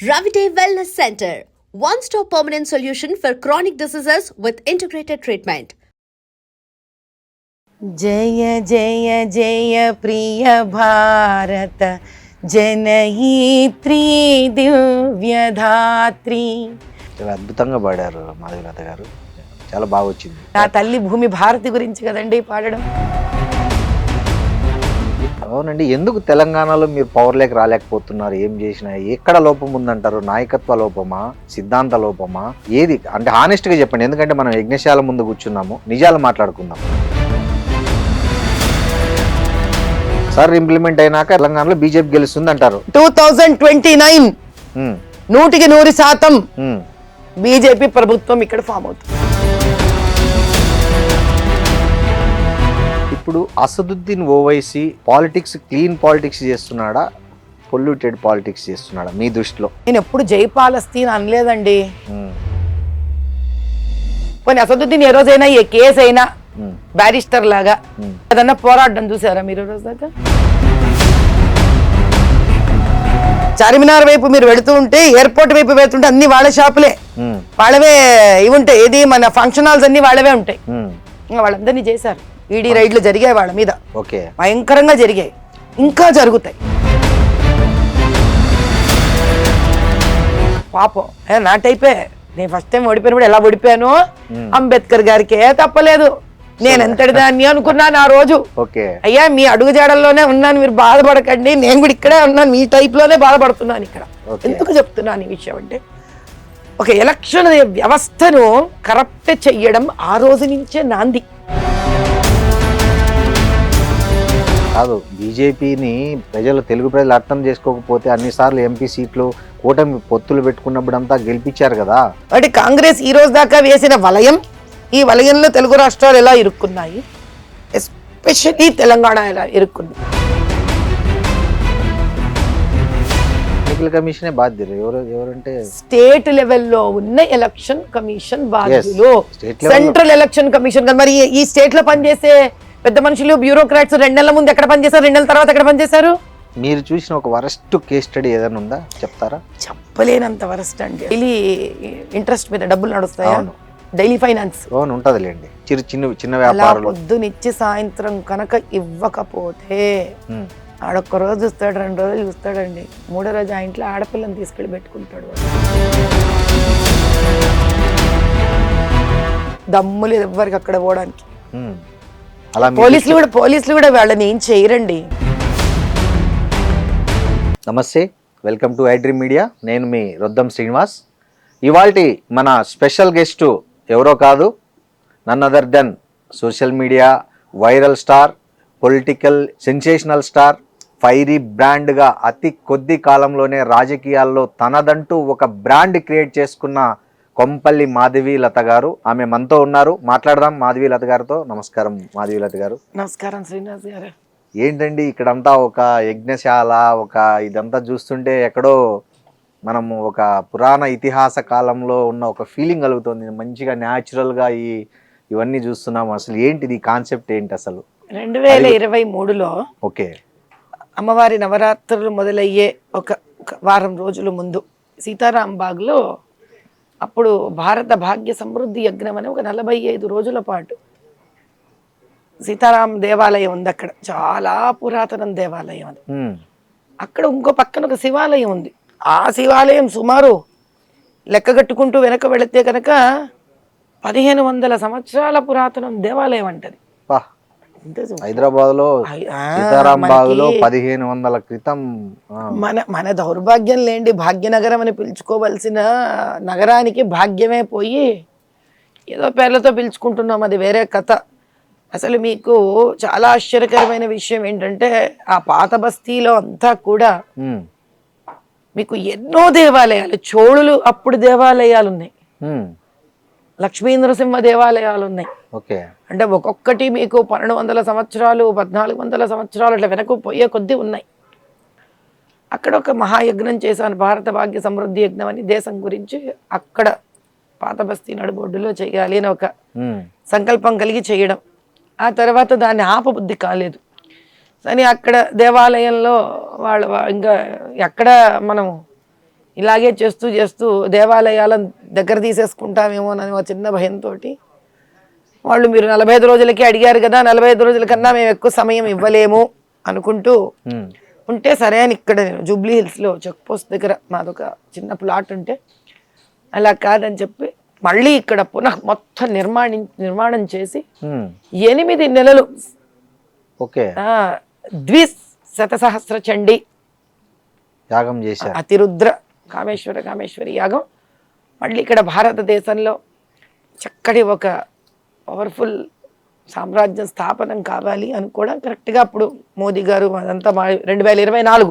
Ravite Wellness Center, one-stop permanent solution for chronic diseases with integrated treatment. जय जय जय प्रिय भारत जनयित्री దివ్యధాత్రి. చాలా అద్భుతంగా పాడారు మాధవీలత గారు, చాలా బాగా వచ్చింది. నా తల్లి భూమి భారతి గురించి కదండి పాడడం. అవునండి, ఎందుకు తెలంగాణలో మీరు పవర్ లేక రాలేకపోతున్నారు? ఏం చేసినా ఎక్కడ లోపం ఉందంటారు? నాయకత్వ లోపమా, సిద్ధాంత లోపమా, ఏది అంటే హానెస్ట్ గా చెప్పండి. ఎందుకంటే మనం యజ్ఞశాల ముందు కూర్చున్నాము, నిజాలు మాట్లాడుకుందాం. సార్ ఇంప్లిమెంట్ అయినాక తెలంగాణలో బీజేపీ గెలుస్తుంది అంటారు. 2029 100% బీజేపీ ప్రభుత్వం ఇక్కడ ఫామ్ అవుతుంది. ఇప్పుడు Asaduddin Owaisi politics clean politics చేస్తున్నాడా, పొల్యూటెడ్ పాలిటిక్స్ చేస్తున్నాడా మీ దృష్టిలో? నేను ఎప్పుడు జై పాలస్తీన్ అనలేదండి. కొన్ని అసదుద్దీన్ ఏ రోజైనా ఏ కేసు అయినా బ్యారిస్టర్ లాగా ఏదన్నా పోరాడడం చూసారా మీరు రోజు దాకా? చార్మినార్ వైపు మీరు వెళుతూ ఉంటే, ఎయిర్పోర్ట్ వైపు వెళ్తుంటే అన్ని వాళ్ళ షాపులే, వాళ్ళవే ఇవి ఉంటాయి. ఏది మన ఫంక్షన్ హాల్స్ అన్ని వాళ్ళవే ఉంటాయి. వాళ్ళందరినీ చేశారు. ఈడీ రైడ్లు జరిగాయి వాళ్ళ మీద, భయంకరంగా జరిగాయి, ఇంకా జరుగుతాయి. పాపం నా టైపే. నేను ఫస్ట్ టైం ఓడిపోయినప్పుడు ఎలా ఓడిపోయాను, అంబేద్కర్ గారికి తప్పలేదు. నేను ఎంతటి దాన్ని అనుకున్నాను ఆ రోజు. అయ్యా మీ అడుగు జాడల్లోనే ఉన్నాను, మీరు బాధపడకండి, నేను కూడా ఇక్కడే ఉన్నాను, మీ టైప్ లోనే బాధపడుతున్నాను ఇక్కడ. ఎందుకు చెప్తున్నాను ఈ విషయం అంటే, ఒక ఎలక్షన్ వ్యవస్థను కరప్ట్ చెయ్యడం ఆ రోజు నుంచే నాంది. కాదు, బీజేపీని తెలుగు ప్రజలు అర్థం చేసుకోకపోతే అన్నిసార్లు ఎంపీ సీట్లు కూటమి పొత్తులు పెట్టుకున్నప్పుడు అంతా గెలిపించారు కదా. అంటే కాంగ్రెస్ ఈ రోజు దాకా వేసిన వలయం, ఈ వలయంలో తెలుగు రాష్ట్రాలు ఎలా ఇరుక్కున్నాయి, ఎస్పెషల్లీ తెలంగాణ ఎలా ఇరుక్కుంది. ఎన్నికల కమిషనే బాధ్యులు. ఎవరంటే స్టేట్ లెవెల్లో ఉన్న ఎలక్షన్ కమిషన్ బాధ్యులు, సెంట్రల్ ఎలక్షన్ కమిషన్. మరి ఈ స్టేట్ లో పనిచేసే పెద్ద మనుషులు, బ్యూరోక్రాట్స్ 2 నెలల ముందు ఎక్కడ పనిచేశారు, 2 నెలల తర్వాత ఎక్కడ పనిచేశారు? మీరు చూసిన ఒక వరస్ట్ కేస్ స్టడీ ఏదైనా ఉందా, చెప్తారా? చెప్పలేనంత వరస్ట్ అండి. డైలీ ఇంట్రెస్ట్ మీద డబ్బులు నడుస్తాయా? Daily finance ఉంటదిలేండి. చిన్న వ్యాపారాలు పొద్దునిచ్చి సాయంత్రం కనుక ఇవ్వకపోతే ఆడొక్క రోజు చూస్తాడు, 2 రోజులు చూస్తాడండి, 3వ రోజు ఆ ఇంట్లో ఆడపిల్లని తీసుకెళ్ళి పెట్టుకుంటాడు. దమ్ము లేదు ఎవ్వరికి అక్కడ పోవడానికి. పోలీసులు కూడా వాళ్ళని ఏం చేయరండి. నమస్తే, వెల్కమ్ టు ఐడ్రీమ్ మీడియా. నేను మీ రొద్దం శ్రీనివాస్. ఇవాల్టి మన స్పెషల్ గెస్టు ఎవరో కాదు, none other than social media viral star, political sensational star, fiery బ్రాండ్గా అతి కొద్ది కాలంలోనే రాజకీయాల్లో తనదంటూ ఒక బ్రాండ్ క్రియేట్ చేసుకున్న కొంపల్లి మాధవీలత గారు. ఆమె మనతో ఉన్నారు, మాట్లాడదాం మాధవీలత గారితో. నమస్కారం మాధవీలత గారు. నమస్కారం శ్రీనివాస్ గారు. ఏంటండి ఇక్కడంతా ఒక యజ్ఞశాల, ఒక ఇదంతా చూస్తుంటే ఎక్కడో మనము ఒక పురాణ ఇతిహాస కాలంలో ఉన్న ఒక ఫీలింగ్ కలుగుతుంది. మంచిగా న్యాచురల్గా ఇవన్నీ చూస్తున్నాము. అసలు ఏంటిది కాన్సెప్ట్ ఏంటి అసలు? 2023లో ఓకే, అమ్మవారి నవరాత్రులు మొదలయ్యే ఒక వారం రోజుల ముందు సీతారాం బాగ్లో అప్పుడు భారత భాగ్య సమృద్ధి యజ్ఞం అని ఒక 45 రోజుల పాటు సీతారాం దేవాలయం ఉంది. అక్కడ చాలా పురాతన దేవాలయం అది. అక్కడ ఇంకో పక్కన ఒక శివాలయం ఉంది. ఆ శివాలయం సుమారు లెక్కగట్టుకుంటూ వెనక వెళితే కనుక 1500 సంవత్సరాల పురాతన దేవాలయం అంటది. హైదరాబాద్ లో సీతారాం బాగులో 1500 క్రితం. మన దౌర్భాగ్యం లేండి, భాగ్యనగరం అని పిలుచుకోవలసిన నగరానికి భాగ్యమే పోయి ఏదో పేర్లతో పిలుచుకుంటున్నాం, అది వేరే కథ. అసలు మీకు చాలా ఆశ్చర్యకరమైన విషయం ఏంటంటే, ఆ పాత బస్తీలో అంతా కూడా మీకు ఎన్నో దేవాలయాలు, చోళులు అప్పుడు దేవాలయాలు ఉన్నాయి, లక్ష్మీ నరసింహ దేవాలయాలు ఉన్నాయి. అంటే ఒక్కొక్కటి మీకు 1200 సంవత్సరాలు 1400 సంవత్సరాలు అట్లా వెనక్కు పోయే కొద్దీ ఉన్నాయి. అక్కడ ఒక మహాయజ్ఞం చేశాను, భారత భాగ్య సమృద్ధి యజ్ఞం అని. దేశం గురించి అక్కడ పాత బస్తీ నడుబొడ్డులో చేయాలి అని ఒక సంకల్పం కలిగి చేయడం. ఆ తర్వాత దాన్ని ఆపబుద్ధి కాలేదు. కానీ అక్కడ దేవాలయంలో ఇంకా ఎక్కడ మనం ఇలాగే చేస్తూ చేస్తూ దేవాలయాలను దగ్గర తీసేసుకుంటామేమోనని ఒక చిన్న భయంతో వాళ్ళు మీరు 45 రోజులకి అడిగారు కదా, 45 రోజుల కన్నా మేము ఎక్కువ సమయం ఇవ్వలేము అనుకుంటూ ఉంటే, సరే అని ఇక్కడ నేను జూబ్లీ హిల్స్లో చెక్ పోస్ట్ దగ్గర మాదొక చిన్న ప్లాట్ ఉంటే, అలా కాదని చెప్పి మళ్ళీ ఇక్కడ పునః మొత్తం నిర్మాణం చేసి 8 నెలలు ఓకే ద్విశతసహస్ర చండీ యాగం చేశారు. అతిరుద్ర కామేశ్వరి యాగం మళ్ళీ ఇక్కడ భారతదేశంలో చక్కటి ఒక పవర్ఫుల్ సామ్రాజ్యం స్థాపనం కావాలి అని కూడా కరెక్ట్గా అప్పుడు మోదీ గారు అదంతా 2024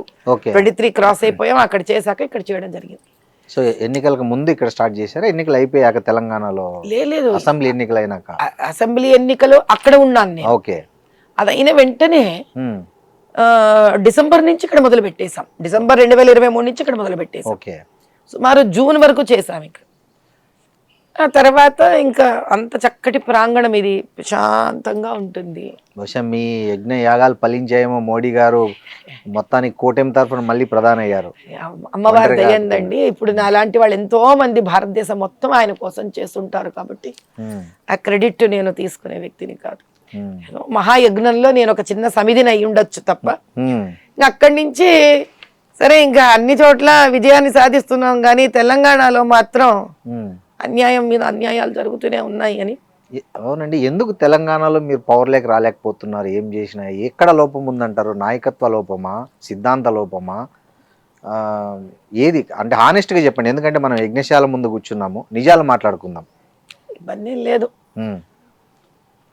23 క్రాస్ అయిపోయాం. అక్కడ చేశాక ఇక్కడ చేయడం జరిగింది. సో ఎన్నికలకు ముందు ఇక్కడ స్టార్ట్ చేశారా? ఎన్నికలు అయిపోయాక తెలంగాణలో? లేదు, అసెంబ్లీ ఎన్నికలు అయినాక. అసెంబ్లీ ఎన్నికలు అక్కడ ఉన్నాను నేను. ఓకే. అదైన వెంటనే డిసెంబర్ నుంచి ఇక్కడ మొదలు పెట్టేశాం. డిసెంబర్ 2023 నుంచి ఇక్కడ మొదలు పెట్టేశాం. ఓకే. సుమారు జూన్ వరకు చేశాం ఇక్కడ. ఆ తర్వాత ఇంకా అంత చక్కటి ప్రాంగణం, ఇది ప్రశాంతంగా ఉంటుంది. బహుశా మీ యజ్ఞ యాగాలు ఫలించాయేమో. మోడీ గారు మొత్తానికి కూటమి తరఫున మళ్ళీ ప్రధాని అయ్యారు. అమ్మవారి దయందండి. ఇప్పుడు నా లాంటి వాళ్ళు ఎంతో మంది భారతదేశం మొత్తం ఆయన కోసం చేస్తుంటారు కాబట్టి ఆ క్రెడిట్ నేను తీసుకునే వ్యక్తిని కాదు. మహాయజ్ఞంలో నేను ఒక చిన్న సమిధిని అయి ఉండొచ్చు తప్ప, ఇంకా అక్కడి నుంచి సరే ఇంకా అన్ని చోట్ల విజయాన్ని సాధిస్తున్నాం. కానీ తెలంగాణలో మాత్రం అన్యాయం మీద అన్యాయాలు జరుగుతూనే ఉన్నాయి అని. అవునండి. ఎందుకు తెలంగాణలో మీరు పవర్ లేక రాలేకపోతున్నారు? ఏం చేసినా ఎక్కడ లోపం ఉందంటారు? నాయకత్వ లోపమా, సిద్ధాంత లోపమా, ఏది అంటే హానెస్ట్గా చెప్పండి. ఎందుకంటే మనం యజ్ఞశాల ముందు కూర్చున్నాము, నిజాలు మాట్లాడుకుందాం. ఇబ్బంది లేదు.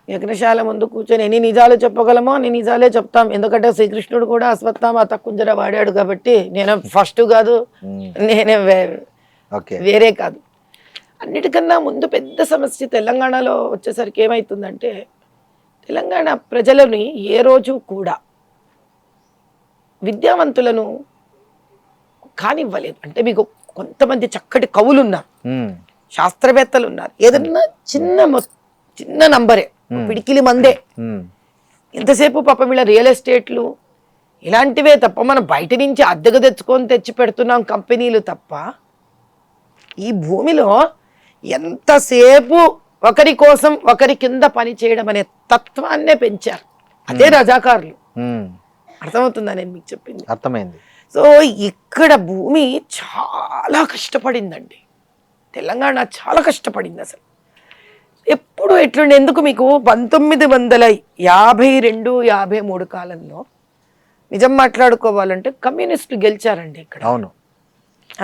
యజ్ఞశాల ముందు కూర్చొని ఎన్ని నిజాలు చెప్పగలమో అన్ని నిజాలే చెప్తాం. ఎందుకంటే శ్రీకృష్ణుడు కూడా అశ్వత్థామ తక్కుంజర వాడాడు కాబట్టి నేను ఫస్ట్ కాదు, నేనే వేరే కాదు. అన్నిటికన్నా ముందు పెద్ద సమస్య తెలంగాణలో వచ్చేసరికి ఏమవుతుందంటే, తెలంగాణ ప్రజలని ఏ రోజు కూడా విద్యావంతులను కానివ్వలేదు. అంటే మీకు కొంతమంది చక్కటి కవులు ఉన్నారు, శాస్త్రవేత్తలు ఉన్నారు. ఏదన్నా చిన్న నంబరే, పిడికిలి మందే. ఇంతసేపు పాప వీళ్ళ రియల్ ఎస్టేట్లు ఇలాంటివే తప్ప, మనం బయట నుంచి అద్దెకు తెచ్చి పెడుతున్నాం కంపెనీలు తప్ప, ఈ భూమిలో ఎంతసేపు ఒకరి కోసం ఒకరి కింద పని చేయడం అనే తత్వాన్నే పెంచారు. అదే రజాకారులు. అర్థమవుతుందా నేను మీకు చెప్పింది? అర్థమైంది. సో ఇక్కడ భూమి చాలా కష్టపడిందండి. తెలంగాణ చాలా కష్టపడింది. అసలు ఎప్పుడు ఎట్లుండి, ఎందుకు మీకు 1952, 53 కాలంలో నిజం మాట్లాడుకోవాలంటే కమ్యూనిస్టులు గెలిచారండి ఇక్కడ. అవును,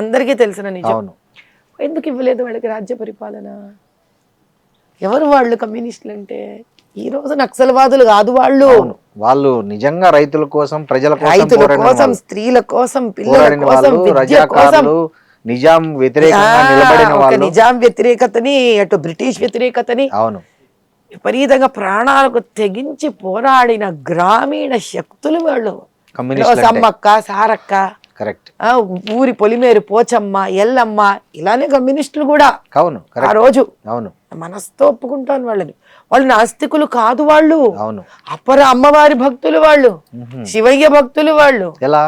అందరికీ తెలిసిన నిజం. ఎందుకు ఇవ్వలేదు వాళ్ళకి రాజ్య పరిపాలన? ఎవరు వాళ్ళు కమ్యూనిస్టులు అంటే? ఈ రోజు నక్సల్వాదులు కాదు వాళ్ళు. వాళ్ళు నిజంగా రైతుల కోసం, ప్రజల కోసం, స్త్రీల కోసం, పిల్లల కోసం, విద్య కోసం, నిజాం వ్యతిరేకంగా నిలబడిన వాళ్ళు. నిజాం వ్యతిరేకతని, అటు బ్రిటిష్ వ్యతిరేకతని విపరీతంగా ప్రాణాలకు తెగించి పోరాడిన గ్రామీణ శక్తులు వాళ్ళు. సమ్మక్క, సారక్క, కరెక్ట్, ఊరి పొలిమేరు పోచమ్మ, ఎల్లమ్మ, ఇలానే కమ్యూనిస్టులు కూడా అవును ఆ రోజు. అవును, మనసుతో ఒప్పుకుంటాను వాళ్ళని. వాళ్ళు నాస్తికులు కాదు, వాళ్ళు అవును అపర అమ్మవారి భక్తులు, వాళ్ళు శివయ్య భక్తులు. వాళ్ళు ఎలా?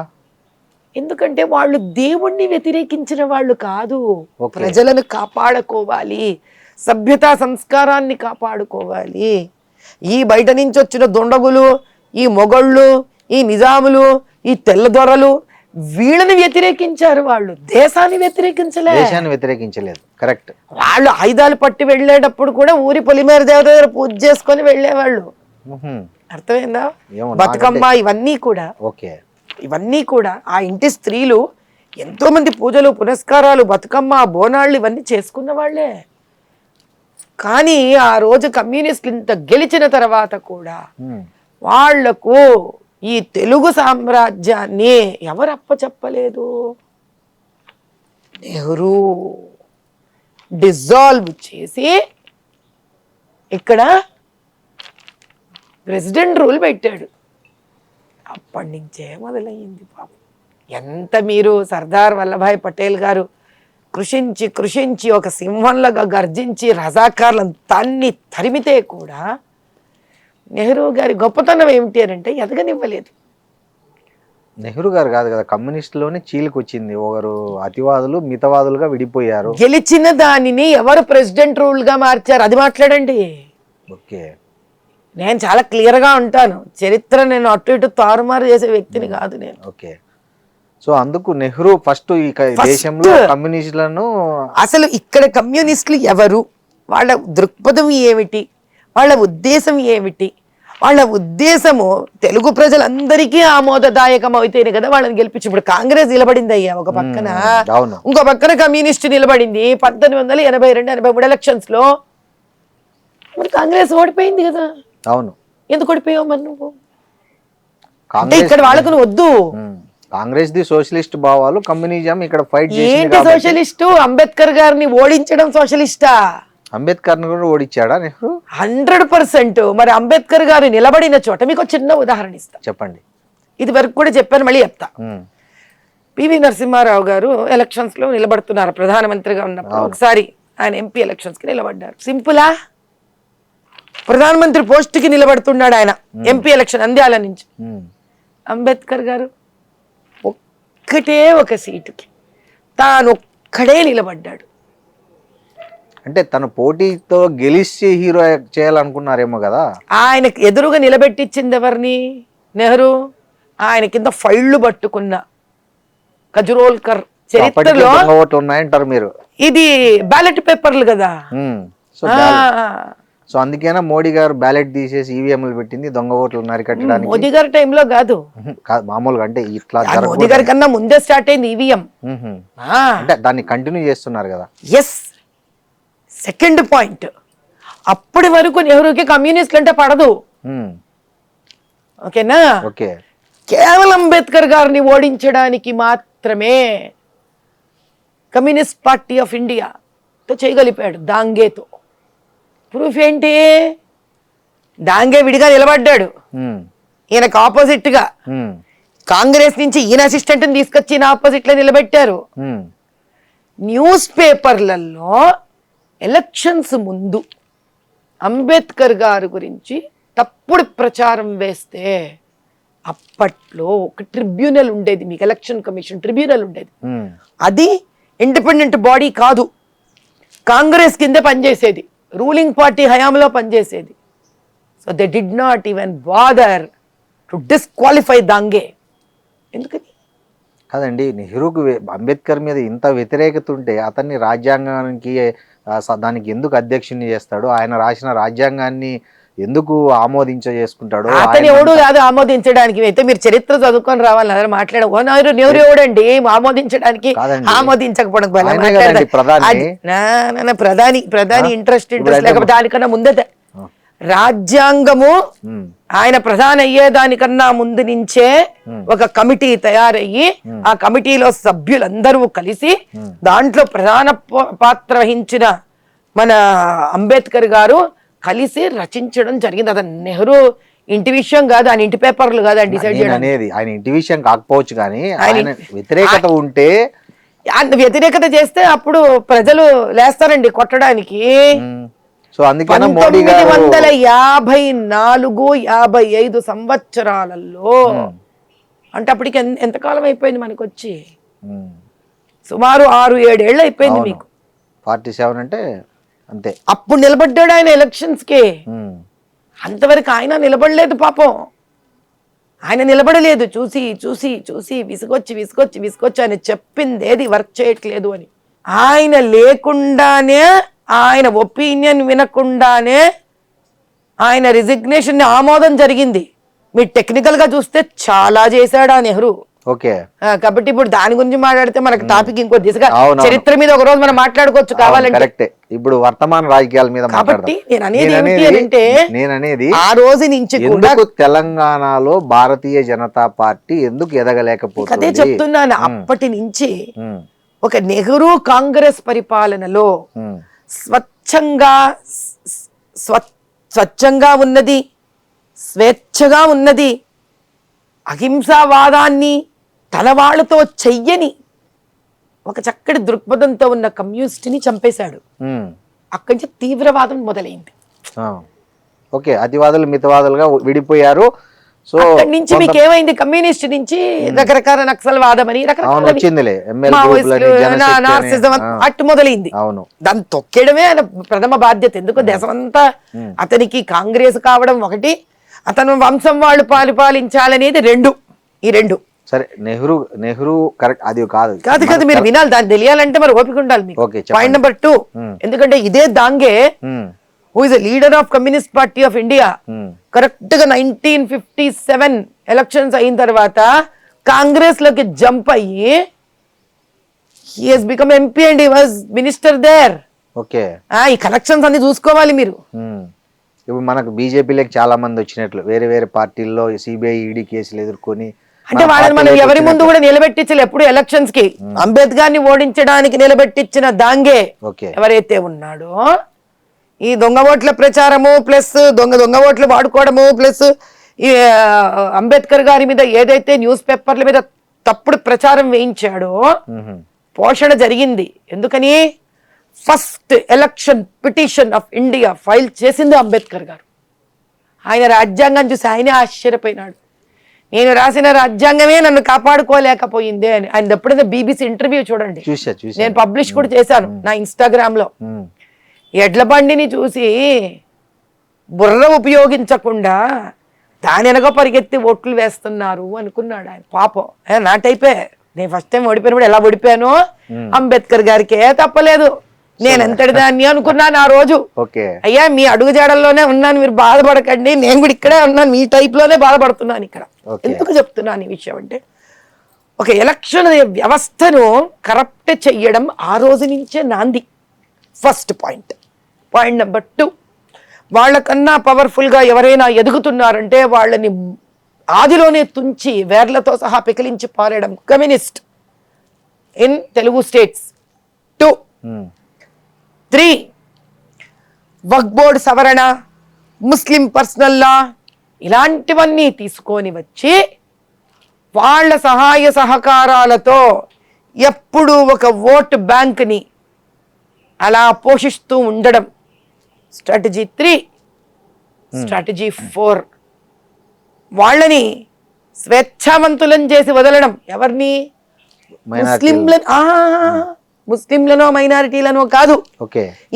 ఎందుకంటే వాళ్ళు దేవుణ్ణి వ్యతిరేకించిన వాళ్ళు కాదు. ప్రజలను కాపాడుకోవాలి, సభ్యతా సంస్కారాన్ని కాపాడుకోవాలి. ఈ బయట నుంచి వచ్చిన దొండగులు, ఈ మొగళ్ళు, ఈ నిజాములు, ఈ తెల్లదొరలు వీళ్ళని వ్యతిరేకించారు. వాళ్ళు దేశాన్ని వ్యతిరేకించలేదు. కరెక్ట్. వాళ్ళు ఆయుధాలు పట్టి వెళ్ళేటప్పుడు కూడా ఊరి పొలిమేర దేవత దగ్గర పూజ చేసుకొని వెళ్ళేవాళ్ళు. అర్థమైందా? బతుకమ్మ ఇవన్నీ కూడా ఆ ఇంటి స్త్రీలు ఎంతో మంది పూజలు, పునస్కారాలు, బతుకమ్మ, బోనాళ్ళు ఇవన్నీ చేసుకున్న వాళ్ళే. కానీ ఆ రోజు కమ్యూనిస్టులు ఇంత గెలిచిన తర్వాత కూడా వాళ్లకు ఈ తెలుగు సామ్రాజ్యాన్ని ఎవరు అప్పచెప్పలేదు? నెహ్రూ డిజాల్వ్ చేసి ఇక్కడ ప్రెసిడెంట్ రూల్ పెట్టాడు. అప్పటి నుంచే మొదలయ్యింది పాపం. ఎంత మీరు సర్దార్ వల్లభాయ్ పటేల్ గారు కృషించి ఒక సింహంలాగా గర్జించి రజాకార్లను తరిమితే కూడా నెహ్రూ గారి గొప్పతనం ఏమిటి అని అంటే ఎదగనివ్వలేదు. నెహ్రూ గారు కాదు కదా, కమ్యూనిస్టులోనే చీలికి వచ్చింది. ఒకరు అతివాదులు మితవాదులుగా విడిపోయారు. గెలిచిన దానిని ఎవరు ప్రెసిడెంట్ రూల్ గా మార్చారు అది మాట్లాడండి. ఓకే, నేను చాలా క్లియర్ గా ఉంటాను. చరిత్ర నేను అటు ఇటు తారుమారు చేసే వ్యక్తిని కాదు నేను. ఓకే. సో అందుకు నెహ్రూ ఫస్ట్ ఈ దేశంలో కమ్యూనిస్టులను, అసలు ఇక్కడ కమ్యూనిస్టులు ఎవరు, వాళ్ళ దృక్పథం ఏమిటి, వాళ్ళ ఉద్దేశం ఏమిటి, వాళ్ళ ఉద్దేశము తెలుగు ప్రజలందరికీ ఆమోదదాయకం అయితేనే కదా వాళ్ళని గెలిపించి. ఇప్పుడు కాంగ్రెస్ నిలబడింది అయ్యా ఒక పక్కన, అవును, ఇంకో పక్కన కమ్యూనిస్ట్ నిలబడింది. 1882-83 ఎలక్షన్స్ లో మరి కాంగ్రెస్ ఓడిపోయింది కదా. అవును. ఎందుకు ఓడిపోయావు మరి నువ్వు? అంటే కాంగ్రెస్ ఇక్కడ వాళ్ళకు నువ్వు వద్దు. కాంగ్రెస్ ది సోషలిస్ట్ భావాలు, కమ్యూనిజం ఇక్కడ ఫైట్ చేసింది ఏంటి కాబట్టి. సోషలిస్టు? అంబేద్కర్ గారిని ఓడించడం సోషలిస్టా? అంబేద్కర్ ను కూడా ఓడించాడా నెహ్రూ? 100%. మరి అంబేద్కర్ గారు నిలబడిన చోట మీకు ఒక చిన్న ఉదాహరణ ఇస్తా. చెప్పండి. ఇది వరకు కూడా చెప్పాను, మళ్ళీ చెప్తా. పివి నరసింహారావు గారు ఎలక్షన్స్ లో నిలబడుతున్నారు ప్రధానమంత్రిగా ఉన్నప్పుడు. ఒకసారి ఆయన ఎంపీ ఎలక్షన్స్ కి నిలబడ్డారు. సింపులా? ప్రధానమంత్రి పోస్ట్ కి నిలబడుతున్నాడు ఆయన ఎంపీ ఎలక్షన్ నంద్యాల నుంచి. అంబేద్కర్ గారు ఒక్కటే ఒక సీటుకి తాను ఒక్కడే నిలబడ్డాడు. అంటే తను పోటీతో గెలిచి హీరో చేయాలనుకున్నారేమో కదా. ఆయనకు ఎదురుగా నిలబెట్టించింది ఎవరిని? నెహ్రూ. ఆయన కింద ఫైళ్లు పట్టుకున్న కజురోల్కర్ చరిత్రలో ఓట్లు ఉన్నాయంటారు మీరు. ఇది బ్యాలెట్ పేపర్లు కదా. సో అందుకేనా మోడీ గారు బ్యాలెట్ తీసేసి ఈవీఎంలు పెట్టింది దొంగ ఓట్లు అరికట్టడానికి? మోదీ గారి టైంలో కాదు, మామూలుగా. అంటే ఇట్లా మోదీ గారి కన్నా ముందే స్టార్ట్ అయింది ఈవీఎం. అంటే దాన్ని కంటిన్యూ చేస్తున్నారు కదా. ఎస్. సెకండ్ పాయింట్, అప్పటి వరకు నెహ్రూకి కమ్యూనిస్టులు అంటే పడదు. ఓకేనా? ఓకే. కేవలం అంబేద్కర్ గారిని ఓడించడానికి మాత్రమే కమ్యూనిస్ట్ పార్టీ ఆఫ్ ఇండియాతో చేయగలిపాడు దాంగేతో. ప్రూఫ్ ఏంటి? దాంగే విడిగా నిలబడ్డాడు, ఈయనకు ఆపోజిట్ గా. కాంగ్రెస్ నుంచి ఈయన అసిస్టెంట్ తీసుకొచ్చి ఈయన ఆపోజిట్ లో నిలబెట్టారు. న్యూస్ పేపర్లలో ఎలక్షన్స్ ముందు అంబేద్కర్ గారి గురించి తప్పుడు ప్రచారం వేస్తే అప్పట్లో ఒక ట్రిబ్యునల్ ఉండేది, మీకు ఎలక్షన్ కమిషన్ ట్రిబ్యునల్ ఉండేది. అది ఇండిపెండెంట్ బాడీ కాదు, కాంగ్రెస్ కింద పనిచేసేది, రూలింగ్ పార్టీ హయాంలో పనిచేసేది. So they did not even bother to disqualify దాంగే. ఎందుకని? కాదండి, నెహ్రూకు అంబేద్కర్ మీద ఇంత వ్యతిరేకత ఉంటే అతన్ని రాజ్యాంగానికి దానికి ఎందుకు అధ్యక్షుని చేస్తాడు? ఆయన రాసిన రాజ్యాంగాన్ని ఎందుకు చేసుకుంటాడు? అతను ఎవడు కాదు ఆమోదించడానికి. అయితే మీరు చరిత్ర చదువుకొని రావాలి, అదే మాట్లాడ. నెహ్రూ ఎవడండి ఆమోదించడానికి? ఆమోదించకపోవడం ప్రధాని ఇంట్రెస్ట్ లేకపోతే దానికన్నా ముందే రాజ్యాంగము ఆయన ప్రధాని అయ్యేదానికన్నా ముందు నుంచే ఒక కమిటీ తయారయ్యి ఆ కమిటీలో సభ్యులందరూ కలిసి దాంట్లో ప్రధాన పాత్ర వహించిన మన అంబేద్కర్ గారు కలిసి రచించడం జరిగింది. అతను నెహ్రూ ఇంటి విషయం కాదు, ఆయన ఇంటి పేపర్లు కాదు ఆయన డిసైడ్ చేయడం అనేది. ఆయన ఇంటి విషయం కాకపోవచ్చు కానీ ఆయన వ్యతిరేకత ఉంటే, వ్యతిరేకత చేస్తే అప్పుడు ప్రజలు లేస్తారండి కొట్టడానికి. సో అందుకని మోడీ గారు 1954-55 సంవత్సరాలలో, అంటే అప్పటికి ఎంతకాలం అయిపోయింది మనకు వచ్చి? సుమారు 6-7 ఏళ్ళు అయిపోయింది మీకు. 47 అంటే అంతే. అప్పుడు నిలబడ్డాడు ఆయన ఎలక్షన్స్ కి. అంతవరకు ఆయన నిలబడలేదు పాపం. ఆయన నిలబడలేదు. చూసి చూసి చూసి విసుగొచ్చి ఆయన చెప్పింది ఏది వర్క్ చేయట్లేదు అని. ఆయన లేకుండానే, ఆయన ఒపీనియన్ వినకుండానే ఆయన రిజిగ్నేషన్ ఆమోదం జరిగింది. మీరు టెక్నికల్ గా చూస్తే చాలా చేశాడు ఆ నెహ్రూ. ఓకే. కాబట్టి ఇప్పుడు దాని గురించి మాట్లాడితే మనకు టాపిక్ ఇంకో దిశగా, చరిత్ర మీద ఒక రోజు మనం మాట్లాడుకోవచ్చు కావాలంటే. కరెక్టే. ఇప్పుడు వర్తమాన రాజకీయాల మీద కాబట్టి నేను అనేది ఆ రోజు నుంచి కూడా తెలంగాణలో భారతీయ జనతా పార్టీ ఎందుకు ఎదగలేకపోతుంది అదే చెప్తున్నాను. అప్పటి నుంచి ఒక నెహ్రూ కాంగ్రెస్ పరిపాలనలో స్వచ్ఛంగా ఉన్నది, స్వేచ్ఛగా ఉన్నది, అహింసావాదాన్ని తన వాళ్ళతో చెయ్యని ఒక చక్కటి దృక్పథంతో ఉన్న కమ్యూనిస్ట్ని చంపేశాడు. అక్కడి నుంచి తీవ్రవాదం మొదలైంది. ఓకే. అతివాదులు మితవాదులుగా విడిపోయారు. సో అక్కడి నుంచి మీకు ఏమైంది? కమ్యూనిస్ట్ నుంచి రకరకాల నక్సల్వాదం అని అవును వచ్చిందిలే నార్సిజం అట్టు మొదలైంది. అవును దాన్ని తొక్కేయడమే ఆయన ప్రథమ బాధ్యత. ఎందుకు దేశమంతా అతనికి కాంగ్రెస్ కావడం ఒకటి, అతను వంశం వాళ్ళు పాలించాలనేది రెండు. ఈ రెండు సరే. నెహ్రూ కరెక్ట్, అది కాదు కాదు మీరు వినాలి, దాన్ని తెలియాలంటే మరి ఓపిక ఉండాలి మీకు. పాయింట్ నెంబర్ 2, ఎందుకంటే ఇదే దాంగే who is a leader of Communist Party of India, correct గా 1957 ఎలక్షన్స్ అయిన తర్వాత కాంగ్రెస్ లోకి జంప్ అయ్యి he has become MP and he was minister there. Okay, ఈ కనెక్షన్స్ అన్ని చూసుకోవాలి మీరు. ఇప్పుడు మనకు బీజేపీలోకి చాలా మంది వచ్చినట్లు వేరే వేరే పార్టీల్లో సిబిఐ ఈడీ కేసులు ఎదుర్కొని, అంటే వాళ్ళని మనం ఎవరి ముందు కూడా నిలబెట్టించలే. ఎప్పుడు ఎలక్షన్స్ కి అంబేద్కర్ ని ఓడించడానికి నిలబెట్టించిన దాంగే ఎవరైతే ఉన్నాడో, ఈ దొంగ ఓట్ల ప్రచారము ప్లస్ దొంగ ఓట్లు వాడుకోవడము ప్లస్ ఈ అంబేద్కర్ గారి మీద ఏదైతే న్యూస్ పేపర్ల మీద తప్పుడు ప్రచారం వేయించాడో పోషణ జరిగింది. ఎందుకని? First election petition of India file చేసింది అంబేద్కర్ గారు. ఆయన రాజ్యాంగం చూసి ఆయనే ఆశ్చర్యపోయినాడు. నేను రాసిన రాజ్యాంగమే నన్ను కాపాడుకోలేకపోయింది అని. ఆయన ఎప్పుడైనా BBC ఇంటర్వ్యూ చూడండి, నేను పబ్లిష్ కూడా చేశాను నా ఇన్స్టాగ్రామ్ లో. ఎడ్ల బండిని చూసి బుర్ర ఉపయోగించకుండా దాని వెనక పరిగెత్తి ఓట్లు వేస్తున్నారు అనుకున్నాడు ఆయన. పాపం నా టైపే. నేను ఫస్ట్ టైం ఓడిపోయినప్పుడు ఎలా ఓడిపోయానో అంబేద్కర్ గారికే తప్పలేదు. నేను ఎంతటి దాన్ని అనుకున్నాను ఆ రోజు. అయ్యా మీ అడుగు జాడల్లోనే ఉన్నాను, మీరు బాధపడకండి, నేను కూడా ఇక్కడే ఉన్నాను, మీ టైప్ లోనే బాధపడుతున్నాను ఇక్కడ. ఎందుకు చెప్తున్నాను ఈ విషయం అంటే, ఒక ఎలక్షన్ వ్యవస్థను కరప్ట్ చెయ్యడం ఆ రోజు నుంచే నాంది. First point. పాయింట్ నెంబర్ 2, వాళ్ళకన్నా పవర్ఫుల్ గా ఎవరైనా ఎదుగుతున్నారంటే వాళ్ళని ఆదిలోనే తుంచి వేర్లతో సహా పికిలించి పారేయడం communist in Telugu states. 2, 3 Waqf board సవరణ, ముస్లిం పర్సనల్ లా, ఇలాంటివన్నీ తీసుకొని వచ్చి వాళ్ళ సహాయ సహకారాలతో ఎప్పుడు ఒక ఓట్ బ్యాంక్ని అలా పోషిస్తూ ఉండడం. స్ట్రాటజీ 3. స్ట్రాటజీ 4, వాళ్ళని స్వేచ్ఛావంతులను చేసి వదలడం. ఎవరిని? ముస్లింలనో మైనారిటీలనో కాదు,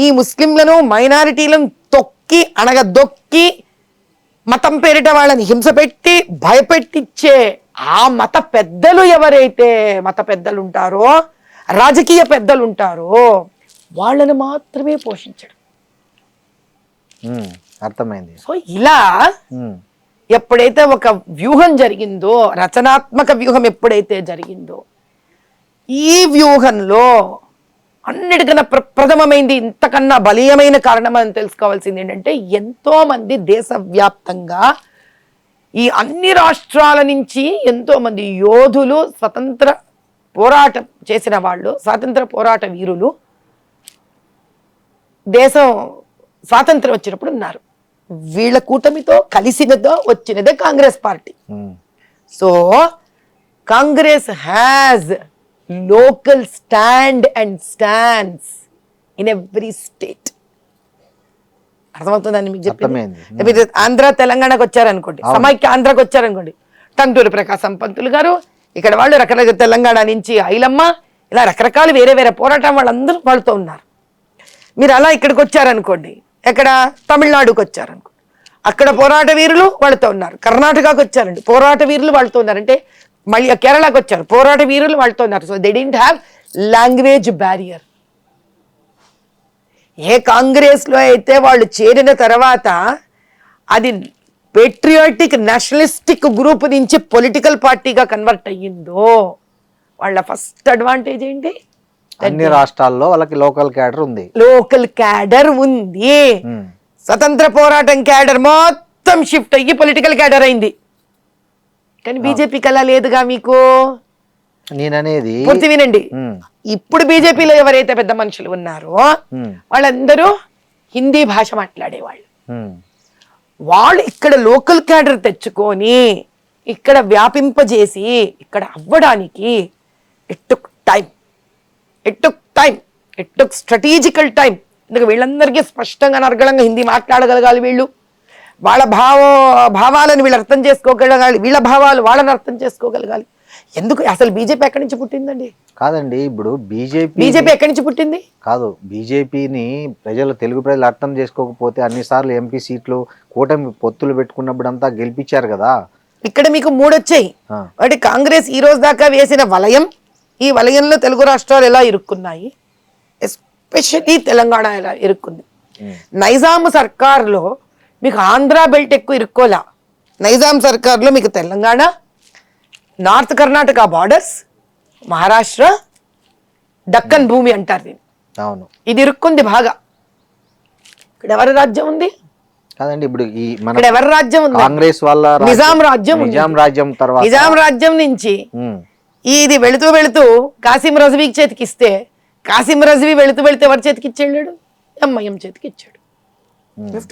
ఈ ముస్లింలను మైనారిటీలను తొక్కి అణగదొక్కి మతం పేరిట వాళ్ళని హింస పెట్టి భయపెట్టించే ఆ మత పెద్దలు ఎవరైతే మత పెద్దలు ఉంటారో, రాజకీయ పెద్దలు ఉంటారో వాళ్ళని మాత్రమే పోషించడం. అర్థమైంది. సో ఇలా ఎప్పుడైతే ఒక వ్యూహం జరిగిందో, రచనాత్మక వ్యూహం ఎప్పుడైతే జరిగిందో, ఈ వ్యూహంలో అన్నిటికన్నా ప్రథమమైంది, ఇంతకన్నా బలీయమైన కారణం అని తెలుసుకోవాల్సింది ఏంటంటే, ఎంతో మంది దేశవ్యాప్తంగా ఈ అన్ని రాష్ట్రాల నుంచి ఎంతో మంది యోధులు, స్వతంత్ర పోరాటం చేసిన వాళ్ళు, స్వాతంత్ర పోరాట వీరులు దేశం స్వాతంత్రం వచ్చినప్పుడు ఉన్నారు. వీళ్ళ కూటమితో కలిసినదో వచ్చినదే Congress party. So Congress has local stand and stands in every state. అర్థమవుతుందని మీకు చెప్పింది. మీరు ఆంధ్ర తెలంగాణకు వచ్చారనుకోండి, సమైక్య ఆంధ్రాకి వచ్చారనుకోండి, టంటూరి ప్రకాశం పంతులు గారు, ఇక్కడ వాళ్ళు రకరకాల తెలంగాణ నుంచి ఐలమ్మ, ఇలా రకరకాల వేరే వేరే పోరాటం వాళ్ళందరూ వాళ్ళతో ఉన్నారు. మీరు అలా ఇక్కడికి వచ్చారనుకోండి, ఎక్కడ తమిళనాడుకి వచ్చారనుకోండి, అక్కడ పోరాట వీరులు వాళ్ళతో ఉన్నారు. కర్ణాటకకు వచ్చారండి, పోరాట వీరులు వాళ్ళతో ఉన్నారు. అంటే మళ్ళీ కేరళకు వచ్చారు, పోరాట వీరులు వాళ్ళతో ఉన్నారు. So they didn't have language barrier. ఏ కాంగ్రెస్ లో అయితే వాళ్ళు చేరిన తర్వాత అది పేట్రియాటిక్ నేషనలిస్టిక్ గ్రూప్ నుంచి పొలిటికల్ పార్టీగా కన్వర్ట్ అయ్యిందో, వాళ్ళ ఫస్ట్ అడ్వాంటేజ్ ఏంటి? అన్ని రాష్ట్రాల్లో వాళ్ళకి లోకల్ క్యాడర్ ఉంది. లోకల్ క్యాడర్ ఉంది. స్వతంత్ర పోరాటం క్యాడర్ మొత్తం షిఫ్ట్ అయ్యి పొలిటికల్ క్యాడర్ అయింది. కానీ బీజేపీకి అలా లేదుగా. మీకు నేననేది పూర్తి వినండి. ఇప్పుడు బీజేపీలో ఎవరైతే పెద్ద మనుషులు ఉన్నారో వాళ్ళందరూ హిందీ భాష మాట్లాడేవాళ్ళు. వాళ్ళు ఇక్కడ లోకల్ క్యాడర్ తెచ్చుకొని ఇక్కడ వ్యాపింపజేసి ఇక్కడ అవ్వడానికి ఇట్ టుక్ స్ట్రాటజికల్ టైం. ఎందుకంటే వీళ్ళందరికీ స్పష్టంగా అనర్గళంగా హిందీ మాట్లాడగలగాలి వీళ్ళు. వాళ్ళ భావాలను వీళ్ళు అర్థం చేసుకోగలగాలి, వీళ్ళ భావాలు వాళ్ళని అర్థం చేసుకోగలగాలి. ఎందుకు అసలు బీజేపీ ఎక్కడి నుంచి పుట్టిందండి? కాదండి, ఇప్పుడు బీజేపీ ఎక్కడి నుంచి పుట్టింది? కాదు, బీజేపీని తెలుగు ప్రజలు అర్థం చేసుకోకపోతే అన్నిసార్లు ఎంపీ సీట్లు కూటమి పొత్తులు పెట్టుకున్నప్పుడు అంతా గెలిపించారు కదా. ఇక్కడ మీకు 3 వచ్చాయి. అంటే కాంగ్రెస్ ఈ రోజు దాకా వేసిన వలయం, ఈ వలయంలో తెలుగు రాష్ట్రాలు ఎలా ఇరుక్కున్నాయి, ఎస్పెషల్లీ తెలంగాణ ఎలా ఇరుక్కుంది. నైజాం సర్కార్లో మీకు ఆంధ్ర బెల్ట్ ఎక్కువ ఇరుక్కోలా. నైజాం సర్కార్లో మీకు తెలంగాణ, నార్త్ కర్ణాటక బార్డర్స్, మహారాష్ట్ర, దక్కన్ భూమి అంటారు దీన్ని. అవును, ఇది ఇరుక్కుంది బాగా. ఇక్కడ ఎవరి రాజ్యం ఉంది? కాదండి, ఇప్పుడు ఈ ఇక్కడ ఎవరి రాజ్యం ఉంది? కాంగ్రెస్ వాళ్ళ నిజాం రాజ్యం. నిజాం రాజ్యం తర్వాత నిజాం రాజ్యం నుంచి ఇది వెళుతూ వెళుతూ కాసిం రజ్వీకి చేతికి ఇస్తే, కాసిం రజ్వీ వెళుతూ వెళుతూ ఎవరి చేతికి ఇచ్చాడు? ఎంఐఎం చేతికి ఇచ్చాడు.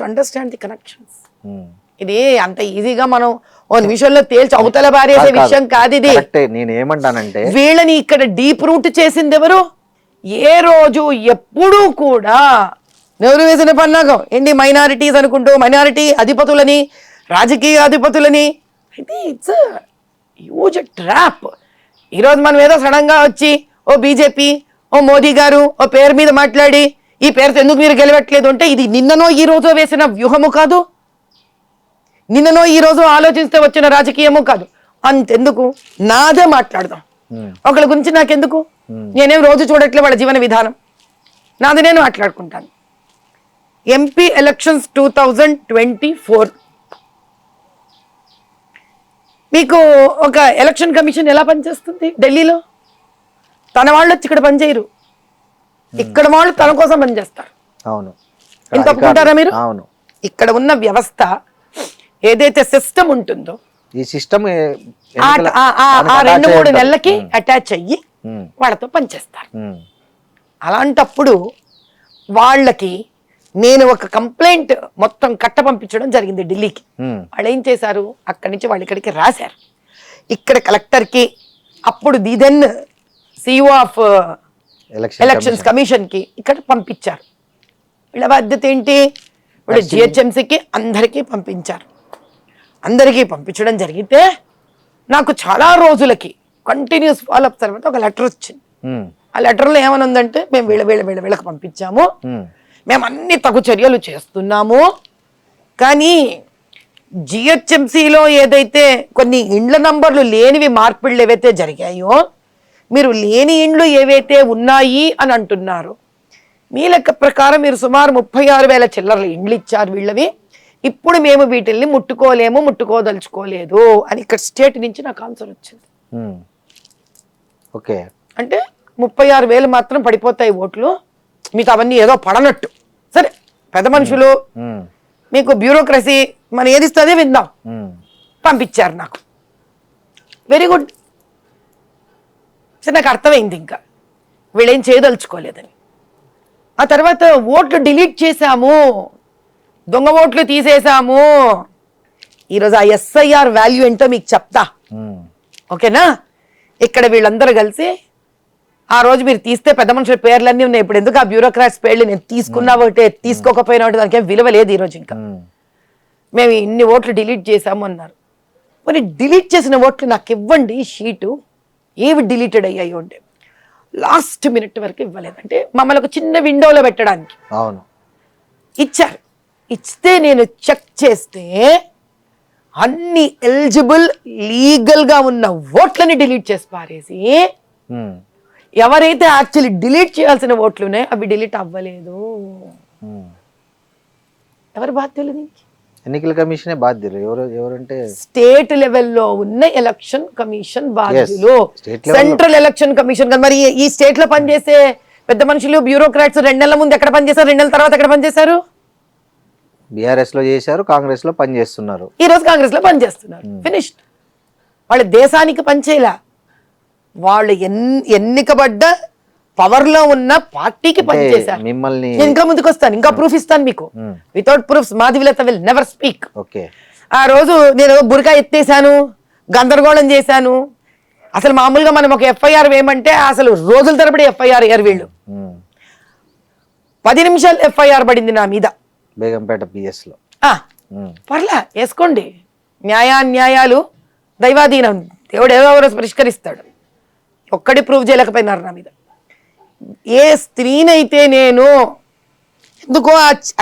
Understand the connections. ఇది అంత ఈజీగా మనం ఓ నిమిషంలో తేల్చి అవతల బారేసే విషయం కాదు ఇది. నేను ఏమంటానంటే, వీళ్ళని ఇక్కడ డీప్ రూట్ చేసింది ఎవరు? ఏ రోజు ఎప్పుడూ కూడా నెవరు వేసిన పన్నాగం ఏంటి? మైనారిటీస్ అనుకుంటూ మైనారిటీ అధిపతులని, రాజకీయ అధిపతులని. అయితే ఇట్స్ హ్యూజ్ ట్రాప్. ఈరోజు మనం ఏదో సడన్ గా వచ్చి ఓ బీజేపీ, ఓ మోదీ గారు ఓ పేరు మీద మాట్లాడి ఈ పేరుతో ఎందుకు మీరు గెలవట్లేదు అంటే, ఇది నిన్ననో ఈ రోజు వేసిన వ్యూహము కాదు, నిన్ననో ఈ రోజు ఆలోచిస్తే వచ్చిన రాజకీయము కాదు. అంతెందుకు, నాదే మాట్లాడదాం. ఒకళ్ళ గురించి నాకెందుకు? నేనేం రోజు చూడట్లే వాళ్ళ జీవన విధానం, నాది నేను మాట్లాడుకుంటాను. ఎంపీ ఎలక్షన్స్ 2024 మీకు ఒక ఎలక్షన్ కమిషన్ ఎలా పనిచేస్తుంది? ఢిల్లీలో తన వాళ్ళు వచ్చి ఇక్కడ పనిచేయరు, ఇక్కడ వాళ్ళు తన కోసం పనిచేస్తారు. అవును, ఎంత ఒప్పుకుంటారా మీరు? అవును. ఇక్కడ ఉన్న వ్యవస్థ ఏదైతే సిస్టమ్ ఉంటుందో, ఈ సిస్టమ్ 2-3 నెలలకి అటాచ్ అయ్యి వాళ్ళతో పనిచేస్తారు. అలాంటప్పుడు వాళ్ళకి నేను ఒక కంప్లైంట్ మొత్తం కట్ట పంపించడం జరిగింది ఢిల్లీకి. వాళ్ళు ఏం చేశారు, అక్కడి నుంచి వాళ్ళు ఇక్కడికి రాశారు. ఇక్కడ కలెక్టర్కి, అప్పుడు దిదెన్ సిఇఓ ఆఫ్ ఎలక్షన్స్ కమిషన్ కి ఇక్కడ పంపించారు. వీళ్ళ బాధ్యత ఏంటి? వీళ్ళు జిహెచ్ఎంసీకి అందరికీ పంపించారు. అందరికీ పంపించడం జరిగితే నాకు చాలా రోజులకి కంటిన్యూస్ ఫాలోఅప్ తర్వాత ఒక లెటర్ వచ్చింది. ఆ లెటర్లో ఏమని ఉందంటే, మేము వీళ్ళకి పంపించాము, మేము అన్ని తగు చర్యలు చేస్తున్నాము, కానీ జిహెచ్ఎంసీలో ఏదైతే కొన్ని ఇండ్ల నంబర్లు లేనివి మార్పిళ్ళు ఏవైతే జరిగాయో, మీరు లేని ఇండ్లు ఏవైతే ఉన్నాయి అని అంటున్నారు, మీ లెక్క ప్రకారం మీరు సుమారు 36,000 చిల్లర్ల ఇండ్లు ఇచ్చారు వీళ్ళవి, ఇప్పుడు మేము వీటిల్ని ముట్టుకోదలుచుకోలేదు అని ఇక్కడ స్టేట్ నుంచి నాకు ఆన్సర్ వచ్చింది. ఓకే, అంటే 36,000 మాత్రం పడిపోతాయి ఓట్లు, మీకు అవన్నీ ఏదో పడనట్టు. సరే, పెద్ద మనుషులు, మీకు బ్యూరోక్రసీ, మనం ఏది ఇస్తుందే విందాం, పంపించారు నాకు. Very good. సరే, నాకు అర్థమైంది ఇంకా వీళ్ళేం చేయదలుచుకోలేదని. ఆ తర్వాత ఓట్లు డిలీట్ చేశాము, దొంగ ఓట్లు తీసేశాము. ఈరోజు ఆ ఎస్ఐఆర్ వాల్యూ ఏంటో మీకు చెప్తా, ఓకేనా? ఇక్కడ వీళ్ళందరూ కలిసి ఆ రోజు మీరు తీస్తే పెద్ద మనుషుల పేర్లన్నీ ఉన్నాయి. ఇప్పుడు ఎందుకు ఆ బ్యూరోక్రాట్స్ పేర్లు? నేను తీసుకున్నా ఒకటే, తీసుకోకపోయినా ఒకటి, దానికి ఏం విలువ లేదు ఈరోజు. ఇంకా మేము ఇన్ని ఓట్లు డిలీట్ చేశాము అన్నారు. మరి డిలీట్ చేసిన ఓట్లు నాకు ఇవ్వండి షీటు, ఏవి డిలీటెడ్ అయ్యాయి అంటే లాస్ట్ మినిట్ వరకు ఇవ్వలేదంటే మమ్మల్ని ఒక చిన్న విండోలో పెట్టడానికి ఇచ్చారు. ఇస్తే నేను చెక్ చేస్తే అన్ని ఎలిజిబుల్ లీగల్ గా ఉన్న ఓట్లని డిలీట్ చేసి పారేసి, ఎవరైతే యాక్చువల్లీ డిలీట్ చేయాల్సిన ఓట్లు ఉన్నాయో అవి డిలీట్ అవ్వలేదు. ఎవరు బాధ్యులు దీనికి? ఎన్నికల కమిషనే బాధ్యులు. ఎవరంటే స్టేట్ లెవెల్లో ఉన్న ఎలక్షన్ కమిషన్ బాధ్యులు, సెంట్రల్ ఎలక్షన్ కమిషన్. మరి ఈ స్టేట్ లో పనిచేసే పెద్ద మనుషులు బ్యూరోక్రాట్స్ 2 నెలల ముందు ఎక్కడ పనిచేశారు, 2 నెలల తర్వాత ఎక్కడ పనిచేశారు? బీఆర్ఎస్ లో చేశారు, కాంగ్రెస్ లో పనిచేస్తున్నారు, ఈ రోజు కాంగ్రెస్ లో పనిచేస్తున్నారు. ఫినిష్డ్. వాళ్ళు దేశానికి పనిచేయలా, వాళ్ళు ఎన్నికబడ్డ పవర్ లో ఉన్న పార్టీకి పనిచేశారు. మిమ్మల్ని ఇంకా ముందుకు వస్తాను, ఇంకా ప్రూఫ్ ఇస్తాను మీకు. Without proofs Madhavi Latha will never speak. ఆ రోజు నేను బురకా ఎత్తేసాను, గందరగోళం చేశాను. అసలు మామూలుగా మనం ఒక ఎఫ్ఐఆర్ వేయమంటే అసలు రోజుల తరబడి ఎఫ్ఐఆర్ అయ్యారు వీళ్ళు. 10 నిమిషాలు ఎఫ్ఐఆర్ పడింది నా మీద, బేగంపేట పిఎస్ లో. పర్లా వేసుకోండి, న్యాయాలు దైవాధీనం, దేవుడు ఎవరో పరిష్కరిస్తాడు. ఒక్కడి ప్రూవ్ చేయలేకపోయినారు నా మీద. ఏ స్త్రీనైతే నేను ఎందుకో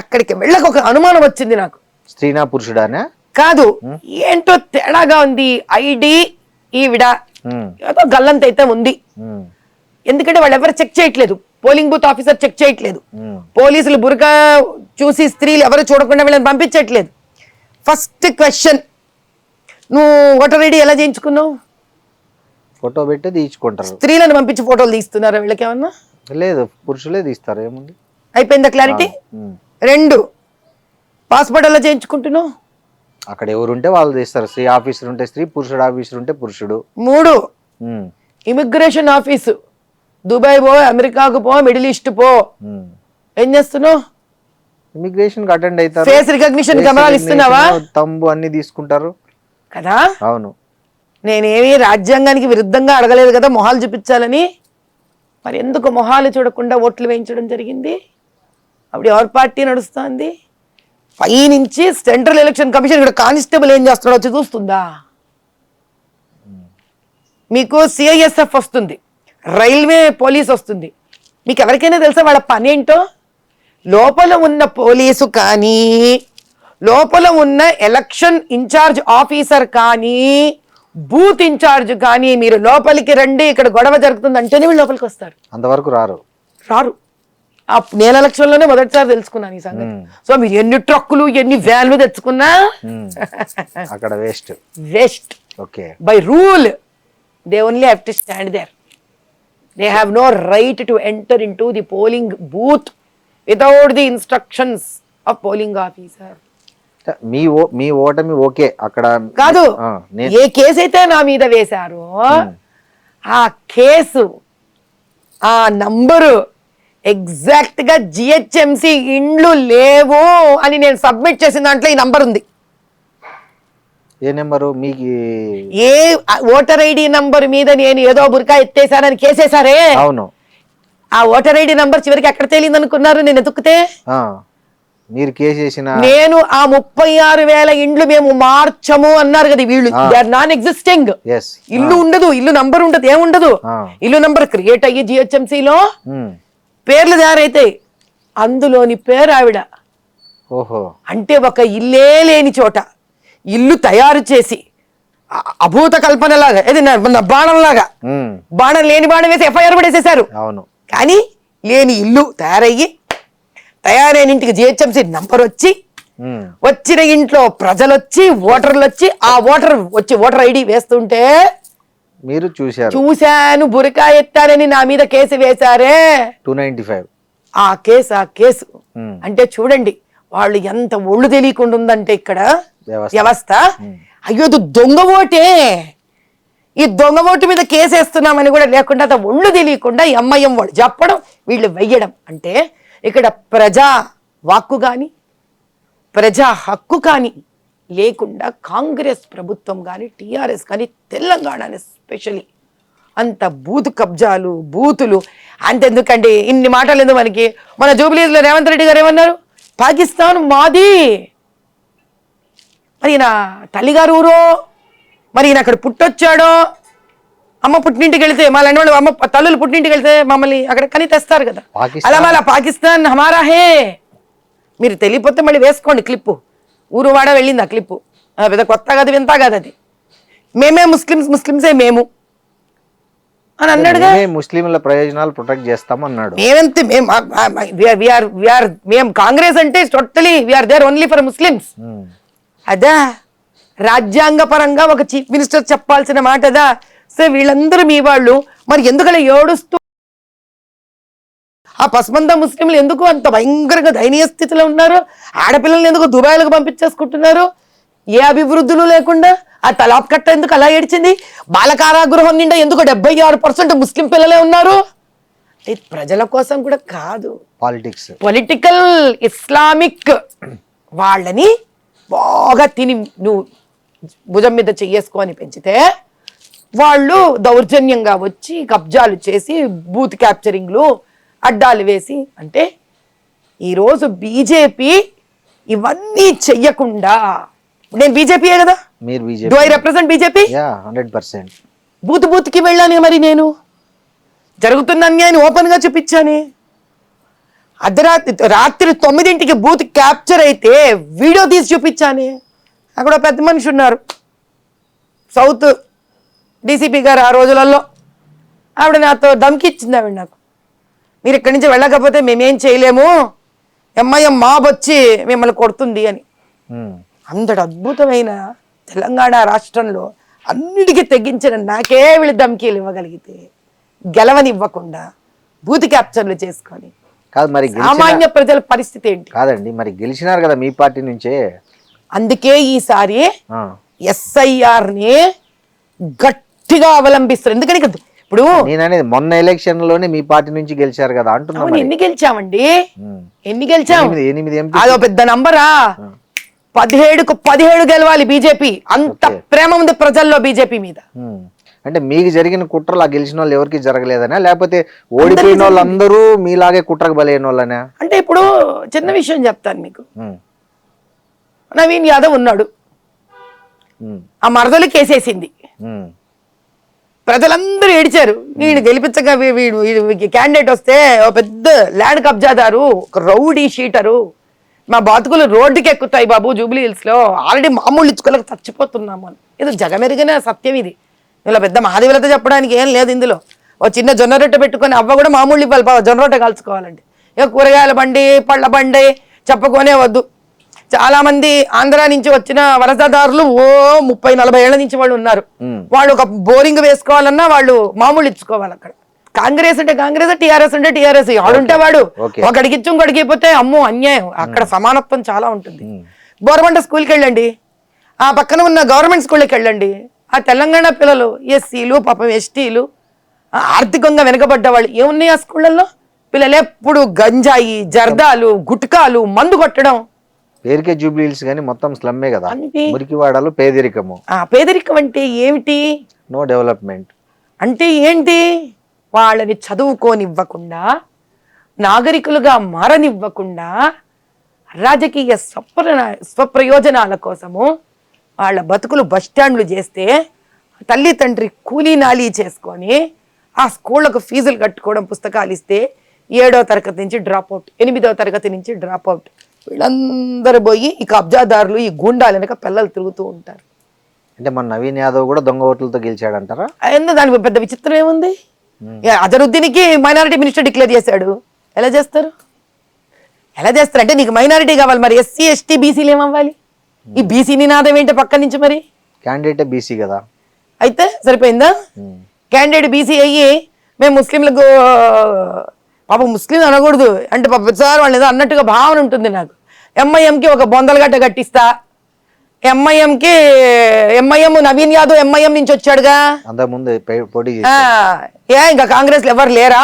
అక్కడికి వెళ్ళక ఒక అనుమానం వచ్చింది నాకు. స్త్రీనా పురుషుడానా కాదు, ఏంటో తేడాగా ఉంది. ఐడి ఈవిడ ఏదో గల్లంత అయితే ఉంది. ఎందుకంటే వాళ్ళు ఎవరు చెక్ చేయట్లేదు, పోలింగ్ బూత్ ఆఫీసర్ చెక్ చేయట్లేదు, పోలీసులు బురకా చూసి స్త్రీలు ఎవరు చూడకుండా వీళ్ళని పంపించట్లేదు. ఫస్ట్ క్వశ్చన్, నువ్వు ఓటర్ ఐడి ఎలా చేయించుకున్నావు? ఫోటో పెట్టి తీయించుకుంటారు. స్త్రీలను పంపించి ఫోటోలు తీస్తున్నారా వీళ్ళకి ఏమన్నా? లేదు, పురుషులే తీస్తారు. ఏముంది, అయిపోయిందా క్లారిటీ? 2, పాస్పోర్ట్ ఎలా చేయించుకుంటున్నావు? అక్కడ ఎవరుంటే వాళ్ళు తీస్తారు. స్త్రీ ఆఫీసర్ ఉంటే స్త్రీ, పురుషుడు ఆఫీసర్ ఉంటే పురుషుడు. 3, ఇమిగ్రేషన్ ఆఫీసు, దుబాయ్ పో, అమెరికాకు పో, మిడిల్ ఈస్ట్ పో, ఏం చేస్తున్నావు? ఇమిగ్రేషన్ అటెండ్ అవుతారు. ఫేస్ రికగ్నిషన్ కెమెరాలు ఇస్తున్నావా? తంబు అన్ని తీసుకుంటారు కదా. అవును, నేనేమి రాజ్యాంగానికి విరుద్ధంగా అడగలేదు కదా మొహాలు చూపించాలని. మరి ఎందుకు మొహాలు చూడకుండా ఓట్లు వేయించడం జరిగింది? అప్పుడు ఎవరి పార్టీ నడుస్తుంది? పైనుంచి సెంట్రల్ ఎలక్షన్ కమిషన్ ఇక్కడ కానిస్టేబుల్ ఏం చేస్తున్నాడో వచ్చి చూస్తుందా? మీకు సిఐఎస్ఎఫ్ వస్తుంది, రైల్వే పోలీస్ వస్తుంది. మీకు ఎవరికైనా తెలుసా వాళ్ళ పని ఏంటో? లోపల ఉన్న పోలీసు కానీ, లోపల ఉన్న ఎలక్షన్ ఇన్ఛార్జ్ ఆఫీసర్ కానీ, బూత్ ఇన్ఛార్జ్ కానీ మీరు లోపలికి రండి ఇక్కడ గొడవ జరుగుతుంది అంటేనే వీళ్ళు లోపలికి వస్తారు. అంతవరకు రారు. ఆ నేను ఎలక్షన్లోనే మొదటిసారి తెలుసుకున్నాను ఈ సంగతి. సో మీరు ఎన్ని ట్రక్కులు ఎన్ని వ్యాన్లు తెచ్చుకున్నా అక్కడ waste. Okay, by rule they only have to stand there. They have no right to enter into the polling booth without the instructions of polling officer. మీ ఓటమి ఓకే అక్కడ కాదు. ఏ కేసు అయితే నా మీద వేశారో ఆ కేసు ఆ నంబరు ఎగ్జాక్ట్ గా జిహెచ్ఎంసి ఇండ్లు లేవు అని నేను సబ్మిట్ చేసిన దాంట్లో ఈ నంబర్ ఉంది. ఏ నెంబరు? మీకు ఏ ఓటర్ ఐడి నంబర్ మీద నేను ఏదో బురకా ఎత్తేసానని కేసేసారే. అవును, ఆ ఓటర్ ఐడి నంబర్ చివరికి ఎక్కడ తేలింది అనుకున్నారు? నేను ఎతుకుతే మీరు కేసేసిన నేను ఆ 36,000 ఇండ్లు మేము మార్చము అన్నారు కదా వీళ్ళు. They are non existing. ఇల్లు ఉండదు, ఇల్లు నంబర్ ఉండదు, ఏముండదు. ఇల్లు నంబర్ క్రియేట్ అయ్యి జిహెచ్ఎంసీలో పేర్లు తయారైతాయి, అందులోని పేరు ఆవిడ. ఓహో, అంటే ఒక ఇల్లే లేని చోట ఇల్లు తయారు చేసి అభూత కల్పనలాగా, ఏది బాణంలాగా, బాణం లేని బాణం వేసి ఎఫ్ఐఆర్ కూడా వేసేసారు. అవును, కానీ లేని ఇల్లు తయారైన ఇంటికి జిహెచ్ఎంసీ నంబర్ వచ్చి, వచ్చిన ఇంట్లో ప్రజలు వచ్చి, ఓటర్లు వచ్చి, ఆ ఓటర్ ఐడి వేస్తుంటే మీరు చూశాను. బురకా ఎత్తారని నా మీద కేసు వేశారే 295. ఆ కేసు అంటే చూడండి వాళ్ళు ఎంత ఒళ్ళు తెలియకుండా ఉందంటే ఇక్కడ వ్యవస్థ. అయ్యో దొంగ ఓటే, ఈ దొంగ ఓటు మీద కేసు వేస్తున్నామని కూడా లేకుండా ఒళ్ళు తెలియకుండా ఎంఐఎం వాళ్ళు చెప్పడం, వీళ్ళు వెయ్యడం. అంటే ఇక్కడ ప్రజా వాక్కు కానీ ప్రజా హక్కు కానీ లేకుండా కాంగ్రెస్ ప్రభుత్వం కానీ టీఆర్ఎస్ కానీ తెలంగాణ ఎస్పెషలీ అంత బూత్ కబ్జాలు, బూతులు. అంతెందుకండి ఇన్ని మాటలు ఎందుకు మనకి? మన జూబ్లీస్లో రేవంత్ రెడ్డి గారు ఏమన్నారు? పాకిస్తాన్ మాది. మరి ఈయన తల్లిగారు ఊరో, మరి ఈయన అక్కడ పుట్టొచ్చాడో, అమ్మ పుట్టింటికి వెళ్తే మళ్ళీ వాళ్ళు అమ్మ తల్లులు పుట్టింటికి వెళ్తే మమ్మల్ని అక్కడ కని తెస్తారు కదా. అలా మళ్ళీ పాకిస్తాన్ హమారా హే. మీరు తెలియపోతే మళ్ళీ వేసుకోండి క్లిప్పు. ఊరు వాడ వెళ్ళింది ఆ క్లిప్పు. పెద్ద కొత్త కాదు, వింత కాదు అది. మేమే ముస్లిమ్సే మేము అని అన్నాడుగా. ముస్లింల ప్రయోజనాలు ప్రొటెక్ట్ చేస్తామన్నాడు. మేమంతే, మేము కాంగ్రెస్ అంటే totally we are there only for Muslims. అదా రాజ్యాంగ పరంగా ఒక చీఫ్ మినిస్టర్ చెప్పాల్సిన మాట అదా? సో వీళ్ళందరూ మీ వాళ్ళు, మరి ఎందుకలా ఏడుస్తూ ఆ పసమంద ముస్లింలు ఎందుకు అంత భయంకరంగా దయనీయ స్థితిలో ఉన్నారు? ఆడపిల్లల్ని ఎందుకు దుబాయ్లకు పంపించేసుకుంటున్నారు? ఏ అభివృద్ధులు లేకుండా ఆ తలాప్ కట్ట ఎందుకు అలా ఏడ్చింది? బాలకారాగృహం నిండా ఎందుకు 76% ముస్లిం పిల్లలే ఉన్నారు? ప్రజల కోసం కూడా కాదు, పొలిటికల్ ఇస్లామిక్ వాళ్ళని బాగా తిని నువ్వు భుజం మీద చెయ్యేసుకో అని పెంచితే వాళ్ళు దౌర్జన్యంగా వచ్చి కబ్జాలు చేసి బూత్ క్యాప్చరింగ్లు అడ్డాలు వేసి. అంటే ఈరోజు బీజేపీ ఇవన్నీ చెయ్యకుండా నేను బీజేపీయే కదా, మీరు do BJP I represent BJP? 100%. బూత్కి వెళ్ళాను మరి, నేను జరుగుతున్న అన్యాయాన్ని ఓపెన్గా చూపించాను. రాత్రి 9ంటికి బూత్ క్యాప్చర్ అయితే వీడియో తీసి చూపించాను. అక్కడ పెద్ద మనిషి ఉన్నారు, సౌత్ డీసీపీ గారు. ఆ రోజులలో ఆవిడ నాతో ధమ్కి ఇచ్చింది. ఆవిడ నాకు, మీరు ఇక్కడి నుంచి వెళ్ళకపోతే మేమేం చేయలేము, ఎంఐఎం మాబ్ వచ్చి మిమ్మల్ని కొడుతుంది అని. అంతటి అద్భుతమైన తెలంగాణ రాష్ట్రంలో అన్నిటికీ తెగించిన నాకే వీళ్ళు ధమ్కీలు ఇవ్వగలిగితే, గెలవనివ్వకుండా బూత్ క్యాప్చర్లు చేసుకొని కాదు మరి సామాన్య ప్రజల పరిస్థితి ఏంటి? కాదండి, మరి గెలిచినారు కదా మీ పార్టీ నుంచే. అందుకే ఈసారి SIR-ని గట్టిగా అవలంబిస్తారు. ఎందుకని ఇప్పుడు నేననేది మొన్న ఎలక్షన్ లోనే మీ పార్టీ నుంచి గెలిచారు కదా అంటున్నా. ఎన్ని గెలిచామండి, ఎన్ని గెలిచాం? 8 ఎంపీ. అదో పెద్ద నంబరా? 17కు 17 గెలవాలి బీజేపీ. అంత ప్రేమ ఉంది ప్రజల్లో బీజేపీ మీద. అంటే మీకు జరిగిన కుట్రలు ఆ గెలిచిన వాళ్ళు ఎవరికి జరగలేదనా, లేకపోతే ఓడిపోయిన వాళ్ళందరూ మీలాగే కుట్రకు బలైన వాళ్ళనా? అంటే ఇప్పుడు చిన్న విషయం చెప్తాను మీకు. నవీన్ యాదవ్ ఉన్నాడు, ఆ మరదలు కేసేసింది, ప్రజలందరూ ఏడిచారు. వీడు గెలిపించగా వీడు క్యాండిడేట్ వస్తే ఓ పెద్ద ల్యాండ్ కబ్జాదారు, ఒక రౌడీ షీటరు, మా బతుకులు రోడ్డుకి ఎక్కుతాయి బాబు జూబ్లీ హిల్స్ లో, ఆల్రెడీ మామూలు ఇచ్చుకోలేక చచ్చిపోతున్నాము అని. ఇది జగమెరిగిన సత్యం. ఇది ఇలా పెద్ద మహాదేవులతో చెప్పడానికి ఏం లేదు ఇందులో. ఓ చిన్న జొన్న రొట్టె పెట్టుకొని అవ్వ కూడా మామూలు ఇవ్వాలి బాబు, జొన్న రొట్టె కాల్చుకోవాలండి. ఇక కూరగాయల బండి, పళ్ళ బండి చెప్పుకొనే వద్దు. చాలా మంది ఆంధ్ర నుంచి వచ్చిన వలసదారులు 30-40 ఏళ్ల నుంచి వాళ్ళు ఉన్నారు. వాళ్ళు ఒక బోరింగ్ వేసుకోవాలన్నా వాళ్ళు మామూలు ఇచ్చుకోవాలి. అక్కడ కాంగ్రెస్ అంటే కాంగ్రెస్, టీఆర్ఎస్ అంటే టీఆర్ఎస్. వాడుంటే వాడు ఒకడికి ఇచ్చి ఇంకొకడికి అయిపోతే అమ్మో అన్యాయం. అక్కడ సమానత్వం చాలా ఉంటుంది. బోరబండ స్కూల్కి వెళ్ళండి, ఆ పక్కన ఉన్న గవర్నమెంట్ స్కూల్కి వెళ్ళండి, ఆ తెలంగాణ పిల్లలు ఎస్సీలు పాపం ఎస్టీలు ఆర్థికంగా వెనుకబడ్డ వాళ్ళు ఏమున్నాయి ఆ స్కూళ్ళల్లో? పిల్లలు ఎప్పుడు గంజాయి, జర్దాలు, గుట్కాలు, మందు కొట్టడం. పేరుకే జూబ్లీ హిల్స్ కానీ మొత్తం స్లమ్మే కదా, మురికివాడలు, పేదరికము. పేదరికం అంటే ఏమిటి? నో డెవలప్మెంట్ అంటే ఏంటి? వాళ్ళని చదువుకోనివ్వకుండా, నాగరికులుగా మారనివ్వకుండా, రాజకీయ స్వప్రయోజనాల కోసము వాళ్ళ బతుకులు బస్టాండ్లు చేస్తే, తల్లి తండ్రి కూలీ నాలీ చేసుకొని ఆ స్కూళ్ళకు ఫీజులు కట్టుకోవడం, పుస్తకాలు ఇస్తే 7వ తరగతి నుంచి డ్రాప్అవుట్, 8వ తరగతి నుంచి డ్రాప్అవుట్. వీళ్ళందరూ పోయి ఈ కబ్జాదారులు, ఈ గూండాలు వెనక పిల్లలు తిరుగుతూ ఉంటారు. అంటే మన నవీన్ యాదవ్ కూడా దొంగ ఓట్లతో గెలిచాడంటారా? ఎందుకు దానికి పెద్ద విచిత్రం ఏముంది? అజరుద్దీన్కి మైనారిటీ మినిస్టర్ డిక్లేర్ చేశాడు. ఎలా చేస్తారు? ఎలా చేస్తారు అంటే నీకు మైనారిటీ కావాలి, మరి ఎస్సీ ఎస్టీ బీసీలు ఏమవ్వాలి? ఈ బీసీ నినాదం ఏంటి పక్క నుంచి? మరి క్యాండిడేట్ బీసీ కదా, అయితే సరిపోయిందా? క్యాండిడేట్ బీసీ అయ్యి మేము ముస్లింలకు, పాపం ముస్లిం అనకూడదు అంటే పాప సార్ వాళ్ళు ఏదో అన్నట్టుగా భావన ఉంటుంది నాకు. ఎంఐఎంకి ఒక బొందలగట్ట కట్టిస్తా, ఎంఐఎం నవీన్ యాదవ్ ఎంఐఎం నుంచి వచ్చాడుగా, అంతకుముందు పోటీ ఇంకా కాంగ్రెస్ ఎవరు లేరా?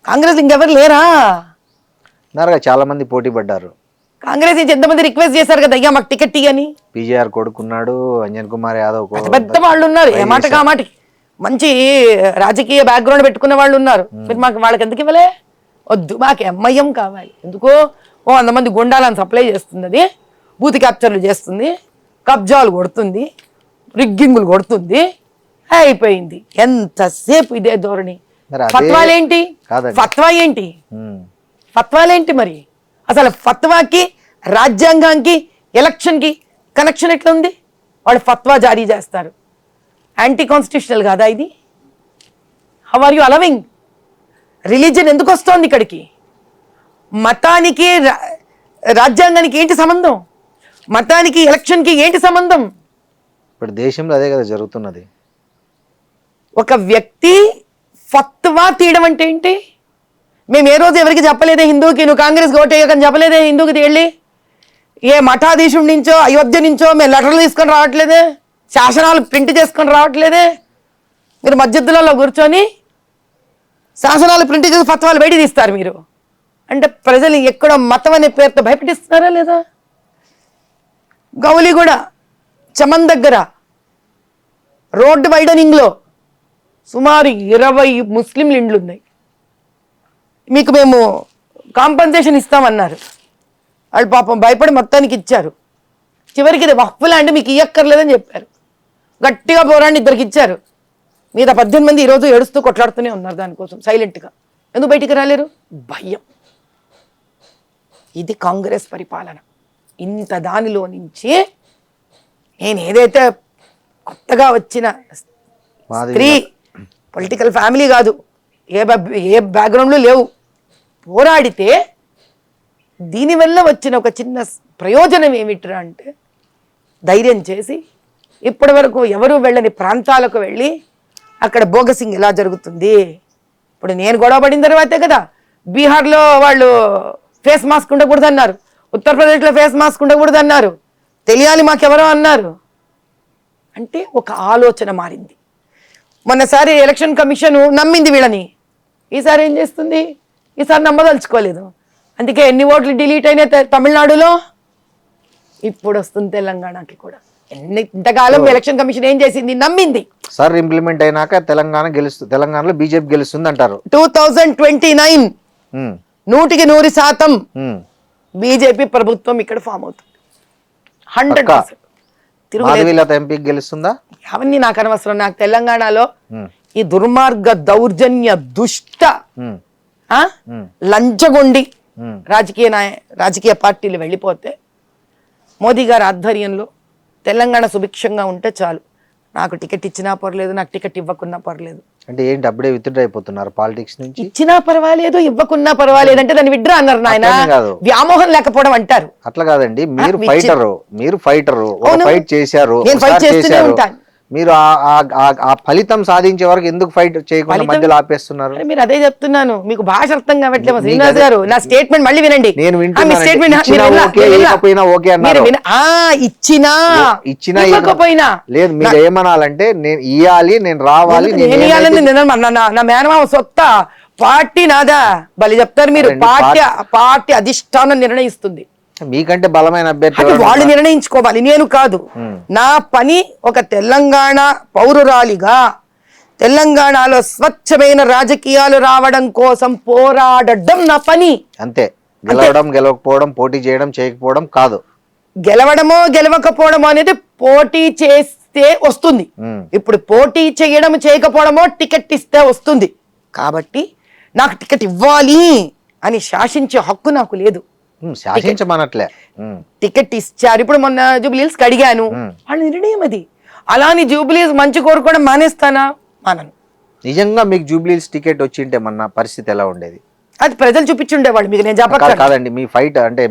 కాంగ్రెస్ ఇంకెవరు లేరా? చాలా మంది పోటీ పడ్డారు. కాంగ్రెస్ నుంచి ఎంతమంది రిక్వెస్ట్ చేశారు కదా, అయ్యా మాకు టికెట్ ఇయ్యని. పీజేఆర్ కొడుకున్నాడు, అంజన్ కుమార్ యాదవ్, పెద్ద వాళ్ళు ఉన్నారు, ఏ మాట కామాటికి మంచి రాజకీయ బ్యాక్గ్రౌండ్ పెట్టుకున్న వాళ్ళు ఉన్నారు. మీరు మాకు వాళ్ళకి ఎందుకు ఇవ్వలే? వద్దు, మాకు ఎంఐఎం కావాలి. ఎందుకో 100 మంది గుండాలను సప్లై చేస్తుంది, అది బూత్ క్యాప్చర్లు చేస్తుంది, కబ్జాలు కొడుతుంది, రిగ్గింగులు కొడుతుంది, అయిపోయింది. ఎంతసేపు ఇదే ధోరణి. ఫత్వాలేంటి? ఫత్వాలేంటి మరి? అసలు ఫత్వాకి, రాజ్యాంగానికి, ఎలక్షన్కి కనెక్షన్ ఎట్లా ఉంది? వాళ్ళు ఫత్వా జారీ చేస్తారు. యాంటీ కాన్స్టిట్యూషనల్ కాదా ఇది? How are you allowing? Religion ఎందుకు వస్తోంది ఇక్కడికి? మతానికి రాజ్యాంగానికి ఏంటి సంబంధం? మతానికి ఎలక్షన్కి ఏంటి సంబంధం? ఇప్పుడు దేశంలో అదే కదా జరుగుతున్నది. ఒక వ్యక్తి ఫత్వా తీయడం అంటే ఏంటి? మేము ఏ రోజు ఎవరికి చెప్పలేదే హిందూకి నువ్వు కాంగ్రెస్ ఓటేయకని చెప్పలేదే హిందూకి వెళ్ళి. ఏ మఠాధీశుడి నుంచో అయోధ్య నుంచో మేము లెటర్లు తీసుకొని రావట్లేదే, శాసనాలు ప్రింట్ చేసుకొని రావట్లేదే. మీరు మధ్యలో కూర్చొని శాసనాలు ప్రింట్ చేసి ఫత్వాలు బయట తీస్తారు మీరు. అంటే ప్రజలు ఎక్కడో మతం అనే పేరుతో భయపెట్టిస్తున్నారా లేదా? గౌలిగూడ చమన్ దగ్గర రోడ్డు వైడనింగ్లో సుమారు 20 ముస్లింలు ఇండ్లు ఉన్నాయి. మీకు మేము కాంపన్సేషన్ ఇస్తామన్నారు. వాళ్ళు పాపం భయపడి మొత్తానికి ఇచ్చారు. చివరికి ఇది వక్ఫ్ ల్యాండ్ మీకు ఇయ్యక్కర్లేదని చెప్పారు. గట్టిగా పోరాడి ఇద్దరికి ఇచ్చారు. మీద 18 మంది ఈరోజు ఏడుస్తూ కొట్లాడుతూనే ఉన్నారు దానికోసం సైలెంట్గా. ఎందుకు బయటికి రాలేరు? భయం. ఇది కాంగ్రెస్ పరిపాలన. ఇంత దానిలో నుంచి నేను ఏదైతే కొత్తగా వచ్చిన స్త్రీ, పొలిటికల్ ఫ్యామిలీ కాదు, ఏ బ్యాక్గ్రౌండ్లు లేవు, పోరాడితే దీనివల్ల వచ్చిన ఒక చిన్న ప్రయోజనం ఏమిట్రా అంటే ధైర్యం చేసి ఇప్పటి వరకు ఎవరు వెళ్ళని ప్రాంతాలకు వెళ్ళి అక్కడ బోగసింగ్ ఎలా జరుగుతుంది. ఇప్పుడు నేను గొడవ పడిన తర్వాతే కదా బీహార్లో వాళ్ళు ఫేస్ మాస్క్ ఉండకూడదు అన్నారు, ఉత్తరప్రదేశ్లో ఫేస్ మాస్క్ ఉండకూడదు అన్నారు, తెలియాలి మాకెవరో అన్నారు. అంటే ఒక ఆలోచన మారింది. మొన్నసారి ఎలక్షన్ కమిషన్ నమ్మింది వీళ్ళని, ఈసారి ఏం చేస్తుంది? ఈసారి నమ్మదలుచుకోలేదు. అందుకే ఎన్ని ఓట్లు డిలీట్ అయినాయి తమిళనాడులో, ఇప్పుడు వస్తుంది తెలంగాణకి కూడా. ఇంతకాలం ఎలక్షన్ కమిషన్ ఏం చేసింది? నమ్మింది. సార్ ఇంప్లిమెంట్ అయినాక తెలంగాణలో బీజేపీ గెలుస్తుంది అంటారు. 2029 100% బీజేపీ ప్రభుత్వం ఇక్కడ ఫామ్ అవుతుంది. 100%. మాధవీలత ఎంపీకి గెలుస్తుందా? అవన్నీ నాకు అనవసరం. నాకు తెలంగాణలో ఈ దుర్మార్గ దౌర్జన్య దుష్ట లంచగొండి రాజకీయ పార్టీలు వెళ్ళిపోతే మోదీ గారి ఆధ్వర్యంలో తెలంగాణ సుభిక్షంగా ఉంటే చాలు. నాకు టికెట్ ఇచ్చినా పర్లేదు, నాకు టికెట్ ఇవ్వకున్నా పర్లేదు. అంటే ఏంటి అప్పుడే విత్డ్రా అయిపోతున్నారు పాలిటిక్స్ నుంచి? ఇచ్చినా పర్వాలేదు, ఇవ్వకున్నా పర్వాలేదు అంటే దాన్ని విత్డ్రా అన్నారు నాయన. వ్యామోహం లేకపోవడం అంటారు. అట్లా కాదండి, మీరు ఫైటర్ ఫైట్ చేశారు, నేను ఫైట్ చేస్తూనే ఉంటాను. మీరు ఆ ఫలితం సాధించే వరకు ఎందుకు ఫైట్ చేయకుండా మధ్యలో ఆపేస్తున్నారు? మీరు అదే చెప్తున్నాను, మీకు భాష అర్థం కావట్లేదు శ్రీనివాస్ గారు. నా స్టేట్మెంట్ మళ్ళీ వినండి. నేను ఇచ్చినా ఇవ్వకపోయినా లేదు. మీరు ఏమనాలంటే నేను ఇయ్యాలి, నేను రావాలి, నా మేనమామ సొత్త పార్టీ నాదా బలి చెప్తారు మీరు. పార్టీ అధిష్టానం నిర్ణయిస్తుంది. మీకంటే బలమైన అభ్యర్థి వాళ్ళు నిర్ణయించుకోవాలి, నేను కాదు. నా పని ఒక తెలంగాణ పౌరురాలిగా తెలంగాణలో స్వచ్ఛమైన రాజకీయాలు రావడం కోసం పోరాడడం నా పని. అంతే. గెలవడం గెలవకపోవడం, పోటీ చేయడం చేయకపోవడం కాదు. గెలవడమో గెలవకపోవడమో అనేది పోటీ చేస్తే వస్తుంది. ఇప్పుడు పోటీ చేయడం చేయకపోవడమో టికెట్ ఇస్తే వస్తుంది. కాబట్టి నాకు టికెట్ ఇవ్వాలి అని శాసించే హక్కు నాకు లేదు. శాసించమనట్లే, టికెట్ ఇచ్చారు. ఇప్పుడు మొన్న జూబ్లీహిల్స్ కి అడిగాను, వాళ్ళ నిర్ణయం అది. అలాని జూబ్లీహిల్స్ మంచి కోరుకోవడం మానేస్తానా? మానను. నిజంగా మీకు జూబ్లీహిల్స్ టికెట్ వచ్చింటే మన పరిస్థితి ఎలా ఉండేది? అది ప్రజలు చూపించుండేవాళ్ళు మీకు. నేను చెప్పక కాదండి, మీ ఫైట్ అంటే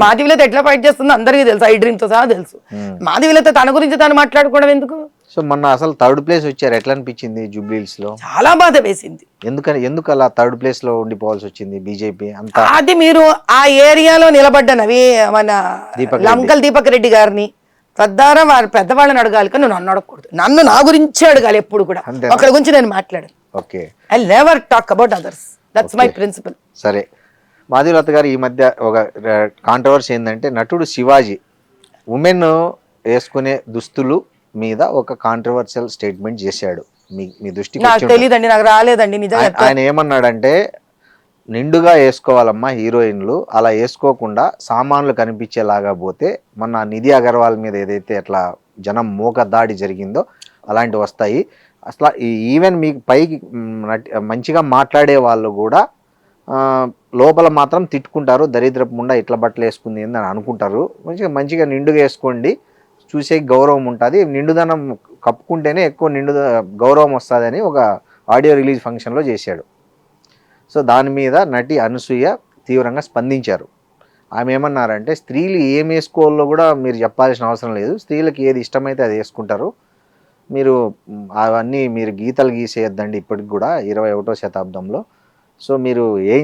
మాధవీలత ఎట్లా ఫైట్ చేస్తుందో అందరికీ తెలుసు, ఐ డ్రీమ్ తో సహా తెలుసు. మాధవీలత తన గురించి తను మాట్లాడుకోవడం ఎందుకు? సో మొన్న అసలు 3rd ప్లేస్ వచ్చారు, ఎట్లా అనిపించింది జూబ్లీహిల్స్ లో? చాలా బాధ వేసింది. ఎందుకు అలా 3rd ప్లేస్ లో ఉండిపోవాల్సి వచ్చింది బీజేపీ అంతా? అది మీరు ఆ ఏరియాలో నిలబడ్డనవి మన లంకల్ దీపక్ రెడ్డి గారిని తద్వారా వారి పెద్దవాళ్ళని అడగాలి, కానీ నన్ను అడగకూడదు. నన్ను నా గురించి అడగాలి ఎప్పుడు కూడా. ఒకరి గురించి నేను మాట్లాడాను. Okay, I never talk about others. That's my principle. సరే, మాధవీలత గారు ఈ మధ్య ఒక కాంట్రవర్సీ ఏంటంటే నటుడు శివాజీ ఉమెన్ వేసుకునే దుస్తులు మీద ఒక కాంట్రవర్షియల్ స్టేట్మెంట్ చేశాడు. మీ దృష్టికి నాకు తెలియదండి, నాకు రాలేదండి నిజంగా. ఆయన ఏమన్నాడంటే నిండుగా వేసుకోవాలమ్మా హీరోయిన్లు, అలా వేసుకోకుండా సామాన్లు కనిపించేలాగా పోతే మన నిధి అగర్వాల్ మీద ఏదైతే అట్లా జనం మూక దాడి జరిగిందో అలాంటివి వస్తాయి. అసలు ఈవెన్ మీకు పైకి మంచిగా మాట్లాడే వాళ్ళు కూడా లోపల మాత్రం తిట్టుకుంటారు, దరిద్రపు ముండా ఇట్లా బట్టలు వేసుకుంది అని అనుకుంటారు. మంచిగా నిండుగా వేసుకోండి, చూసే గౌరవం ఉంటుంది, నిండుదనం కప్పుకుంటేనే ఎక్కువ గౌరవం వస్తుందని ఒక ఆడియో రిలీజ్ ఫంక్షన్లో చేశాడు. సో దాని మీద నటి అనసూయ తీవ్రంగా స్పందించారు. ఆమె ఏమన్నారంటే స్త్రీలు ఏం వేసుకోవాలో కూడా మీరు చెప్పాల్సిన అవసరం లేదు, స్త్రీలకు ఏది ఇష్టమైతే అది వేసుకుంటారు, మీరు అవన్నీ మీరు గీతలు గీసేయద్దండి ఇప్పటికి కూడా 21వ శతాబ్దంలో. సో మీరు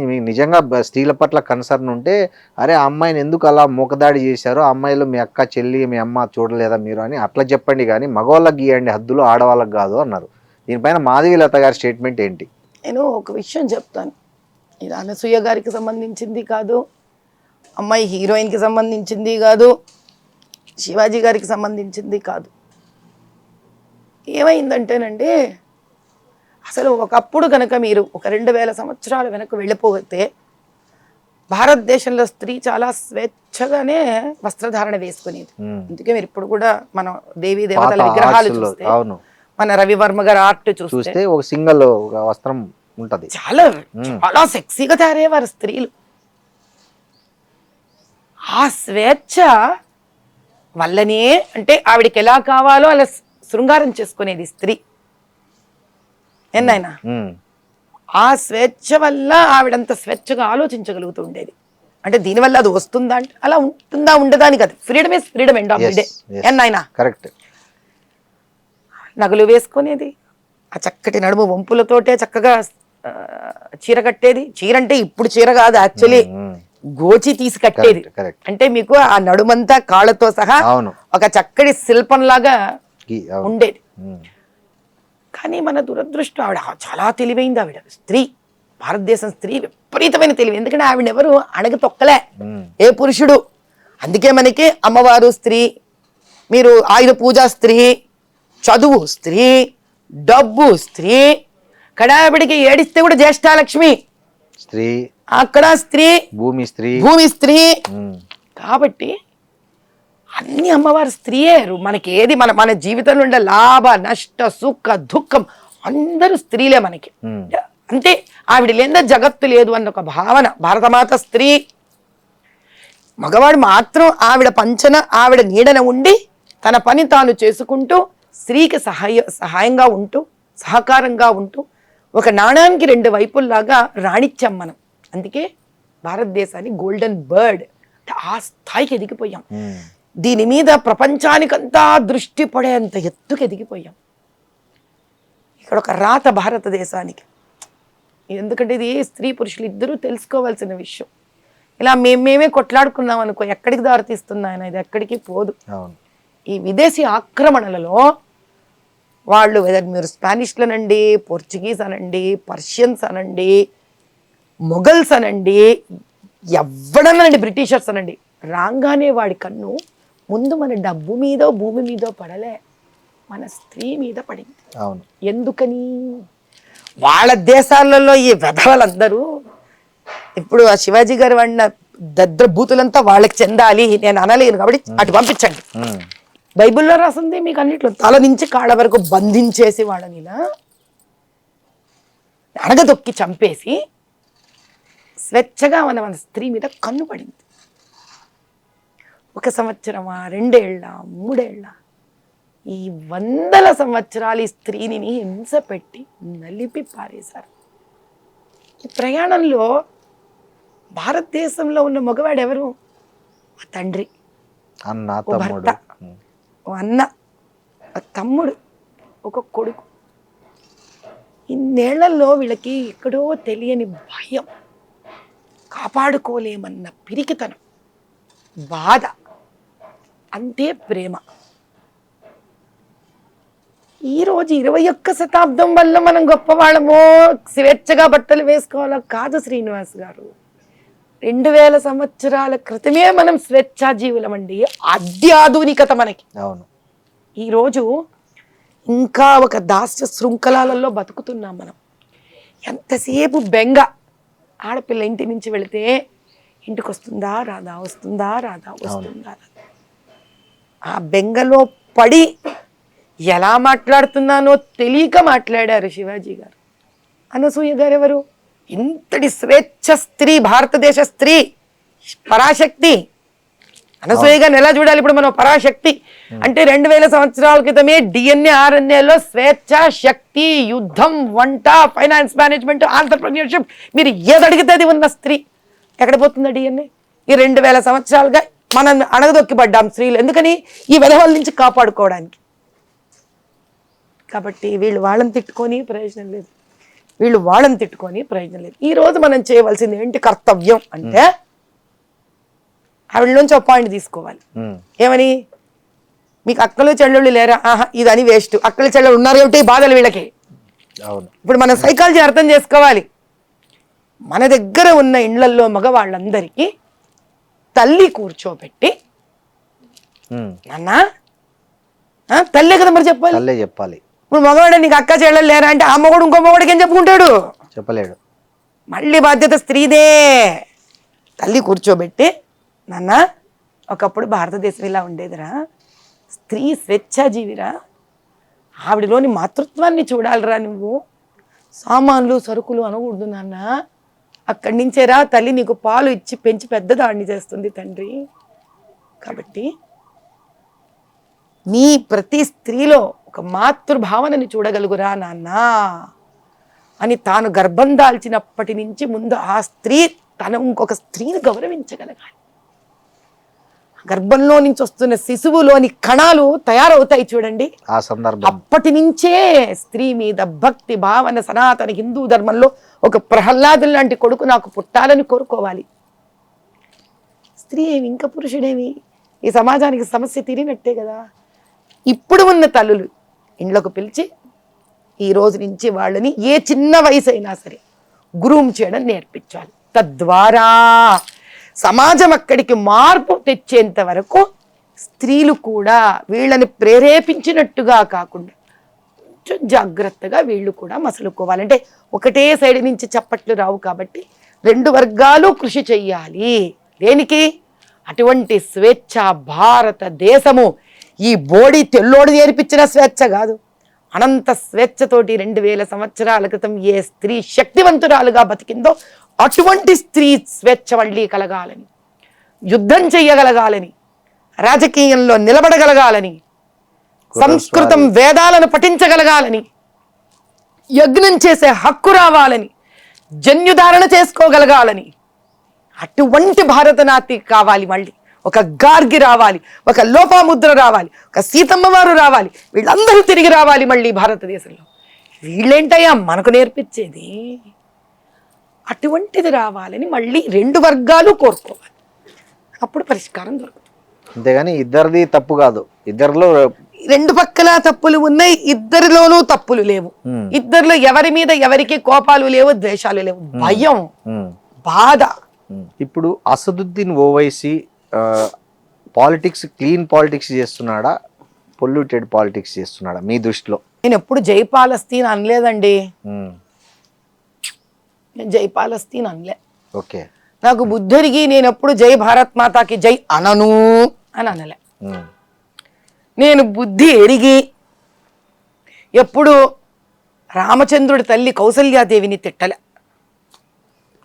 మీకు నిజంగా స్త్రీల పట్ల కన్సర్న్ ఉంటే అరే ఆ అమ్మాయిని ఎందుకు అలా మూకదాడి చేశారో, ఆ అమ్మాయిలో మీ అక్క చెల్లి మీ అమ్మ చూడలేదా మీరు అని అట్లా చెప్పండి, కానీ మగవాళ్ళకి గీయండి హద్దులు, ఆడవాళ్ళకి కాదు అన్నారు. దీనిపైన మాధవీలత గారి స్టేట్మెంట్ ఏంటి? నేను ఒక విషయం చెప్తాను. ఇది అనసూయ గారికి సంబంధించింది కాదు, అమ్మాయి హీరోయిన్కి సంబంధించింది కాదు, శివాజీ గారికి సంబంధించింది కాదు. ఏమైందంటేనండి, అసలు ఒకప్పుడు కనుక మీరు ఒక 2000 సంవత్సరాలు వెనక్కి వెళ్ళిపోతే భారతదేశంలో స్త్రీ చాలా స్వేచ్ఛగానే వస్త్రధారణ వేసుకునేది. అందుకే మీరు ఇప్పుడు కూడా మనం దేవీ దేవతల పాత విగ్రహాలు arts లో, చూస్తే, అవును, మన రవివర్మ గారి ఆర్ట్ చూస్తే చూస్తే ఒక సింగిల్ వస్త్రం ఉంటది. చాలా చాలా సెక్సీగా తయారయ్యేవారు స్త్రీలు. ఆ స్వేచ్ఛ వల్లనే అంటే ఆవిడకి ఎలా కావాలో అలా శృంగారం చేసుకునేది స్త్రీ. ఎన్నైనా ఉమ్, ఆ స్వేచ్ఛ వల్ల ఆవిడంత స్వేచ్ఛగా ఆలోచించగలుగుతూ ఉండేది. అంటే దీనివల్ల అది వస్తుందా అంటే అలా ఉంటుందా ఉండదా అని కాదు. Freedom is freedom end of the day. ఎన్నైనా కరెక్ట్. నగలు వేసుకునేది, ఆ చక్కటి నడుము వంపులతోటే చక్కగా చీర కట్టేది. చీర అంటే ఇప్పుడు చీర కాదు, యాక్చువల్లీ గోచి తీసి కట్టేది. కరెక్ట్. అంటే మీకు ఆ నడుమంతా కాళ్ళతో సహా అవును, ఒక చక్కటి శిల్పం లాగా అవును. ఉండేది. ఉమ్, కానీ మన దురదృష్టం, ఆవిడ చాలా తెలివైంది. ఆవిడ స్త్రీ, భారతదేశం స్త్రీ విపరీతమైన తెలివి. ఎందుకంటే ఆవిడ ఎవరు అణగ తొక్కలే, ఏ పురుషుడు. అందుకే మనకి అమ్మవారు స్త్రీ, మీరు ఆయుధ పూజ స్త్రీ, చదువు స్త్రీ, డబ్బు స్త్రీ. కడావిడికి ఏడిస్తే కూడా జ్యేష్ఠాలక్ష్మి స్త్రీ, అక్కడ స్త్రీ, భూమి స్త్రీ. భూమి స్త్రీ. ఉమ్, కాబట్టి అన్ని అమ్మవారు స్త్రీయే. మనకి ఏది మన మన జీవితంలో ఉండే లాభ నష్ట సుఖ దుఃఖం అందరూ స్త్రీలే మనకి. ఉమ్, అంటే ఆవిడ లేదా జగత్తు లేదు అన్న ఒక భావన. భారతమాత స్త్రీ. మగవాడు మాత్రం ఆవిడ పంచన ఆవిడ నీడన ఉండి తన పని తాను చేసుకుంటూ స్త్రీకి సహాయంగా ఉంటూ సహకారంగా ఉంటూ ఒక నాణానికి రెండు వైపుల్లాగా రాణించాం మనం. అందుకే భారతదేశాన్ని గోల్డెన్ బర్డ్ అంటే ఆ స్థాయికి ఎదిగిపోయాం. ఉమ్, దీని మీద ప్రపంచానికంతా దృష్టి పడేంత ఎత్తుకు ఎదిగిపోయాం. ఇక్కడ ఒక రాత భారతదేశానికి. ఎందుకంటే ఇది స్త్రీ పురుషులు ఇద్దరూ తెలుసుకోవాల్సిన విషయం. ఇలా మేమే కొట్లాడుకున్నాం అనుకో, ఎక్కడికి దారితీస్తుంది ఆయన, ఇది ఎక్కడికి పోదు. అవును. ఈ విదేశీ ఆక్రమణలలో వాళ్ళు మీరు స్పానిష్లు అనండి, పోర్చుగీస్ అనండి, పర్షియన్స్ అనండి, మొఘల్స్ అనండి, ఎవడనండి, బ్రిటిషర్స్ అనండి, రాగానే వాడి కన్ను ముందు మన డబ్బు మీదో భూమి మీదో పడలే, మన స్త్రీ మీద పడింది. అవును. ఎందుకని? వాళ్ళ దేశాలలో ఈ వెధవలందరూ ఇప్పుడు ఆ శివాజీ గారు వాడిన దద్ర బూతులంతా వాళ్ళకి చెందాలి, నేను అనలేను కాబట్టి అటు పంపించండి. ఉమ్, బైబిల్లో రాసింది మీకు అన్నిట్లో తల నుంచి కాళ్ళ వరకు బంధించేసి వాళ్ళని ఇలా అడగదొక్కి చంపేసి స్వేచ్ఛగా మన స్త్రీ మీద కన్ను పడింది. 1 సంవత్సరమా, 2 ఏళ్ళ, 3 ఏళ్ళ, ఈ 100ల సంవత్సరాలు ఈ స్త్రీని హింస పెట్టి నలిపి పారేశారు. ఈ ప్రయాణంలో భారతదేశంలో ఉన్న మగవాడు ఎవరు? ఆ తండ్రి, అన్న, ఓ తమ్ముడు, భర్త, ఓ అన్న, ఓ తమ్ముడు, ఒక కొడుకు. ఇన్నేళ్లలో వీళ్ళకి ఎక్కడో తెలియని భయం, కాపాడుకోలేమన్న పిరికితనం, బాధ, అంతే ప్రేమ. ఈరోజు 21వ శతాబ్దం వల్ల మనం గొప్పవాళ్ళమో, స్వేచ్ఛగా బట్టలు వేసుకోవాలో కాదు శ్రీనివాస్ గారు. 2000 సంవత్సరాల క్రితమే మనం స్వేచ్ఛాజీవులం అండి. అత్యాధునికత మనకి. అవును. ఈరోజు ఇంకా ఒక దాస్య శృంఖలాలలో బతుకుతున్నాం మనం. ఎంతసేపు బెంగ. ఆడపిల్ల ఇంటి నుంచి వెళితే ఇంటికి వస్తుందా రాదా, వస్తుందా రాదా, వస్తుందా రాదా. ఆ బెంగలో పడి ఎలా మాట్లాడుతున్నానో తెలియక మాట్లాడారు శివాజీ గారు. అనసూయ గారు ఎవరు? ఇంతటి స్వేచ్ఛ స్త్రీ, భారతదేశ స్త్రీ, పరాశక్తి. అనసూయ గారిని ఎలా చూడాలి ఇప్పుడు మనం? పరాశక్తి అంటే 2000 సంవత్సరాల క్రితమే డిఎన్ఏ RNAలో స్వేచ్ఛ, శక్తి, యుద్ధం, వంట, ఫైనాన్స్ మేనేజ్మెంట్, ఆంటర్‌ప్రెన్యూర్‌షిప్, మీరు ఏది అడిగితే అది ఉన్న స్త్రీ. ఎక్కడ పోతుందా డిఎన్ఏ? ఈ 2000 సంవత్సరాలుగా మనం అణగదొక్కిపడ్డాం స్త్రీలు. ఎందుకని? ఈ వెధవల నుంచి కాపాడుకోవడానికి. కాబట్టి వీళ్ళు వాళ్ళని తిట్టుకొని ప్రయోజనం లేదు, వీళ్ళు వాళ్ళని తిట్టుకొని ప్రయోజనం లేదు. ఈరోజు మనం చేయవలసింది ఏంటి కర్తవ్యం అంటే, ఆవిడలోంచి ఒక పాయింట్ తీసుకోవాలి. ఏమని? మీకు అక్కలు చెల్లెళ్ళు లేరా? ఆహా, ఇదని వేస్ట్. అక్కలు చెల్లెళ్ళు ఉన్నారు ఏమిటి బాధలు వీళ్ళకి. ఇప్పుడు మనం సైకాలజీ అర్థం చేసుకోవాలి. మన దగ్గర ఉన్న ఇండ్లల్లో మగవాళ్ళందరికీ తల్లి కూర్చోబెట్టి, నాన్న తల్లే కదా మరి చెప్పాలి, తల్లే చెప్పాలి. ఇప్పుడు మగవాడు నీకు అక్క చెల్లెలు లేరా అంటే ఆ మగవాడు ఇంకో మగవాడికి ఏం చెప్పుకుంటాడు? చెప్పలేడు. మళ్ళీ బాధ్యత స్త్రీదే. తల్లి కూర్చోబెట్టి, నాన్న ఒకప్పుడు భారతదేశం ఇలా ఉండేదిరా, స్త్రీ స్వేచ్ఛాజీవిరా, ఆవిడలోని మాతృత్వాన్ని చూడాలిరా, నువ్వు సామాన్లు సరుకులు అనకూడదు నాన్న, అక్కడి నుంచేరా తల్లి నీకు పాలు ఇచ్చి పెంచి పెద్దదాన్ని చేస్తుంది తండ్రి. కాబట్టి నీ ప్రతి స్త్రీలో ఒక మాతృభావనని చూడగలుగురా నాన్న అని తాను గర్భం దాల్చినప్పటి నుంచి ముందు ఆ స్త్రీ తన ఇంకొక స్త్రీని గౌరవించగలగాలి. గర్భంలో నుంచి వస్తున్న శిశువులోని కణాలు తయారవుతాయి చూడండి, ఆ సందర్భం అప్పటి నుంచే స్త్రీ మీద భక్తి భావన సనాతన హిందూ ధర్మంలో ఒక ప్రహ్లాదులు లాంటి కొడుకు నాకు పుట్టాలని కోరుకోవాలి. స్త్రీ ఏమి ఇంకా పురుషుడేమి, ఈ సమాజానికి సమస్య తీరినట్టే కదా. ఇప్పుడు ఉన్న తల్లులు ఇంట్లోకి పిలిచి ఈ రోజు నుంచి వాళ్ళని ఏ చిన్న వయసు అయినా సరే గ్రూమ్ చేయడం నేర్పించాలి. తద్వారా సమాజం అక్కడికి మార్పు తెచ్చేంత వరకు స్త్రీలు కూడా వీళ్ళని ప్రేరేపించినట్టుగా కాకుండా కొంచెం జాగ్రత్తగా వీళ్ళు కూడా మసలుకోవాలంటే ఒకటే సైడ్ నుంచి చప్పట్లు రావు కాబట్టి రెండు వర్గాలు కృషి చెయ్యాలి. దేనికి? అటువంటి స్వేచ్ఛ భారతదేశము ఈ బోడి తెల్లోడు నేర్పించిన స్వేచ్ఛ కాదు, అనంత స్వేచ్ఛతోటి 2000 సంవత్సరాల క్రితం ఏ స్త్రీ శక్తివంతురాలుగా బతికిందో అటువంటి స్త్రీ స్వేచ్ఛ మళ్ళీ కలగాలని, యుద్ధం చెయ్యగలగాలని, రాజకీయంలో నిలబడగలగాలని, సంస్కృతం వేదాలను పఠించగలగాలని, యజ్ఞం చేసే హక్కు రావాలని, జన్యుధారణ చేసుకోగలగాలని, అటువంటి భారతనాటి కావాలి. మళ్ళీ ఒక గార్గి రావాలి, ఒక లోపాముద్ర రావాలి, ఒక సీతమ్మ వారు రావాలి, వీళ్ళందరూ తిరిగి రావాలి మళ్ళీ భారతదేశంలో. వీళ్ళేంటయ్యా మనకు నేర్పించేది? అటువంటిది రావాలని మళ్ళీ రెండు వర్గాలు కోరుకోవాలి, అప్పుడు పరిష్కారం దొరుకుతుంది. అంతేగాని ఇద్దరిది తప్పు కాదు, ఇద్దరిలో రెండు పక్కల తప్పులు ఉన్నాయి, ఇద్దరిలోనూ తప్పులు లేవు. ఇద్దరిలో ఎవరి మీద ఎవరికి కోపాలు లేవు, ద్వేషాలు లేవు, భయం బాధ. ఇప్పుడు Asaduddin Owaisi politics clean politics చేస్తున్నాడా, పొల్యూటెడ్ పాలిటిక్స్ చేస్తున్నాడా మీ దృష్టిలో? నేను ఎప్పుడు జై పాలస్తీన్ అనలేదండి, నేను జై పాలస్తీన్ అనలే. ఓకే, నాకు బుద్ధుడికి నేను ఎప్పుడు జై భారత్ మాతాకి జై అనను అని అనలే. నేను బుద్ధి ఎరిగి ఎప్పుడు రామచంద్రుడి తల్లి కౌసల్యాదేవిని తిట్టలే.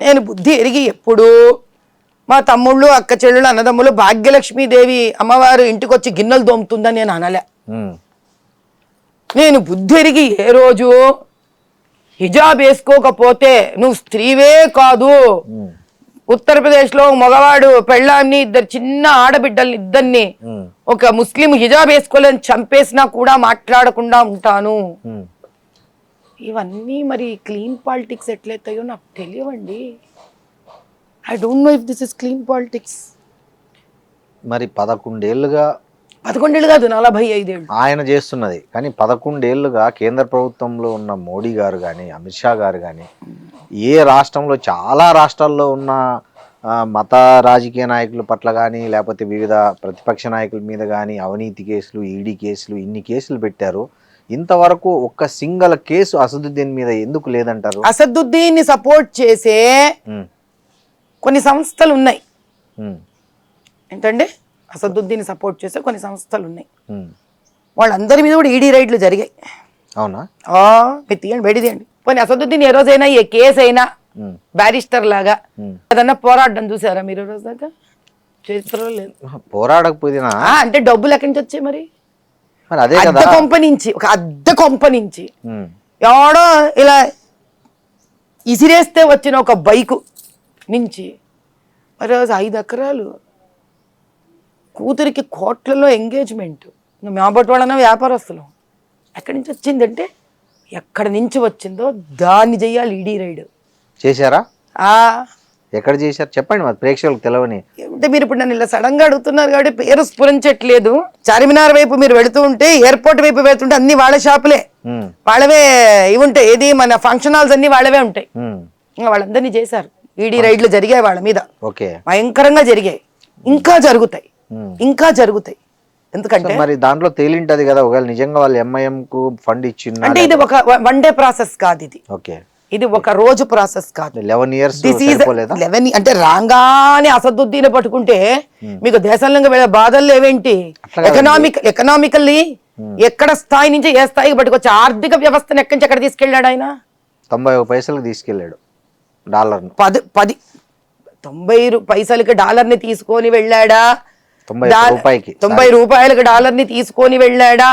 నేను బుద్ధి ఎరిగి ఎప్పుడు మా తమ్ముళ్ళు అక్క చెల్లెళ్ళు అన్నదమ్ములు భాగ్యలక్ష్మీదేవి అమ్మవారు ఇంటికి వచ్చి గిన్నెలు దోముతుందని నేను అనలే. నేను బుద్ధి ఎరిగి ఏ రోజు హిజాబ్ వేసుకోకపోతే నువ్వు స్త్రీవే కాదు, ఉత్తరప్రదేశ్లో మగవాడు పెళ్ళాన్ని ఇద్దరు చిన్న ఆడబిడ్డల్ని ఇద్దరిని ఒక ముస్లిం హిజాబ్ వేసుకోలేని చంపేసినా కూడా మాట్లాడకుండా ఉంటాను. ఇవన్నీ మరి క్లీన్ పాలిటిక్స్ ఎట్లయితాయో నాకు తెలియవండి. I don't know if this is clean politics. మరి 11 ఏళ్ళుగా 11 కాదు 45 ఏళ్ళు ఆయన చేస్తున్నది, కానీ 11 ఏళ్ళుగా కేంద్ర ప్రభుత్వంలో ఉన్న మోడీ గారు కానీ అమిత్ షా గారు కానీ ఏ రాష్ట్రంలో చాలా రాష్ట్రాల్లో ఉన్న మత రాజకీయ నాయకుల పట్ల కానీ లేకపోతే వివిధ ప్రతిపక్ష నాయకుల మీద కానీ అవినీతి కేసులు, ఈడీ కేసులు, ఇన్ని కేసులు పెట్టారు. ఇంతవరకు ఒక్క సింగల్ కేసు అసదుద్దీన్ మీద ఎందుకు లేదంటారు? అసదుద్దీన్ ని సపోర్ట్ చేసే కొన్ని సంస్థలు ఉన్నాయి. ఏంటంటే అసదుద్దీన్ సపోర్ట్ చేసే కొన్ని సంస్థలు ఉన్నాయి, వాళ్ళందరి మీద కూడా ఈడీ రైడ్లు జరిగాయి. అవునా? మీరు తీయండి, బయట తీయండి. పోనీ అసదుద్దీన్ ఏ రోజైనా ఏ కేసు అయినా బ్యారిస్టర్ లాగా ఏదన్నా పోరాడడం చూసారా మీరు? రోజు దాకా చరిత్రలో లేదు. పోరాడకపోయినా అంటే డబ్బులు ఎక్కడి నుంచి వచ్చాయి మరి? అదే అద్దె కొంప నుంచి, ఒక అద్దె కొంప నుంచి ఎవడో ఇలా ఇసిరేస్తే వచ్చిన ఒక బైకు నుంచి మరి 5 ఎకరాలు కూతురికి కోట్లలో ఎంగేజ్మెంట్. మేబట్టి వాళ్ళన్నా వ్యాపారస్తులు. ఎక్కడి నుంచి వచ్చిందంటే ఎక్కడి నుంచి వచ్చిందో దాన్ని చెయ్యాలి ఈడీ రైడ్. చేశారా? ఎక్కడ చేశారు చెప్పండి, మరి ప్రేక్షకులకు తెలవని. అంటే మీరు ఇప్పుడు నన్ను ఇలా సడన్ గా అడుగుతున్నారు కాబట్టి పేరు స్ఫురించట్లేదు. చార్మినార్ వైపు మీరు వెళుతూ ఉంటే, ఎయిర్పోర్ట్ వైపు వెళ్తుంటే అన్ని వాళ్ళ షాపులే, వాళ్ళవే ఇవి ఉంటాయి. ఏది మన ఫంక్షన్ హాల్స్ అన్ని వాళ్ళవే ఉంటాయి. వాళ్ళందరినీ చేశారు, ఈడీ రైడ్లు జరిగాయి వాళ్ళ మీద, భయంకరంగా జరిగాయి, ఇంకా జరుగుతాయి, ఇంకా జరుగుతాయి. ఎందుకంటే మరి దాంట్లో తేలింటది కదా, ఒకవేళ నిజంగా వాళ్ళు ఎంఐఎం కు ఫండ్ ఇచ్చింది అంటే ఇది ఒక వన్ డే ప్రాసెస్ కాదు ఇది. ఓకే, ఇది ఒక రోజు ప్రాసెస్ కాదు. 11 years దిస్ ఈజ్ సరిపోలేదా? 11 అంటే రాగానే అసదుద్దీన్ పట్టుకుంటే మీకు దేశంలో వెళ్ళే బాధలు ఏవేంటి? ఎకనామికల్లీ ఎక్కడ స్థాయి నుంచి ఏ స్థాయికి పట్టుకొచ్చి ఆర్థిక వ్యవస్థను ఎక్కడి నుంచి ఎక్కడ తీసుకెళ్ళాడు ఆయన? 90 పైసలకు తీసుకెళ్ళాడు డాలర్ను. 90 పైసలకి డాలర్ని తీసుకొని వెళ్ళాడా? 90 రూపాయలకి డాలర్ని తీసుకొని వెళ్ళాడా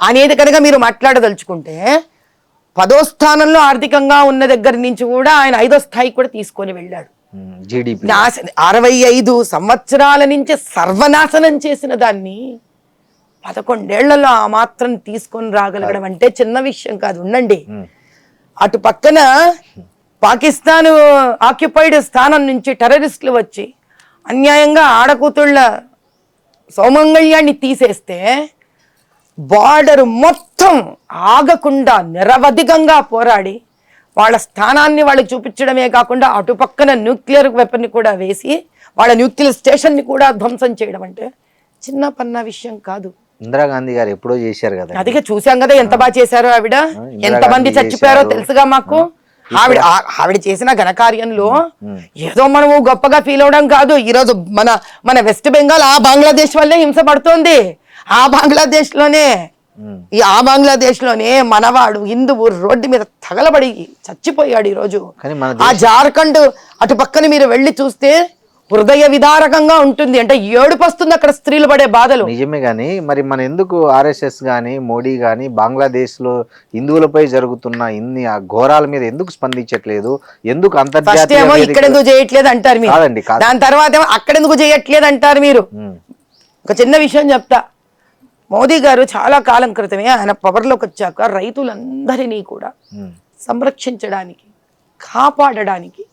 అనేది కనుక మీరు మాట్లాడదలుచుకుంటే 10వ స్థానంలో ఆర్థికంగా ఉన్న దగ్గర నుంచి కూడా ఆయన 5వ స్థాయికి కూడా తీసుకొని వెళ్ళాడు. జీడిపి 65 సంవత్సరాల నుంచి సర్వనాశనం చేసిన దాన్ని 11 ఏళ్లలో ఆ మాత్రం తీసుకొని రాగలగడం అంటే చిన్న విషయం కాదు. ఉండండి, అటు పక్కన పాకిస్తాన్ ఆక్యుపైడ్ స్థానం నుంచి టెర్రరిస్టులు వచ్చి అన్యాయంగా ఆడకూతుళ్ళ సౌమంగళ్యాన్ని తీసేస్తే బార్డర్ మొత్తం ఆగకుండా నిరవధికంగా పోరాడి వాళ్ళ స్థానాన్ని వాళ్ళకి చూపించడమే కాకుండా అటు పక్కన న్యూక్లియర్ వెపన్ని కూడా వేసి వాళ్ళ న్యూక్లియర్ స్టేషన్ని కూడా ధ్వంసం చేయడం అంటే చిన్న పన్న విషయం కాదు. ఇందిరాగాంధీ గారు ఎప్పుడో చేశారు కదా. అదిగా చూసాం కదా ఎంత బాగా చేశారో ఆవిడ, ఎంతమంది చచ్చిపోయారో తెలుసుగా మాకు. ఆవిడ చేసిన ఘనకార్యంలో ఏదో మనము గొప్పగా ఫీల్ అవడం కాదు. ఈరోజు మన వెస్ట్ బెంగాల్ ఆ బంగ్లాదేశ్ వల్లే హింస పడుతోంది. ఆ బంగ్లాదేశ్ లోనే మనవాడు హిందువు రోడ్డు మీద తగలబడి చచ్చిపోయాడు ఈరోజు. ఆ జార్ఖండ్ అటు పక్కన మీరు వెళ్ళి చూస్తే హృదయ విదారకంగా ఉంటుంది. అంటే ఏడుపు వస్తుంది అక్కడ స్త్రీలు పడే బాధలు. నిజమే గానీ మరి మన ఎందుకు RSS గాని మోడీ గాని బంగ్లాదేశ్ లో హిందువులపై జరుగుతున్న ఇన్ని ఆ ఘోరాల మీద ఎందుకు స్పందించట్లేదు? ఎందుకు అంతర్జాతీయ ఇక్కడ ఎందుకు చేయట్లేదు అంటారు మీరు, దాని తర్వాత ఏమో అక్కడ ఎందుకు చేయట్లేదు అంటారు మీరు. ఒక చిన్న విషయం చెప్తా. మోదీ గారు చాలా కాలం క్రితమే ఆయన పవర్లోకి వచ్చాక రైతులందరినీ కూడా సంరక్షించడానికి కాపాడడానికి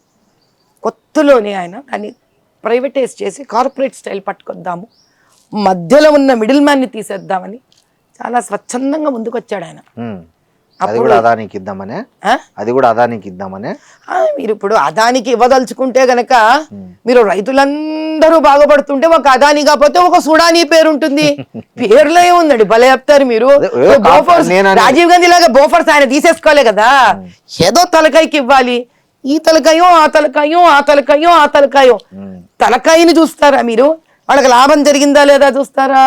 కొత్తలోనే ఆయన దాన్ని ప్రైవేటైజ్ చేసి కార్పొరేట్ స్టైల్ పట్టుకొద్దాము, మధ్యలో ఉన్న మిడిల్ మ్యాన్ని తీసేద్దామని చాలా స్వచ్ఛందంగా ముందుకు వచ్చాడు ఆయన. అది కూడా అదానికి ఇద్దామనే మీరు ఇప్పుడు అదానికి ఇవ్వదలుచుకుంటే గనక మీరు రైతులందరూ బాగుపడుతుంటే ఒక అదాని కాకపోతే ఒక సుడానీ పేరు ఉంటుంది. పేర్లో ఏముందండి, భలే చెప్తారు మీరు. రాజీవ్ గాంధీ లాగా బోఫర్స్ ఆయన తీసేసుకోలే కదా, ఏదో తలకాయకి ఇవ్వాలి. ఈ తలకాయో ఆ తలకాయో ఆ తలకాయో ఆ తలకాయో తలకాయని చూస్తారా మీరు? వాళ్ళకి లాభం జరిగిందా లేదా చూస్తారా?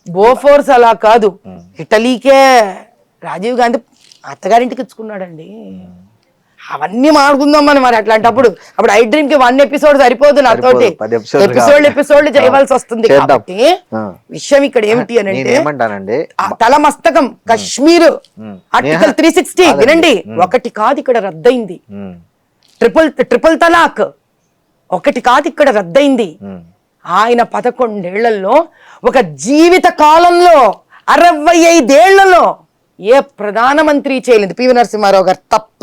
బోఫోర్స్ అలా కాదు. ఇటలీకే రాజీవ్ గాంధీ అత్తగారింటికి ఇచ్చుకున్నాడండి. అవన్నీ మాడుకుందాం మనం. మరి అట్లాంటప్పుడు అప్పుడు ఐ డ్రీమ్ కి 1 ఎపిసోడ్ సరిపోదు, నాతోటి ఎపిసోడ్ చేయవలసి వస్తుంది. కాబట్టి విషయం ఇక్కడ ఏమిటి అని అంటే తల మస్తకం కశ్మీర్ ఆర్టికల్ 360 వినండి, ఒకటి కాదు ఇక్కడ రద్దయింది. ట్రిపుల్ తలాక్ ఒకటి కాదు ఇక్కడ రద్దయింది. ఆయన 11 ఏళ్లలో ఒక జీవిత కాలంలో 65 ఏళ్లలో ఏ ప్రధానమంత్రి చేయలేదు, పివి నరసింహారావు గారు తప్ప.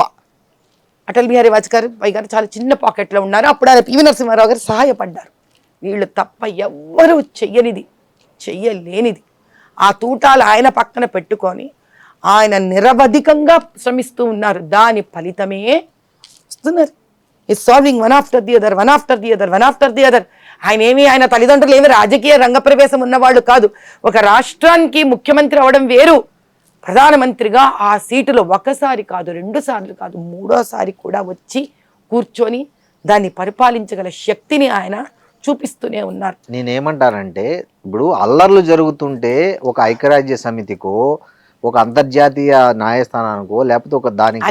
అటల్ బిహారీ వాజ్పేయి గారు చాలా చిన్న పాకెట్లో ఉన్నారు, అప్పుడు ఆయన పివి నరసింహారావు గారు సహాయపడ్డారు. వీళ్ళు తప్ప ఎవ్వరూ చెయ్యలేనిది ఆ తూటాలు ఆయన పక్కన పెట్టుకొని ఆయన నిరవధికంగా శ్రమిస్తూ ఉన్నారు. దాని ఫలితమే వస్తున్నారు. Is solving one after the other. ఆయన తల్లిదండ్రులు ఏమి రాజకీయ రంగప్రవేశం ఉన్నవాళ్ళు కాదు. ఒక రాష్ట్రానికి ముఖ్యమంత్రి అవడం వేరు, ప్రధానమంత్రిగా ఆ సీటులో ఒకసారి కాదు, 2 సార్లు కాదు, 3వ కూడా వచ్చి కూర్చొని దాన్ని పరిపాలించగల శక్తిని ఆయన చూపిస్తూనే ఉన్నారు. నేనేమంటానంటే ఇప్పుడు అల్లర్లు జరుగుతుంటే ఒక ఐక్యరాజ్య సమితికో ఒక అంతర్జాతీయ న్యాయస్థానానికో లేకపోతే ఒక దానికి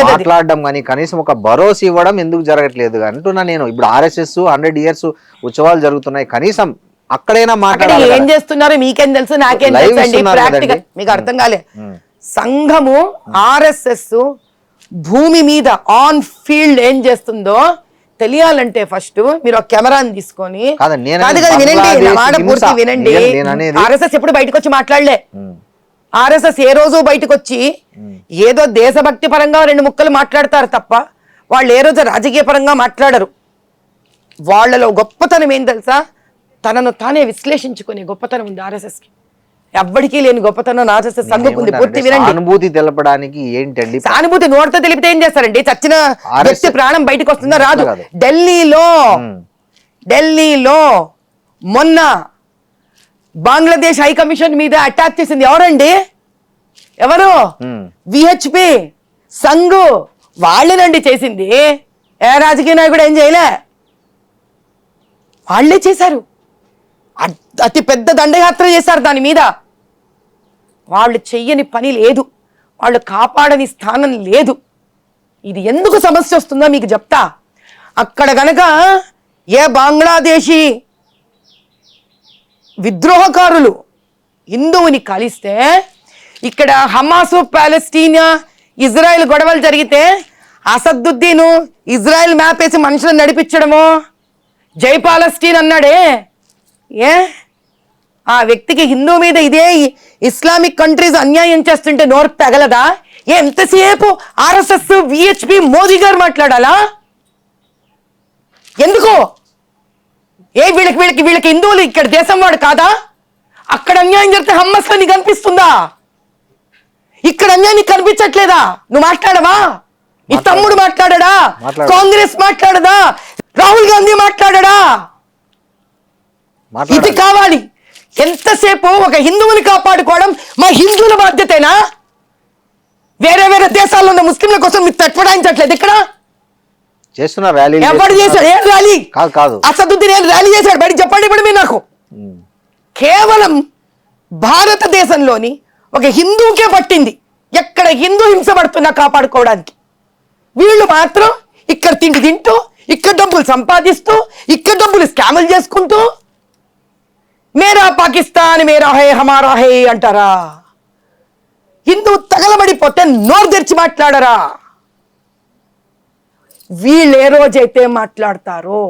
మాట్లాడడం కానీ కనీసం ఒక భరోసా ఇవ్వడం ఎందుకు జరగట్లేదు అంటున్నా నేను. ఇప్పుడు RSS 100 years ఉత్సవాలు జరుగుతున్నాయి, కనీసం అక్కడైనా మాట్లాడాలి. ఏం చేస్తున్నారు మీకేం తెలుసు, నాకేం తెలుసు అండి. ప్రాక్టికల్ మీకు అర్థం కాలే. సంఘము RSS భూమి మీద ఆన్ ఫీల్డ్ ఏం చేస్తుందో తెలియాలంటే ఫస్ట్ మీరు ఒక కెమెరాని తీసుకొని వినండి. RSS ఎప్పుడు బయటకు వచ్చి మాట్లాడలే. RSS ఏ రోజు బయటకు వచ్చి ఏదో దేశభక్తి పరంగా 2 ముక్కలు మాట్లాడతారు తప్ప వాళ్ళు ఏ రోజు రాజకీయ పరంగా మాట్లాడరు. వాళ్ళలో గొప్పతనం ఏం తెలుసా, తనను తానే విశ్లేషించుకునే గొప్పతనం ఉంది RSS కి. ఎవ్వడికి లేని గొప్పతనం RSS సంఘకుంది. పూర్తి వినండి. అనుభూతి తెలపడానికి ఏంటండి? సానుభూతి నోటితో తెలిపితే ఏం చేస్తారండి? చచ్చిన వ్యక్తి ప్రాణం బయటకు వస్తుందా? రాదు. ఢిల్లీలో మొన్న బంగ్లాదేశ్ హై కమిషన్ మీద అటాక్ చేసింది ఎవరండి? ఎవరు విహెచ్పి సంఘు వాళ్ళేనండి చేసింది. ఏ రాజకీయ నాయకుడు ఏం చేయలే, వాళ్ళే చేశారు. అతి పెద్ద దండయాత్ర చేశారు దాని మీద. వాళ్ళు చెయ్యని పని లేదు, వాళ్ళు కాపాడని స్థానం లేదు. ఇది ఎందుకు సమస్య వస్తుందో మీకు చెప్తా. అక్కడ గనక ఏ బంగ్లాదేశీ విద్రోహకారులు హిందువుని కలిస్తే, ఇక్కడ హమాసు పాలెస్టీనియా ఇజ్రాయెల్ గొడవలు జరిగితే అసదుద్దీను ఇజ్రాయెల్ మ్యాప్ వేసి మనుషులను నడిపించడమో, జై పాలెస్టీన్ అన్నాడే, ఏ ఆ వ్యక్తికి హిందూ మీద ఇదే ఇస్లామిక్ కంట్రీస్ అన్యాయం చేస్తుంటే నోరు తగలదా? ఎంతసేపు ఆర్ఎస్ఎస్ విహెచ్పి మోదీ గారు మాట్లాడాలా? ఎందుకు? వీళ్ళకి హిందువులు ఇక్కడ దేశం వాడు కాదా? అక్కడ అన్యాయం జరిగితే హమ్మస్ నీకు కనిపిస్తుందా? ఇక్కడ అన్యాయం నీకు కనిపించట్లేదా? నువ్వు మాట్లాడవా? నీ తమ్ముడు మాట్లాడా? కాంగ్రెస్ మాట్లాడదా? రాహుల్ గాంధీ మాట్లాడా? ఇది కావాలి. ఎంతసేపు ఒక హిందువుని కాపాడుకోవడం మా హిందువుల బాధ్యతేనా? వేరే వేరే దేశాల్లో ఉన్న ముస్లింల కోసం మీరు తట్పడాయించట్లేదు. ఇక్కడ చేస్తున్న ర్యాలీ ఎవరు చేశాడు? ఏం ర్యాలీ? కాదు అసదుద్దీన్ ఏం ర్యాలీ చేశాడు? బయట చెప్పండి ఇప్పుడు మీరు నాకు. కేవలం భారతదేశంలోని ఒక హిందువుకే పట్టింది ఎక్కడ హిందూ హింసపడుతున్నా కాపాడుకోవడానికి. వీళ్ళు మాత్రం ఇక్కడ తిండి తింటూ, ఇక్కడ డబ్బులు సంపాదిస్తూ, ఇక్కడ డబ్బులు స్కాములు చేసుకుంటూ మేరా పాకిస్తాన్ మేరా హే హమారా హే అంటారా? హిందూ తగలబడిపోతే నోరు తెరిచి మాట్లాడరా? వీళ్ళు ఏ రోజైతే మాట్లాడతారో,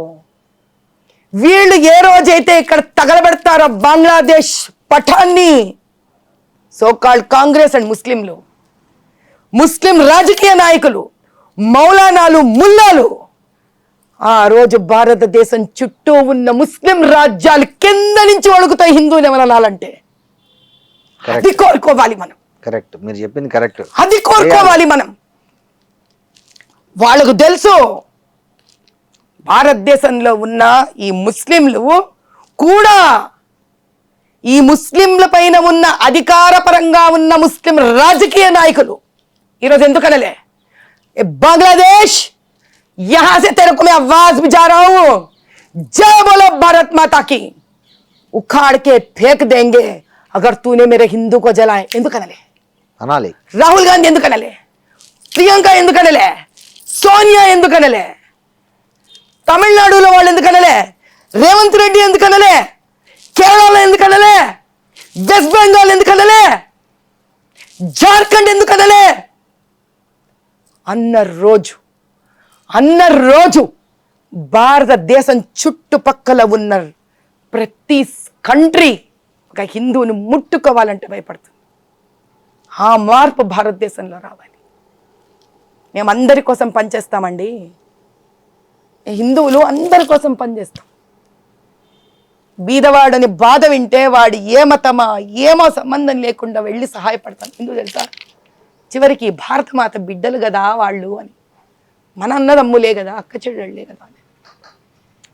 వీళ్ళు ఏ రోజైతే ఇక్కడ తగలబెడతారో బంగ్లాదేశ్ పఠాన్ని, సోకాల్డ్ కాంగ్రెస్ అండ్ ముస్లింలు, ముస్లిం రాజకీయ నాయకులు, మౌలానాలు, ముల్లాలు, ఆ రోజు భారతదేశం చుట్టూ ఉన్న ముస్లిం రాజ్యాలు కింద నుంచి ఒడుగుతాయి హిందువులు ఏమనాలంటే. అది కోరుకోవాలి మనం. కరెక్ట్, మీరు చెప్పింది కరెక్ట్. అది కోరుకోవాలి మనం. వాళ్ళకు తెలుసు భారతదేశంలో ఉన్న ఈ ముస్లింలు కూడా, ఈ ముస్లింల పైన ఉన్న అధికారపరంగా ఉన్న ముస్లిం రాజకీయ నాయకులు ఈరోజు ఎందుకనలే, बांग्लादेश यहां से तेरे को मैं आवाज भी जा रहा हूं, जय बोलो भारत माता की, उखाड़ के फेंक देंगे अगर तूने मेरे हिंदू को जलाए. ఎందుకనలే అనాలి? రాహుల్ గాంధీ ఎందుకనలే? ప్రియాంక ఎందుకనలే? సోనియా ఎందుకనలే? తమిళనాడులో వాళ్ళు ఎందుకనలే? రేవంత్ రెడ్డి ఎందుకనలే? కేరళలో ఎందుకనలే? వెస్ట్ బెంగాల్ ఎందుకనలే? జార్ఖండ్ ఎందుకనలే? అన్న రోజు భారతదేశం చుట్టుపక్కల ఉన్న ప్రతి కంట్రీ ఒక హిందువుని ముట్టుకోవాలంటే భయపడుతుంది. ఆ మార్పు భారతదేశంలో రావాలి. మేము అందరి కోసం పనిచేస్తామండి. హిందువులు అందరి కోసం పనిచేస్తాం. బీదవాడని బాధ వింటే వాడు ఏ మతమా ఏమో సంబంధం లేకుండా వెళ్ళి సహాయపడతాం. ఎందుకు తెలుసా? చివరికి భారతమాత బిడ్డలు కదా వాళ్ళు అని, మన అన్నదమ్ములే కదా, అక్క చెల్లెళ్ళే కదా అని.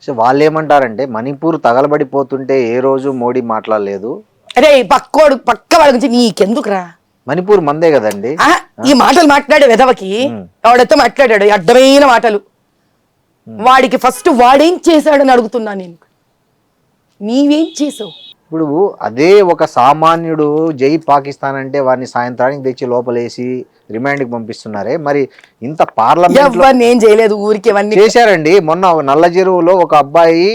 సో వాళ్ళు ఏమంటారంటే, మణిపూర్ తగలబడిపోతుంటే ఏ రోజు మోడీ మాట్లాడలేదు. అరే పక్క వాళ్ళ గురించి నీకెందుకురా? మణిపూర్ మందే కదండి. ఈ మాటలు మాట్లాడే వెధవకి ఎవడైతే మాట్లాడాడు అడ్డమైన మాటలు, వాడికి ఫస్ట్ వాడేం చేశాడని అడుగుతున్నా నేను. నీవేం చేసావు? ఇప్పుడు అదే ఒక సామాన్యుడు జై పాకిస్తాన్ అంటే వారిని సాయంత్రానికి తెచ్చి లోపలేసి రిమాండ్కి పంపిస్తున్నారే, మరి ఇంత పార్లమెంట్ ఏం చేయలేదు, ఊరికి చేశారండి. మొన్న నల్ల చెరువులో ఒక అబ్బాయి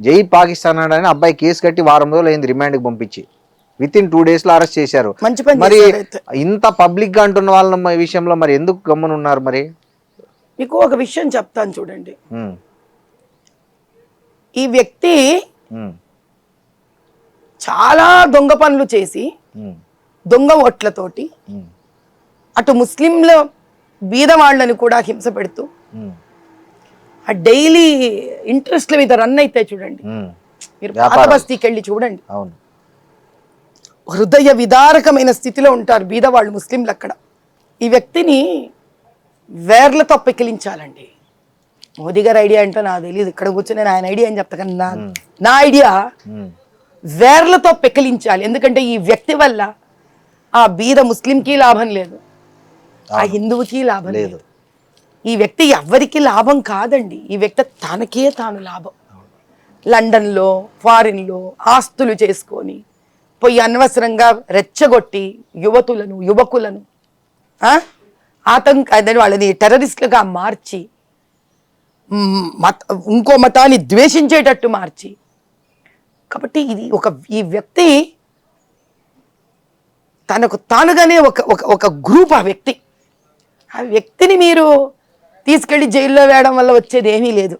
జై పాకిస్తాన్ అని అబ్బాయి కేసు కట్టి వారం రోజులు అయింది రిమాండ్కి పంపించి, విత్-ఇన్ 2 days లో అరెస్ట్ చేశారు. మరి ఇంత పబ్లిక్ గా అంటున్న వాళ్ళ విషయంలో మరి ఎందుకు గమ్మునున్నారు? మరి మీకు ఒక విషయం చెప్తాను చూడండి. ఈ వ్యక్తి చాలా దొంగ పనులు చేసి దొంగ ఓట్లతోటి అటు ముస్లింల బీద వాళ్ళని కూడా హింస పెడుతూ ఆ డైలీ ఇంట్రెస్ట్ల మీద రన్ అయితే చూడండి. మీరు పాత బస్తీకి వెళ్ళి చూడండి, హృదయ విదారకమైన స్థితిలో ఉంటారు బీదవాళ్ళు ముస్లింలు అక్కడ. ఈ వ్యక్తిని వేర్లతో పెకిలించాలండి. మోదీ గారి ఐడియా అంటే నాకు తెలియదు, ఇక్కడ కూర్చొని నేను ఆయన ఐడియా అని చెప్తా, కానీ నా ఐడియా వేర్లతో పెకిలించాలి. ఎందుకంటే ఈ వ్యక్తి వల్ల ఆ బీద ముస్లింకి లాభం లేదు, ఆ హిందువుకి లాభం లేదు. ఈ వ్యక్తి ఎవ్వరికి లాభం కాదండి, ఈ వ్యక్తి తనకే తాను లాభం. లండన్లో ఫారిన్లో ఆస్తులు చేసుకొని పోయి అనవసరంగా రెచ్చగొట్టి యువకులను అదే వాళ్ళని టెర్రరిస్టులుగా మార్చి ఇంకో మతాన్ని ద్వేషించేటట్టు మార్చి. కాబట్టి ఇది ఈ వ్యక్తి తనకు తానుగానే ఒక గ్రూప్. ఆ వ్యక్తిని మీరు తీసుకెళ్లి జైల్లో వేయడం వల్ల వచ్చేది ఏమీ లేదు.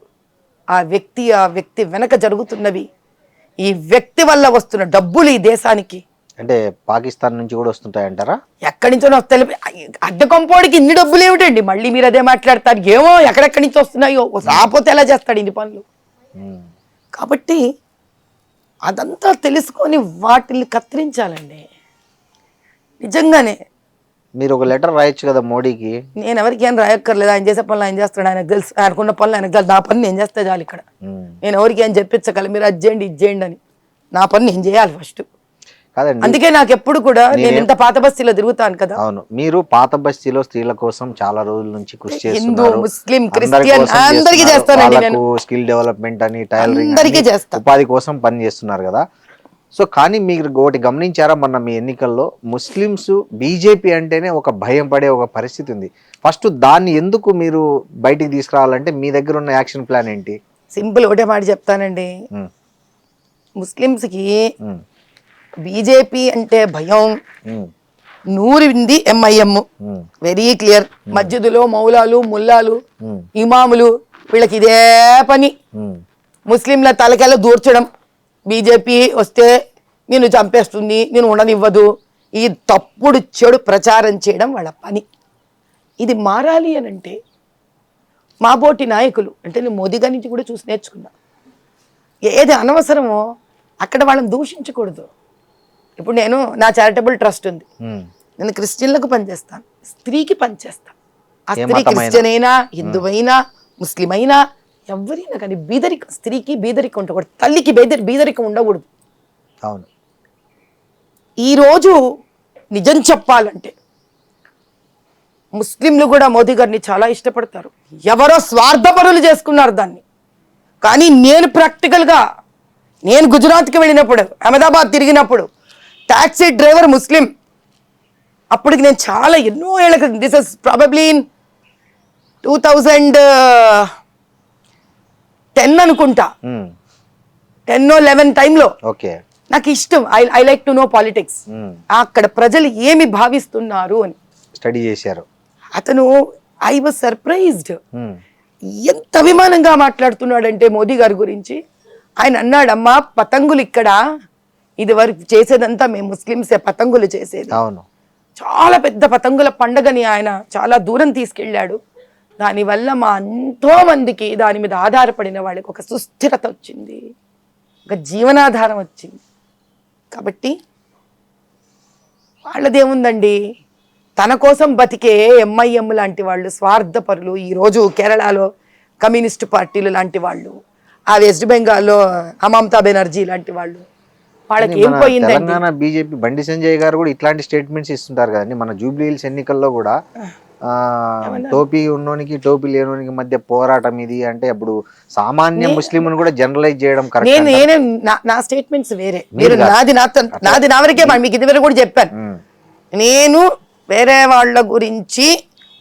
ఆ వ్యక్తి వెనక జరుగుతున్నవి, ఈ వ్యక్తి వల్ల వస్తున్న డబ్బులు ఈ దేశానికి అంటే పాకిస్తాన్ నుంచి కూడా వస్తుంటాయంటారా? ఎక్కడి నుంచో వస్తాయి. అడ్డ కొంపోడికి ఇన్ని డబ్బులు ఏమిటండి? మళ్ళీ మీరు అదే మాట్లాడతారు, ఏమో ఎక్కడెక్కడి నుంచి వస్తున్నాయో, రాకపోతే ఎలా చేస్తాడు ఇన్ని పనులు? కాబట్టి అదంతా తెలుసుకొని వాటిని కత్తిరించాలండి. నిజంగానే మీరు ఒక లెటర్ రాయొచ్చు కదా మోడీకి. నేను ఎవరికి ఏం రాయక్కర్లేదు, ఆయన చేసే పనులు ఆయన చేస్తాడు, ఆయనకు తెలుసు, ఆయనకున్న పనులు ఆయనకు తెలుసు. నా పని నేను చేస్తే చాలు. ఇక్కడ నేను ఎవరికి ఏం చెప్పించగల, మీరు అది చేయండి ఇది చేయండి అని. నా పని నేను చేయాలి ఫస్ట్. కాదండి, అందుకే నాకు ఎప్పుడు కూడా నేను ఇంత పాత బస్తీలో తిరుగుతాను కదా. అవును, మీరు పాత బస్తీలో స్త్రీల కోసం చాలా రోజుల నుంచి కృషి హిందూ చేస్తున్నారు. ముస్లిం క్రిస్టియన్ అందరికీ చేస్తానండి నేను. స్కిల్ డెవలప్మెంట్ అని, టైలరింగ్ అందరికీ చేస్తా, ఉపాధి కోసం పని చేస్తున్నారు కదా. సో కానీ మీరు ఒకటి గమనించారా, మొన్న మీ ఎన్నికల్లో ముస్లిమ్స్ బీజేపీ అంటేనే ఒక భయం పడే ఒక పరిస్థితి ఉంది. ఫస్ట్ దాన్ని ఎందుకు మీరు బయటికి తీసుకురావాలంటే మీ దగ్గర ఉన్న యాక్షన్ ప్లాన్ ఏంటి? సింపుల్ ఒకటే మాట చెప్తానండి. ముస్లిమ్స్కి బీజేపీ అంటే భయం నూరింది ఎంఐఎం. Very clear. మస్జిదులో మౌలాలు ముల్లాలు ఇమాములు వీళ్ళకి ఇదే పని, ముస్లింల తలకెళ్ళ దూర్చడం. బీజేపీ వస్తే నేను చంపేస్తుంది, నేను ఉండనివ్వదు, ఈ తప్పుడు చెడు ప్రచారం చేయడం వాళ్ళ పని. ఇది మారాలి అని అంటే మా బోటి నాయకులు అంటే నేను మోదీ గారి నుంచి కూడా చూసి నేర్చుకున్నా. ఏది అనవసరమో అక్కడ వాళ్ళని దూషించకూడదు. ఇప్పుడు నేను నా చారిటబుల్ ట్రస్ట్ ఉంది, నేను క్రిస్టియన్లకు పనిచేస్తాను, స్త్రీకి పనిచేస్తాను. ఆ స్త్రీ క్రిస్టియన్ అయినా హిందువైనా ముస్లిం అయినా ఎవరైనా కానీ బీదరికం, స్త్రీకి బీదరికం ఉండకూడదు, తల్లికి బీదరికం ఉండకూడదు. అవును. ఈరోజు నిజం చెప్పాలంటే ముస్లింలు కూడా మోదీ గారిని చాలా ఇష్టపడతారు. ఎవరో స్వార్థపరులు చేసుకున్నారు దాన్ని. కానీ నేను ప్రాక్టికల్గా నేను గుజరాత్కి వెళ్ళినప్పుడు, అహ్మదాబాద్ తిరిగినప్పుడు టాక్సీ డ్రైవర్ ముస్లిం. అప్పటికి నేను చాలా ఎన్నో ఏళ్ళ క్రితం, దిస్ ఇస్ ప్రాబబ్లీ ఇన్ 2010 అనుకుంటా, 10-11 టైంలో. నాకు ఇష్టం, I like to know politics. అక్కడ ప్రజలు ఏమి భావిస్తున్నారు అని స్టడీ చేశారు. అతను ఐ వాజ్ సర్ప్రైజ్డ్. ఎంత అభిమానంగా మాట్లాడుతున్నాడంటే మోదీ గారి గురించి. ఆయన అన్నాడు, అమ్మా పతంగులు ఇక్కడ ఇది వరకు చేసేదంతా మేము ముస్లింసే పతంగులు చేసేది. అవును, చాలా పెద్ద పతంగుల పండగని ఆయన చాలా దూరం తీసుకెళ్ళాడు. దానివల్ల మా ఎంతో మందికి దాని మీద ఆధారపడిన వాళ్ళకి ఒక సుస్థిరత వచ్చింది, ఒక జీవనాధారం వచ్చింది. కాబట్టి వాళ్ళదేముందండి, తన కోసం బతికే ఎంఐఎం లాంటి వాళ్ళు స్వార్థపరులు. ఈరోజు కేరళలో కమ్యూనిస్టు పార్టీలు లాంటి వాళ్ళు, ఆ వెస్ట్ బెంగాల్లో మమతా బెనర్జీ లాంటి వాళ్ళు, వాళ్ళకి ఏం పోయిందండి? తెలంగాణ బీజేపీ బండి సంజయ్ గారు కూడా ఇట్లాంటి స్టేట్మెంట్స్ ఇస్తుంటారు కదండి. మన జూబ్లీ హిల్స్ ఎన్నికల్లో కూడా టోపీ ఉన్నోనికి టోపీ లేనోనికి మధ్య పోరాటం ఇది అంటే అప్పుడు సామాన్య ముస్లిం కూడా జనరలైజ్ చేయడం కరెక్ట్. నా స్టేట్మెంట్స్ వేరే, మీరు నాది నా వరకే, మీకు ఇది వరకు కూడా చెప్పాను. నేను వేరే వాళ్ళ గురించి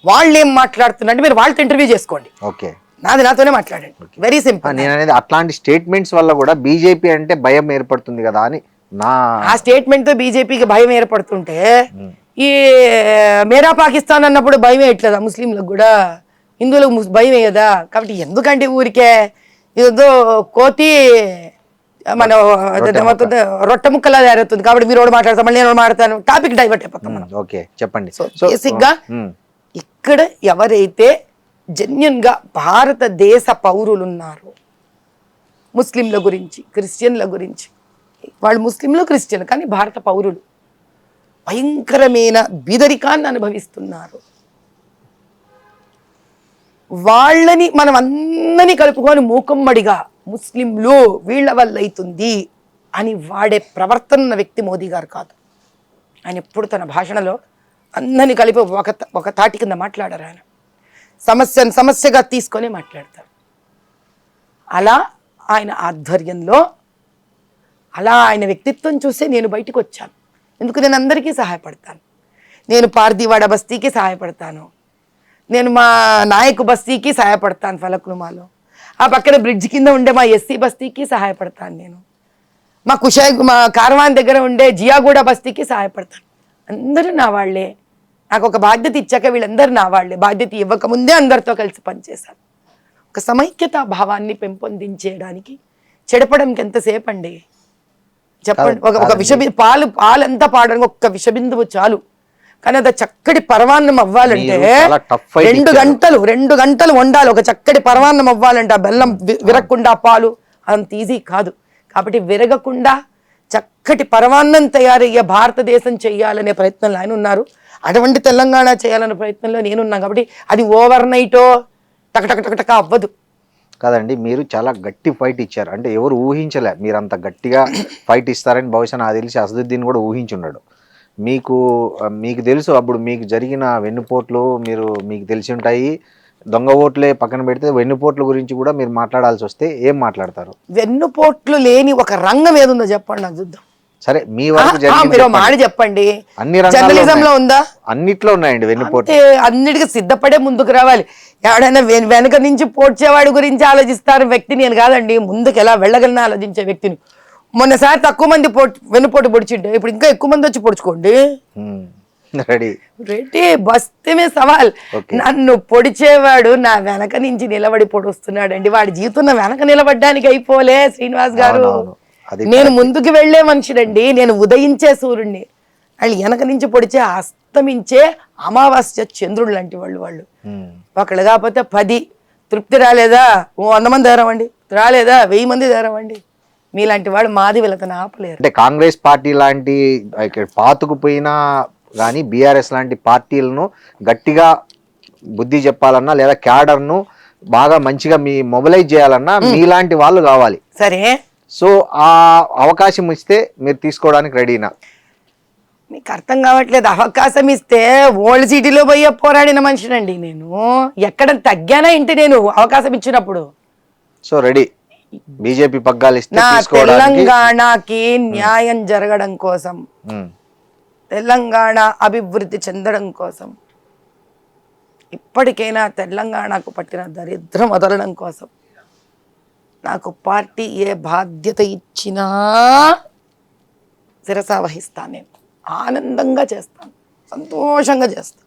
వాళ్ళు ఏం మాట్లాడుతున్నట్టు మీరు వాళ్ళతో ఇంటర్వ్యూ చేసుకోండి. ఓకే, నాతోనే మాట్లాడండి. Very simple. నేను అనేది అట్లాంటి స్టేట్మెంట్స్ వల్ల కూడా బీజేపీ అంటే భయం ఏర్పడుతుంది కదా అని ఆ స్టేట్మెంట్ తో బీజేపీకి భయం ఏర్పడుతుంటే ఈ మేరా పాకిస్తాన్ అన్నప్పుడు భయం వేయట్లేదా ముస్లింలకు కూడా? హిందువులకు భయం వేయదా? కాబట్టి ఎందుకంటే ఊరికే ఏదో కోతి మన రొట్టె ముక్కలా తయారవుతుంది. కాబట్టి మీరు మాట్లాడతాం, మళ్ళీ నేను మాట్లాడతాను, టాపిక్ డైవర్ట్ అయిపోతాం. ఓకే, చెప్పండి. బేసిక్ గా ఇక్కడ ఎవరైతే జెన్యున్ గా భారతదేశ పౌరులు ఉన్నారు, ముస్లింల గురించి క్రిస్టియన్ల గురించి, వాళ్ళు ముస్లింలు క్రిస్టియన్ కానీ భారత పౌరులు భయంకరమైన బీదరికాన్ని అనుభవిస్తున్నారు. వాళ్ళని మనం అందరినీ కలుపుకొని మూకమ్మడిగా ముస్లింలు వీళ్ళ వల్ల అవుతుంది అని వాడే ప్రవర్తన వ్యక్తి మోదీ గారు కాదు. ఆయన ఎప్పుడు తన భాషణలో అందరినీ కలిపి ఒక తాటి కింద మాట్లాడారు. ఆయన సమస్యగా తీసుకొని మాట్లాడతారు. అలా ఆయన ఆధ్వర్యంలో, అలా ఆయన వ్యక్తిత్వం చూసే నేను బయటకు వచ్చాను. ఎందుకు నేను అందరికీ సహాయపడతాను. నేను పార్దీవాడ బస్తీకి సహాయపడతాను, నేను మా నాయకు బస్తీకి సహాయపడతాను, ఫలక్నుమాలో ఆ పక్కన బ్రిడ్జ్ కింద ఉండే మా ఎస్సీ బస్తీకి సహాయపడతాను, నేను మా కార్వాన్ దగ్గర ఉండే జియాగూడ బస్తీకి సహాయపడతాను. అందరూ నా వాళ్ళే. నాకు ఒక బాధ్యత ఇచ్చాక వీళ్ళందరూ నా వాళ్ళే. బాధ్యత ఇవ్వకముందే అందరితో కలిసి పనిచేశాను. ఒక సమైక్యతా భావాన్ని పెంపొందించేయడానికి చెడపడంకి ఎంతసేపు అండి చెప్పండి. ఒక పాలంతా పాడడానికి ఒక్క విషబిందువు చాలు. కానీ అది చక్కటి పరమాన్నం అవ్వాలంటే 2 గంటలు వండాలి. ఒక చక్కటి పరమాన్నం అవ్వాలంటే ఆ బెల్లం విరగకుండా పాలు అంత ఈజీ కాదు. కాబట్టి విరగకుండా చక్కటి పరమాన్నం తయారయ్యే భారతదేశం చేయాలనే ప్రయత్నంలో ఆయన ఉన్నారు. అటువంటి తెలంగాణ చేయాలనే ప్రయత్నంలో నేనున్నాను. కాబట్టి అది ఓవర్ నైటో టకటక అవ్వదు కాదండి. మీరు చాలా గట్టి ఫైట్ ఇచ్చారు. అంటే ఎవరు ఊహించలే మీరు అంత గట్టిగా ఫైట్ ఇస్తారని. బహుశా నాకు తెలిసి అసదుద్దీన్ కూడా ఊహించున్నాడు. మీకు తెలుసు అప్పుడు మీకు జరిగిన వెన్నుపోట్లు మీకు తెలిసి ఉంటాయి. దొంగ ఓట్లే పక్కన పెడితే వెన్నుపోట్ల గురించి కూడా మీరు మాట్లాడాల్సి వస్తే ఏం మాట్లాడతారు? వెన్నుపోట్లు లేని ఒక రంగం ఏదుందో చెప్పండి నాకు చూద్దాం. సరే మీ వరకు చెప్పండి. అన్ని జర్నలిజంలో ఉందా? అన్నిట్లో ఉన్నాయండి వెన్నుపోట్లు. అన్నిటికీ సిద్ధపడే ముందుకు రావాలి. ఎవడైనా వెనక నుంచి పోడ్చేవాడి గురించి ఆలోచిస్తారు వ్యక్తి నేను కాదండి. ముందుకు ఎలా వెళ్ళగలనా ఆలోచించే వ్యక్తిని. మొన్నసారి తక్కువ మంది వెన్నుపోటు పొడిచిండే, ఇప్పుడు ఇంకా ఎక్కువ మంది వచ్చి పొడుచుకోండి. రెడీ బస్తమే సవాల్. నన్ను పొడిచేవాడు నా వెనక నుంచి నిలబడి పొడుస్తున్నాడండి. వాడి జీవితం వెనక నిలబడ్డానికి అయిపోలే శ్రీనివాస్ గారు. నేను ముందుకు వెళ్లే మనిషినండి. నేను ఉదయించే సూర్యుడిని. వాళ్ళు వెనక నుంచి పొడిచే అస్తమించే అమావాస్య చంద్రుడు లాంటి వాళ్ళు. ఒకళ్ళు కాకపోతే 10 తృప్తి రాలేదా 100 మంది ధరవండి, రాలేదా 1000 మంది ధరవండి. మీలాంటి వాడు మాది వీళ్ళతను ఆపలేరు. అంటే కాంగ్రెస్ పార్టీ లాంటి పాతుకుపోయినా కానీ బీఆర్ఎస్ లాంటి పార్టీలను గట్టిగా బుద్ధి చెప్పాలన్నా లేదా క్యాడర్ను బాగా మంచిగా మొబిలైజ్ చేయాలన్నా మీలాంటి వాళ్ళు కావాలి. సరే, సో ఆ అవకాశం ఇస్తే మీరు తీసుకోవడానికి రెడీనా? మీకు అర్థం కావట్లేదు. అవకాశం ఇస్తే ఓల్డ్ సిటీలో పోయే పోరాడిన మనిషినండి నేను. ఎక్కడ తగ్గానా ఇంటి నేను అవకాశం ఇచ్చినప్పుడు. సో రెడీ బీజేపీ పగ్గాలు ఇస్తే తెలంగాణకి న్యాయం జరగడం కోసం, తెలంగాణ అభివృద్ధి చెందడం కోసం, ఇప్పటికైనా తెలంగాణకు పట్టిన దరిద్రం వదలడం కోసం నాకు పార్టీ ఏ బాధ్యత ఇచ్చినా శిరస వహిస్తాను. నేను ఆనందంగా చేస్తాను, సంతోషంగా చేస్తాను.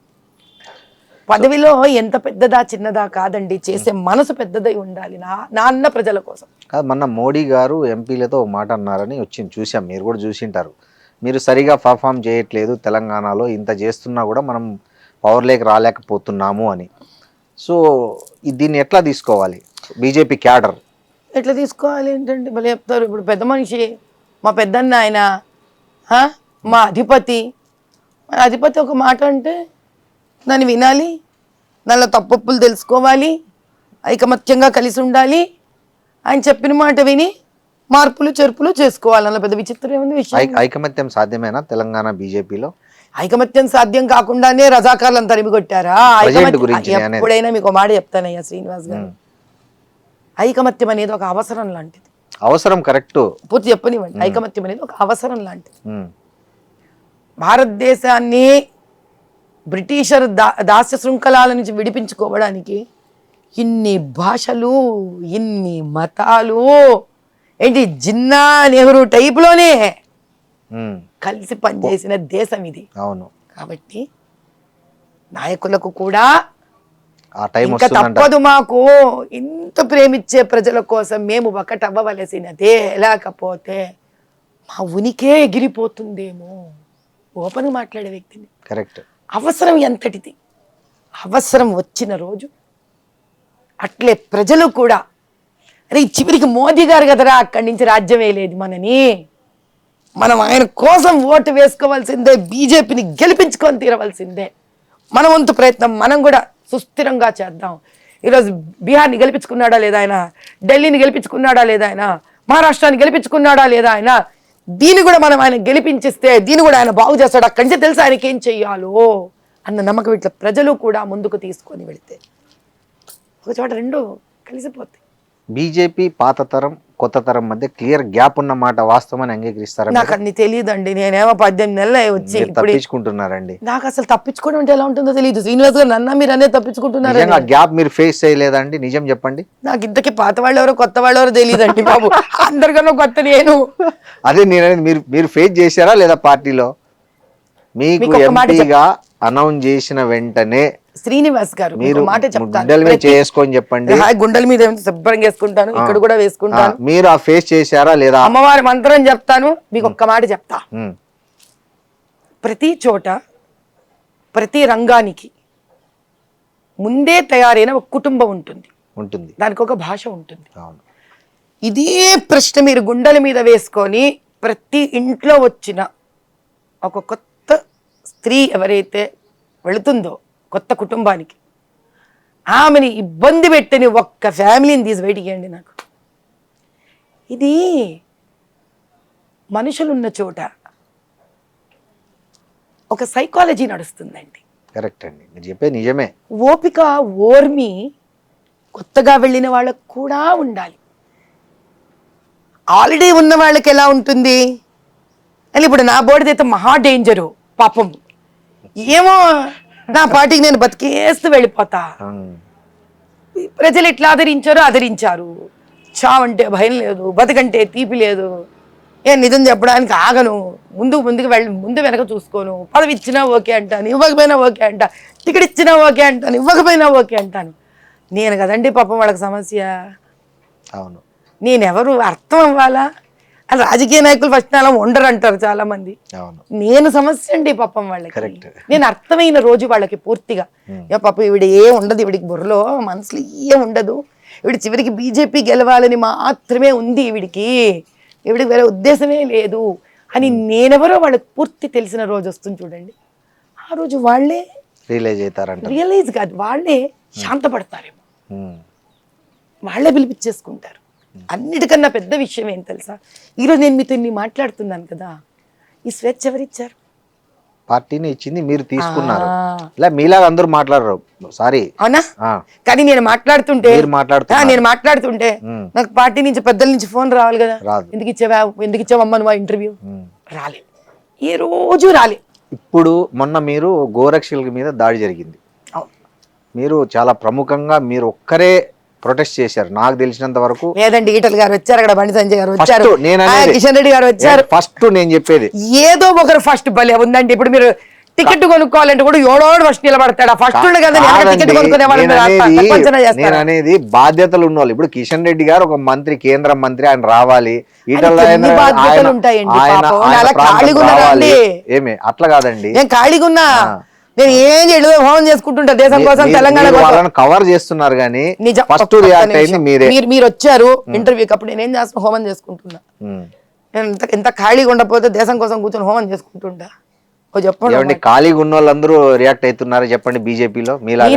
పదవిలో ఎంత పెద్దదా చిన్నదా కాదండి, చేసే మనసు పెద్దదై ఉండాలి నాన్న ప్రజల కోసం. మొన్న మోడీ గారు ఎంపీలతో మాట అన్నారని చూసాం, మీరు కూడా చూసింటారు. మీరు సరిగా పర్ఫామ్ చేయట్లేదు, తెలంగాణలో ఇంత చేస్తున్నా కూడా మనం పవర్లోకి రాలేకపోతున్నాము అని. సో దీన్ని ఎట్లా తీసుకోవాలి బీజేపీ క్యాడర్? ఎట్లా తీసుకోవాలి ఏంటంటే భలే చెప్తారు. ఇప్పుడు పెద్ద మనిషి మా పెద్దన్న ఆయన, మా అధిపతి ఒక మాట అంటే దాన్ని వినాలి, దానిలో తప్పులు తెలుసుకోవాలి, ఐకమత్యంగా కలిసి ఉండాలి. ఆయన చెప్పిన మాట విని మార్పులు చేర్పులు చేసుకోవాలి. అలా పెద్ద విచిత్రం ఏముంది విషయం. ఐకమత్యం సాధ్యమేనా తెలంగాణ బీజేపీలో? ఐకమత్యం సాధ్యం కాకుండానే రజాకార్లను తరిమి కొట్టారా? ఎప్పుడైనా మీకు మాట చెప్తానయ్యా శ్రీనివాస్ గారు, ఐకమత్యం అనేది ఒక అవసరం లాంటిది. అవసరం కరెక్ట్, పూర్తి చెప్పనివ్వండి. ఐకమత్యం అనేది ఒక అవసరం లాంటిది. భారతదేశాన్ని బ్రిటిషర్ దాస్య శృంఖలాల నుంచి విడిపించుకోవడానికి ఇన్ని భాషలు, ఇన్ని మతాలు, ఏంటి జిన్నా నెహ్రూ టైప్లోనే కలిసి పనిచేసిన దేశం ఇది. అవును. కాబట్టి నాయకులకు కూడా ఇంకా తప్పదు, మాకు ఇంత ప్రేమించే ప్రజల కోసం మేము ఒకటవ్వవలసినదే, లేకపోతే మా ఉనికే ఎగిరిపోతుందేమో. ఓపెన్ మాట్లాడే వ్యక్తిని. కరెక్ట్. అవసరం ఎంతటిది, అవసరం వచ్చిన రోజు అట్లే ప్రజలు కూడా, అరే చివరికి మోదీ గారు కదరా అక్కడి నుంచి రాజ్యం వేయలేదు మనని, మనం ఆయన కోసం ఓటు వేసుకోవాల్సిందే, బీజేపీని గెలిపించుకొని తీరవలసిందే. మన వంతు ప్రయత్నం మనం కూడా సుస్థిరంగా చేద్దాం. ఈరోజు బీహార్ని గెలిపించుకున్నాడా లేదా ఆయన, ఢిల్లీని గెలిపించుకున్నాడా లేదా ఆయన, మహారాష్ట్రాన్ని గెలిపించుకున్నాడా లేదా ఆయన, దీన్ని కూడా మనం ఆయన గెలిపించిస్తే దీన్ని కూడా ఆయన బాగు చేస్తాడు, అక్కడి నుంచి తెలుసు ఆయనకి ఏం చెయ్యాలో అన్న నమ్మకం ఇట్లా ప్రజలు కూడా ముందుకు తీసుకొని వెళితే ఒక చోట రెండు కలిసిపోతాయి. బీజేపీ పాత తరం కొత్త తరం మధ్య క్లియర్ గ్యాప్ ఉన్న మాట వాస్తవమని అంగీకరిస్తారా? నాకు అన్ని తెలియదండి. నేనేమో 18 నెలలు వచ్చి ఇప్పుడు తప్పించుకుంటున్నారండి. నాకు అసలు తప్పించుకోవడం అంటే ఎలా ఉంటుందో తెలియదు. శ్రీనివాస్ గారు నన్న మీరు అనేది తప్పించుకుంటున్నారు. గ్యాప్ మీరు ఫేస్ చేయలేదండి? నిజం చెప్పండి. నాకు ఇంతకీ పాత వాళ్ళు ఎవరో కొత్త వాళ్ళు ఎవరో తెలియదండి బాబు. అందరికన్నా కొత్త నేను. అదే నేను మీరు ఫేస్ చేశారా లేదా పార్టీలో? మీకు ఎంపీగా అనౌన్స్ చేసిన వెంటనే శ్రీనివాస్ గారు మీరు మాట చెప్తాను, చేసుకొని చెప్పండి. గుండెల మీద శుభ్రంగా వేసుకుంటాను, ఇక్కడ కూడా వేసుకుంటాను. మీరు ఆ ఫేస్ చేశారా లేదా? అమ్మవారి మంత్రం చెప్తాను. మీకు ఒక్క మాట చెప్తా, ప్రతి చోట ప్రతి రంగానికి ముందే తయారైన ఒక కుటుంబం ఉంటుంది, దానికి ఒక భాష ఉంటుంది. ఇదే ప్రశ్న మీరు గుండెల మీద వేసుకొని ప్రతి ఇంట్లో వచ్చిన ఒక కొత్త స్త్రీ ఎవరైతే వెళుతుందో కొత్త కుటుంబానికి, ఆమెని ఇబ్బంది పెట్టని ఒక్క ఫ్యామిలీని తీసి బయటికి నాకు. ఇది మనుషులున్న చోట ఒక సైకాలజీ నడుస్తుందండి. కరెక్ట్ అండి, మీరు చెప్పేది నిజమే. ఓపిక ఓర్మి కొత్తగా వెళ్ళిన వాళ్ళకు కూడా ఉండాలి. ఆల్రెడీ ఉన్న వాళ్ళకి ఎలా ఉంటుంది అని, ఇప్పుడు నా బోర్డు అయితే మహా డేంజరు పాపం. ఏమో నా పార్టీకి నేను బతికేస్తూ వెళ్ళిపోతా, ప్రజలు ఎట్లా ఆదరించారు. చావంటే భయం లేదు, బతకంటే తీపి లేదు. నిజం చెప్పడానికి ఆగను, ముందు వెనక చూసుకోను. పదవి ఇచ్చినా ఓకే అంటాను, ఇవ్వకపోయినా ఓకే అంటా. టికెట్ ఇచ్చినా ఓకే అంటాను, ఇవ్వకపోయినా ఓకే అంటాను. నేను కదండి పాపం వాళ్ళకి సమస్య. అవును, నేనెవరు అర్థం అవ్వాలా? అది రాజకీయ నాయకులు ఫస్ట్ అలా ఉండరు అంటారు చాలా మంది. నేను సమస్య అండి పాపం వాళ్ళకి. నేను అర్థమైన రోజు వాళ్ళకి పూర్తిగా పాపం ఈవిడ ఏం ఉండదు, ఈవిడికి బుర్రలో మనసులో ఏం ఉండదు, ఈవిడ చివరికి బీజేపీ గెలవాలని మాత్రమే ఉంది, ఈవిడికి వేరే ఉద్దేశమే లేదు అని నేనెవరో వాళ్ళకి పూర్తి తెలిసిన రోజు వస్తుంది చూడండి. ఆ రోజు వాళ్ళే రియలైజ్ కాదు, వాళ్ళే శాంతపడతారేమో, వాళ్ళే పిలిపించేసుకుంటారు. అన్నిటికన్నా పెద్ద విషయం ఏం తెలుసా, ఈరోజు నేను మీతో ఇన్ని మాట్లాడుతున్నాను కదా, ఈ స్వేచ్ఛ ఎవరిచ్చారు? పార్టీని ఇచ్చింది, మీరు తీసుకున్నారు. మీలాగా అందరూ మాట్లాడరు, సారీ. అవునా? కానీ నేను మాట్లాడుతుంటే నాకు పార్టీ నుంచి పెద్దల నుంచి ఫోన్ రావాలి కదా, ఎందుకు ఇచ్చావమ్మా నువ్వు ఇంటర్వ్యూ? రాలే, ఏ రోజు రాలే. ఇప్పుడు మొన్న మీరు గోరక్షల మీద దాడి జరిగింది, మీరు చాలా ప్రముఖంగా మీరు ఒక్కరే ప్రొటెస్ట్ చేశారు నాకు తెలిసినంత వరకు. లేదండి, ఈటల్ గారు వచ్చారు, అక్కడ బండి సంజయ్ గారు వచ్చారు, కిషన్ రెడ్డి గారు వచ్చారు. ఫస్ట్ నేను చెప్పేది ఏదో ఒకరు ఫస్ట్ భలే ఉందండి. ఇప్పుడు మీరు టికెట్ కొనుక్కోవాలంటే కూడా ఎవడోడు ఫస్ట్ నిలబడతాడు. ఫస్ట్ నేను అనేది బాధ్యతలు ఉన్నవాళ్ళు. ఇప్పుడు కిషన్ రెడ్డి గారు ఒక మంత్రి, కేంద్ర మంత్రి, ఆయన రావాలి. ఈటల ఏమి అట్లా కాదండి, నేను ఖాళీగా ఉన్నా, నేను ఏం చేయలేదు, హోమం చేసుకుంటుంటా దేశం కోసం, తెలంగాణ కవర్ చేస్తున్నారు. కానీ ఫస్ట్ రియాక్ట్ అయింది మీరే. మీరు వచ్చారు ఇంటర్వ్యూకి, అప్పుడు నేను ఏం చేస్తున్నా, హోమం చేసుకుంటున్నా. నేను ఎంత ఖాళీగా ఉండకపోతే దేశం కోసం కూర్చొని హోమం చేసుకుంటుంటా. చెప్పండి, ఖాళీగా ఉన్న వాళ్ళందరూ రియాక్ట్ అవుతున్నారు చెప్పండి బీజేపీలో.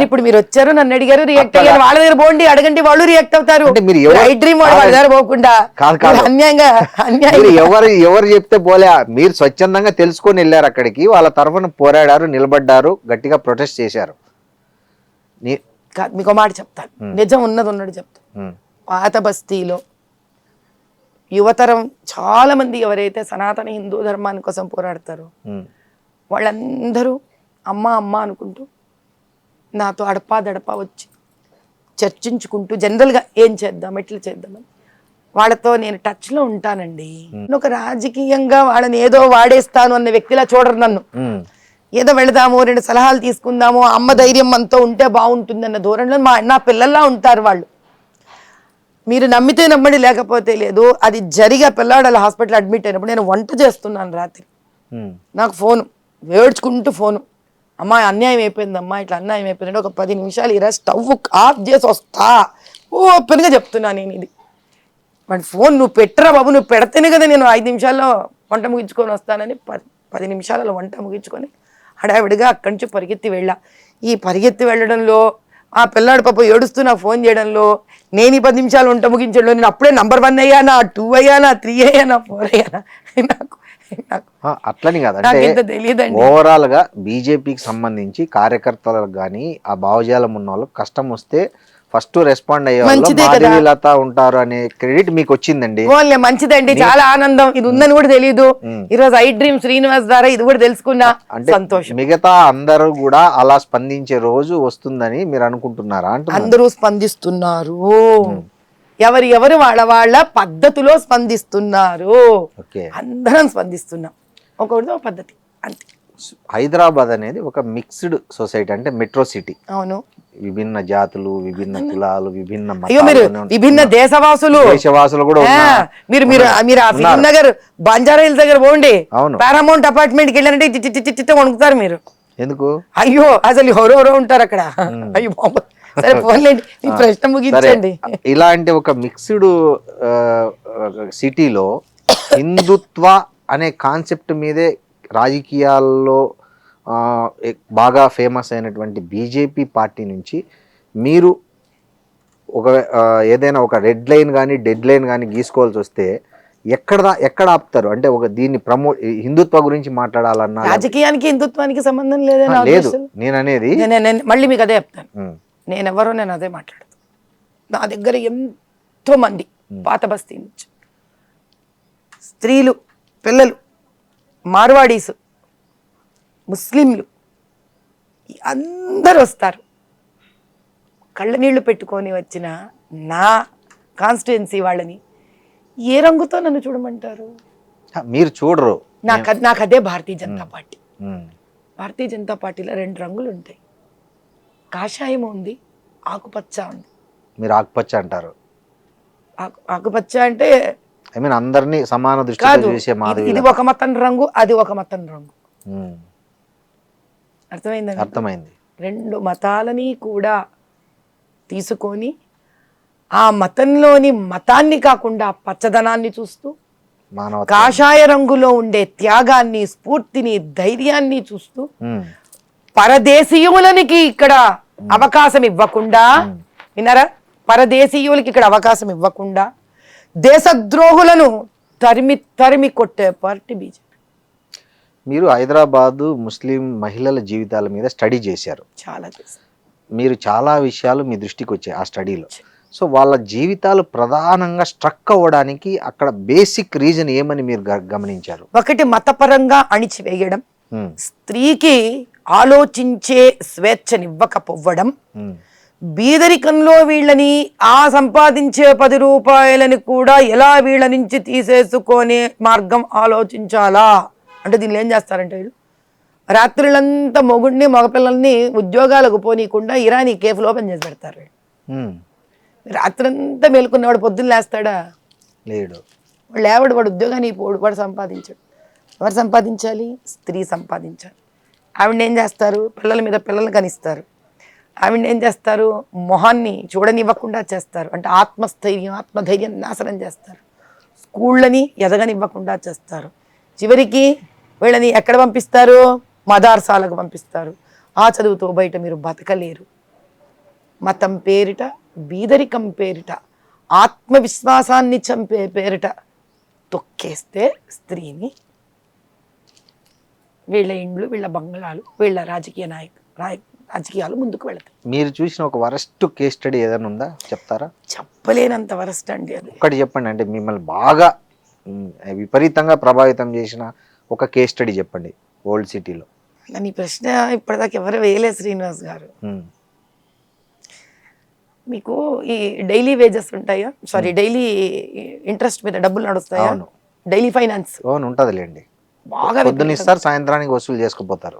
ఇప్పుడు మీరు వచ్చారు, నన్ను అడిగారు, రియాక్ట్ అయ్యారు. వాళ్ళ దగ్గర పోండి, అడగండి, వాళ్ళు రియాక్ట్ అవుతారు. ఎవరు చెప్తే పోలే, మీరు స్వచ్ఛందంగా తెలుసుకొని వెళ్ళారు అక్కడికి, వాళ్ళ తరఫున పోరాడారు, నిలబడ్డారు, గట్టిగా ప్రొటెస్ట్ చేశారు. మీకు మాట చెప్తాను, నిజం ఉన్నది చెప్తాను. పాత బస్తీలో యువతరం చాలా మంది ఎవరైతే సనాతన హిందూ ధర్మాన్ని కోసం పోరాడతారో వాళ్ళందరూ అమ్మ అమ్మ అనుకుంటూ నాతో అడపా వచ్చి చర్చించుకుంటూ జనరల్గా ఏం చేద్దాం, ఎట్లా చేద్దామని వాళ్ళతో నేను టచ్లో ఉంటానండి. ఒక రాజకీయంగా వాళ్ళని ఏదో వాడేస్తాను అన్న వ్యక్తిలా చూడరు నన్ను. ఏదో వెళదాము, 2 సలహాలు తీసుకుందాము, అమ్మ ధైర్యం మనతో ఉంటే బాగుంటుంది అన్న ధోరణిలో నా పిల్లల్లా ఉంటారు వాళ్ళు. మీరు నమ్మితే నమ్మడి, లేకపోతే లేదు. అది జరిగా పిల్లాడు అలా హాస్పిటల్ అడ్మిట్ అయినప్పుడు నేను వంట చేస్తున్నాను రాత్రి, నాకు ఫోను వేడ్చుకుంటూ ఫోను, అమ్మా అన్యాయం అయిపోయిందమ్మా, ఇట్లా అన్యాయం అయిపోయిందంటే ఒక 10 నిమిషాలు ఇలా స్టవ్ ఆఫ్ చేసి వస్తా, ఓపెన్గా చెప్తున్నా నేను ఇది. వాడి ఫోన్ నువ్వు పెట్టరా బాబు, నువ్వు పెడితేనే కదా నేను 5 నిమిషాల్లో వంట ముగించుకొని వస్తానని 10 నిమిషాలలో వంట ముగించుకొని హడావిడిగా అక్కడి నుంచి పరిగెత్తి వెళ్ళా. ఈ పరిగెత్తి వెళ్ళడంలో ఆ పిల్లాడు పాప ఏడుస్తూ నాకు ఫోన్ చేయడంలో, నేను ఈ 10 నిమిషాలు వంట ముగించడంలో నేను అప్పుడే నంబర్ 1 అయ్యానా, 2 అయ్యానా, 3 అయ్యానా, 4 అయ్యానా, నాకు అట్లని కాదు, నాకు అంటే ఇంత తెలియదండి. ఓవరాల్ గా బీజేపీకి సంబంధించి కార్యకర్తలకు కానీ ఆ భావజాలం ఉన్న వాళ్ళకి కష్టం వస్తే ఫస్ట్ రెస్పాండ్ అయ్యే వాళ్ళు మంచిదే కదా. మాధవీలత ఉంటారు అనే క్రెడిట్ మీకు వచ్చిందండి. ఓన్లీ మంచిదండి, చాలా ఆనందం. ఇది ఉందని కూడా తెలియదు. ఈరోజు ఐ డ్రీమ్ శ్రీనివాస్ ద్వారా ఇది కూడా తెలుసుకున్నా, అంటే సంతోషం. మిగతా అందరూ కూడా అలా స్పందించే రోజు వస్తుందని మీరు అనుకుంటున్నారా అంటున్నారు? అందరూ స్పందిస్తున్నారు, ఎవరు వాళ్ళ పద్ధతిలో స్పందిస్తున్నారు. ఓకే, అందరం స్పందిస్తున్నాం, ఒక్కొక్కరితో ఒక పద్ధతి అంతే. హైదరాబాద్ అనేది ఒక మిక్స్డ్ సొసైటీ, అంటే మెట్రో సిటీ. అవును, విభిన్న జాతులు, విభిన్న కులాలు, విభిన్న అయ్యో మీరు విభిన్న దేశవాసులు కూడా ఉన్నారు. మీరు ఆ ఫిలిం నగర్ బంజారా హిల్స్ దగ్గర పోండి, అవును, పారామౌంట్ అపార్ట్మెంట్ కి వెళ్ళారంటే చిట్ట వణుకుతారు మీరు. ఎందుకు? అయ్యో అసలు ఎవరెవరో ఉంటారు అక్కడ. అయ్యో బాబు, సరే పోన్లేండి, ఈ ప్రశ్న ముగించండి. ఇలాంటి ఒక మిక్స్డ్ సిటీలో హిందుత్వ అనే కాన్సెప్ట్ మీదే రాజకీయాల్లో బాగా ఫేమస్ అయినటువంటి బీజేపీ పార్టీ నుంచి మీరు ఒక ఏదైనా ఒక రెడ్ లైన్ కానీ డెడ్ లైన్ కానీ గీసుకోవాల్సి వస్తే ఎక్కడ ఆపుతారు? అంటే ఒక దీన్ని హిందుత్వ గురించి మాట్లాడాలన్నా, రాజకీయానికి హిందుత్వానికి సంబంధం లేదని లేదు నేను అనేది. మళ్ళీ మీకు అదే చెప్తాను, నేను అదే మాట్లాడతాను. నా దగ్గర ఎంతో మంది పాత బస్తీ నుంచి స్త్రీలు, పిల్లలు, మార్వాడీస్, ముస్లింలు అందరూ వస్తారు. కళ్ళ నీళ్లు పెట్టుకొని వచ్చిన నా కాన్స్టిట్యుయెన్సీ వాళ్ళని ఏ రంగుతో నన్ను చూడమంటారు? మీరు చూడరు. నాకు అదే భారతీయ జనతా పార్టీ. భారతీయ జనతా పార్టీలో 2 రంగులు ఉంటాయి, కాషాయం ఉంది, ఆకుపచ్చ ఉంది. మీరు ఆకుపచ్చ అంటారు. ఆకుపచ్చ అంటే ఐ మీన్ అందరినీ సమాన దృష్టితో చూసే మాధవి. ఇది ఒక మతం రంగు, అది ఒక మతం రంగు. అర్థమైంది? అర్థమైంది. 2 మతాలని కూడా తీసుకొని ఆ మతంలోని మతాన్ని కాకుండా పచ్చదనాన్ని చూస్తూ, కాషాయ రంగులో ఉండే త్యాగాన్ని, స్ఫూర్తిని, ధైర్యాన్ని చూస్తూ, పరదేశీయులకి ఇక్కడ అవకాశం ఇవ్వకుండా, విన్నారా, పరదేశీయులకి ఇక్కడ అవకాశం ఇవ్వకుండా దేశద్రోహులను తరిమి కొట్టే పార్టీ బీజేపీ. మీరు హైదరాబాదు ముస్లిం మహిళల జీవితాల మీద స్టడీ చేశారు, చాలా చేశారు. మీరు చాలా విషయాలు మీ దృష్టికి వచ్చాయి ఆ స్టడీలో. సో వాళ్ళ జీవితాలు ప్రధానంగా స్ట్రక్ అవ్వడానికి అక్కడ బేసిక్ రీజన్ ఏమని మీరు గమనించారు? ఒకటి, మతపరంగా అణిచివేయడం, స్త్రీకి ఆలోచించే స్వేచ్ఛనివ్వకపోవడం, బీదరికంలో వీళ్ళని ఆ సంపాదించే 10 రూపాయలని కూడా ఎలా వీళ్ళ నుంచి తీసేసుకునే మార్గం ఆలోచించాలా అంటే, దీనిలో ఏం చేస్తారంటే వీళ్ళు రాత్రులంతా మొగుడిని మగపిల్లల్ని ఉద్యోగాలకు పోనీయకుండా ఇరానీ కేఫ్లు ఓపెన్ చేసి పెడతారు. రాత్రంతా మేలుకున్నవాడు పొద్దున్న లేస్తాడా? లేడు. వాడు ఉద్యోగాన్ని పోడు, వాడు సంపాదించాడు. ఎవరు సంపాదించాలి? స్త్రీ సంపాదించాలి. ఆవిడని ఏం చేస్తారు? పిల్లల మీద పిల్లల్ని కనిస్తారు. ఆవిడని ఏం చేస్తారు? మొహాన్ని చూడనివ్వకుండా చేస్తారు. అంటే ఆత్మధైర్యం నాశనం చేస్తారు. స్కూళ్ళని ఎదగనివ్వకుండా చేస్తారు. చివరికి వీళ్ళని ఎక్కడ పంపిస్తారు? మదార్సాలకు పంపిస్తారు. ఆ చదువుతో బయట మీరు బతకలేరు. మతం పేరిట, బీదరికం పేరిట, ఆత్మవిశ్వాసాన్ని చంపే పేరిట తొక్కేస్తే స్త్రీని, వీళ్ళ ఇండ్లు, వీళ్ళ బంగ్లాలు, వీళ్ళ రాజకీయాలు ముందుకు వెళతాయి. మీరు చూసిన ఒక వరస్ట్ కేస్ స్టడీ ఏదైనా ఉందా? చెప్తారా? చెప్పలేనంత వరస్ట్ అండి అది. ఒకటి చెప్పండి, అంటే మిమ్మల్ని బాగా విపరీతంగా ప్రభావితం చేసిన ఒక కేస్ స్టడీ చెప్పండి ఓల్డ్ సిటీలో. నీ ప్రశ్న ఇప్పటిదాకా ఎవరు వేయలేదు శ్రీనివాస్ గారు. మీకు ఈ డైలీ వేజెస్ ఉంటాయా? సారీ, డైలీ ఇంట్రెస్ట్ మీద డబ్బులు నడుస్తాయా? Daily finance ఉంటదిలేండి. బాగా పొద్దునిస్తారు, సాయంత్రానికి వసూలు చేసుకుపోతారు.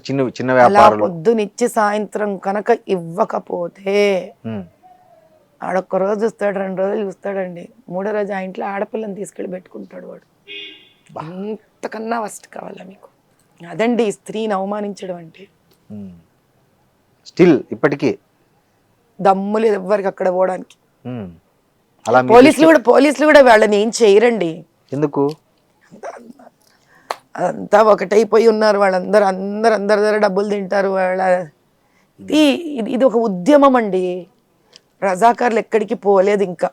చిన్న వ్యాపారాలు పొద్దునిచ్చి సాయంత్రం కనుక ఇవ్వకపోతే ఆడొక్క రోజు చూస్తాడు, 2 రోజులు చూస్తాడండి. 3వ రోజు ఆ ఇంట్లో ఆడపిల్లని తీసుకెళ్ళి పెట్టుకుంటాడు వాడు. ఇంతకన్నా వస్ట్ కావాలా మీకు? అదండి స్త్రీని అవమానించడం అంటే. స్టిల్ ఇప్పటికీ దమ్ము లేదు ఎవ్వరికి అక్కడ పోవడానికి. పోలీసులు కూడా వాళ్ళని ఏం చేయరండి. ఎందుకు? అంతా ఒకటైపోయి ఉన్నారు వాళ్ళందరూ. అందరి దగ్గర డబ్బులు తింటారు. వాళ్ళ ఇది ఒక ఉద్యమం అండి. రజాకార్లు ఎక్కడికి పోలేదు, ఇంకా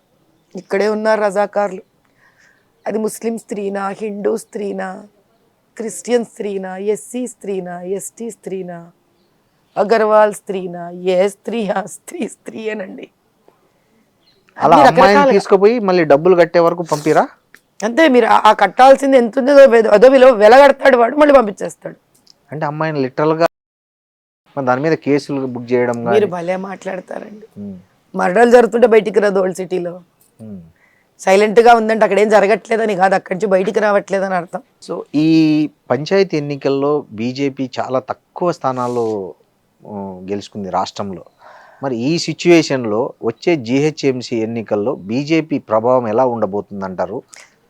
ఇక్కడే ఉన్నారు రజాకార్లు. అది ముస్లిం స్త్రీనా, హిందూ స్త్రీనా, క్రిస్టియన్ స్త్రీనా, ఎస్సీ స్త్రీనా, ఎస్టీ స్త్రీనా, అగర్వాల్ స్త్రీనా, ఏ స్త్రీ ఆ స్త్రీయేనండి. అలా అమ్మాయిని తీసుకుపోయి మళ్ళీ డబ్బులు కట్టే వరకు పంపిరా? అంతే, మీరు ఆ కట్టాల్సింది ఎంత ఉందో అదో వెలగడతాడు వాడు, మళ్ళీ పంపించేస్తాడు. అంటే అమ్మాయిని లిటరల్ గా దాని మీద కేసులు బుక్ చేయడం గానీ. మీరు భలే మాట్లాడతారండి. మర్డర్లు జరుగుతుంటే బయటికి రాదు ఓల్డ్ సిటీలో. సైలెంట్ గా ఉందంటే అక్కడ ఏం జరగట్లేదని కాదు, అక్కడి నుంచి బయటికి రావట్లేదని అర్థం. సో ఈ పంచాయతీ ఎన్నికల్లో బీజేపీ చాలా తక్కువ స్థానాల్లో గెలుచుకుంది రాష్ట్రంలో. మరి ఈ సిచ్యువేషన్లో వచ్చే జిహెచ్ఎంసీ ఎన్నికల్లో బీజేపీ ప్రభావం ఎలా ఉండబోతుంది అంటారు?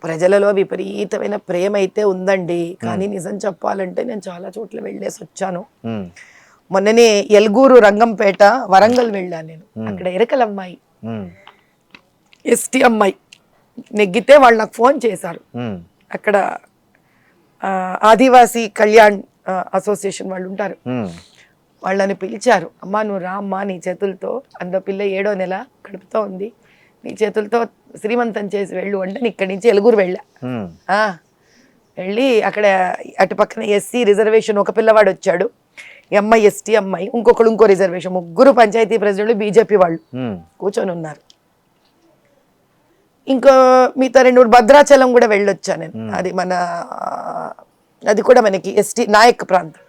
ప్రజలలో విపరీతమైన ప్రేమ అయితే ఉందండి, కానీ నిజం చెప్పాలంటే నేను చాలా చోట్ల వెళ్ళేసి వచ్చాను. మొన్ననే ఎల్గూరు, రంగంపేట, వరంగల్ వెళ్ళాను నేను. అక్కడ ఎరకల అమ్మాయి, ఎస్టీ అమ్మాయి నెగ్గితే వాళ్ళు నాకు ఫోన్ చేశారు. అక్కడ ఆదివాసీ కళ్యాణ్ అసోసియేషన్ వాళ్ళు ఉంటారు, వాళ్ళని పిలిచారు. అమ్మా నువ్వు రా అమ్మా, నీ చేతులతో, అందులో పిల్ల 7వ నెల కడుపుతో ఉంది, నీ చేతులతో శ్రీమంతం చేసి వెళ్ళు అంటే ఇక్కడి నుంచి ఎలుగురు వెళ్ళా. వెళ్ళి అక్కడ అటు పక్కన ఎస్సీ రిజర్వేషన్ ఒక పిల్లవాడు వచ్చాడు, అమ్మాయి ఎస్టీ అమ్మాయి, ఇంకో రిజర్వేషన్, ముగ్గురు పంచాయతీ ప్రెసిడెంట్లు బీజేపీ వాళ్ళు కూర్చొని ఉన్నారు. ఇంకో మిగతా 2 భద్రాచలం కూడా వెళ్ళొచ్చా నేను. అది కూడా మనకి ఎస్టీ నాయక్ ప్రాంతం.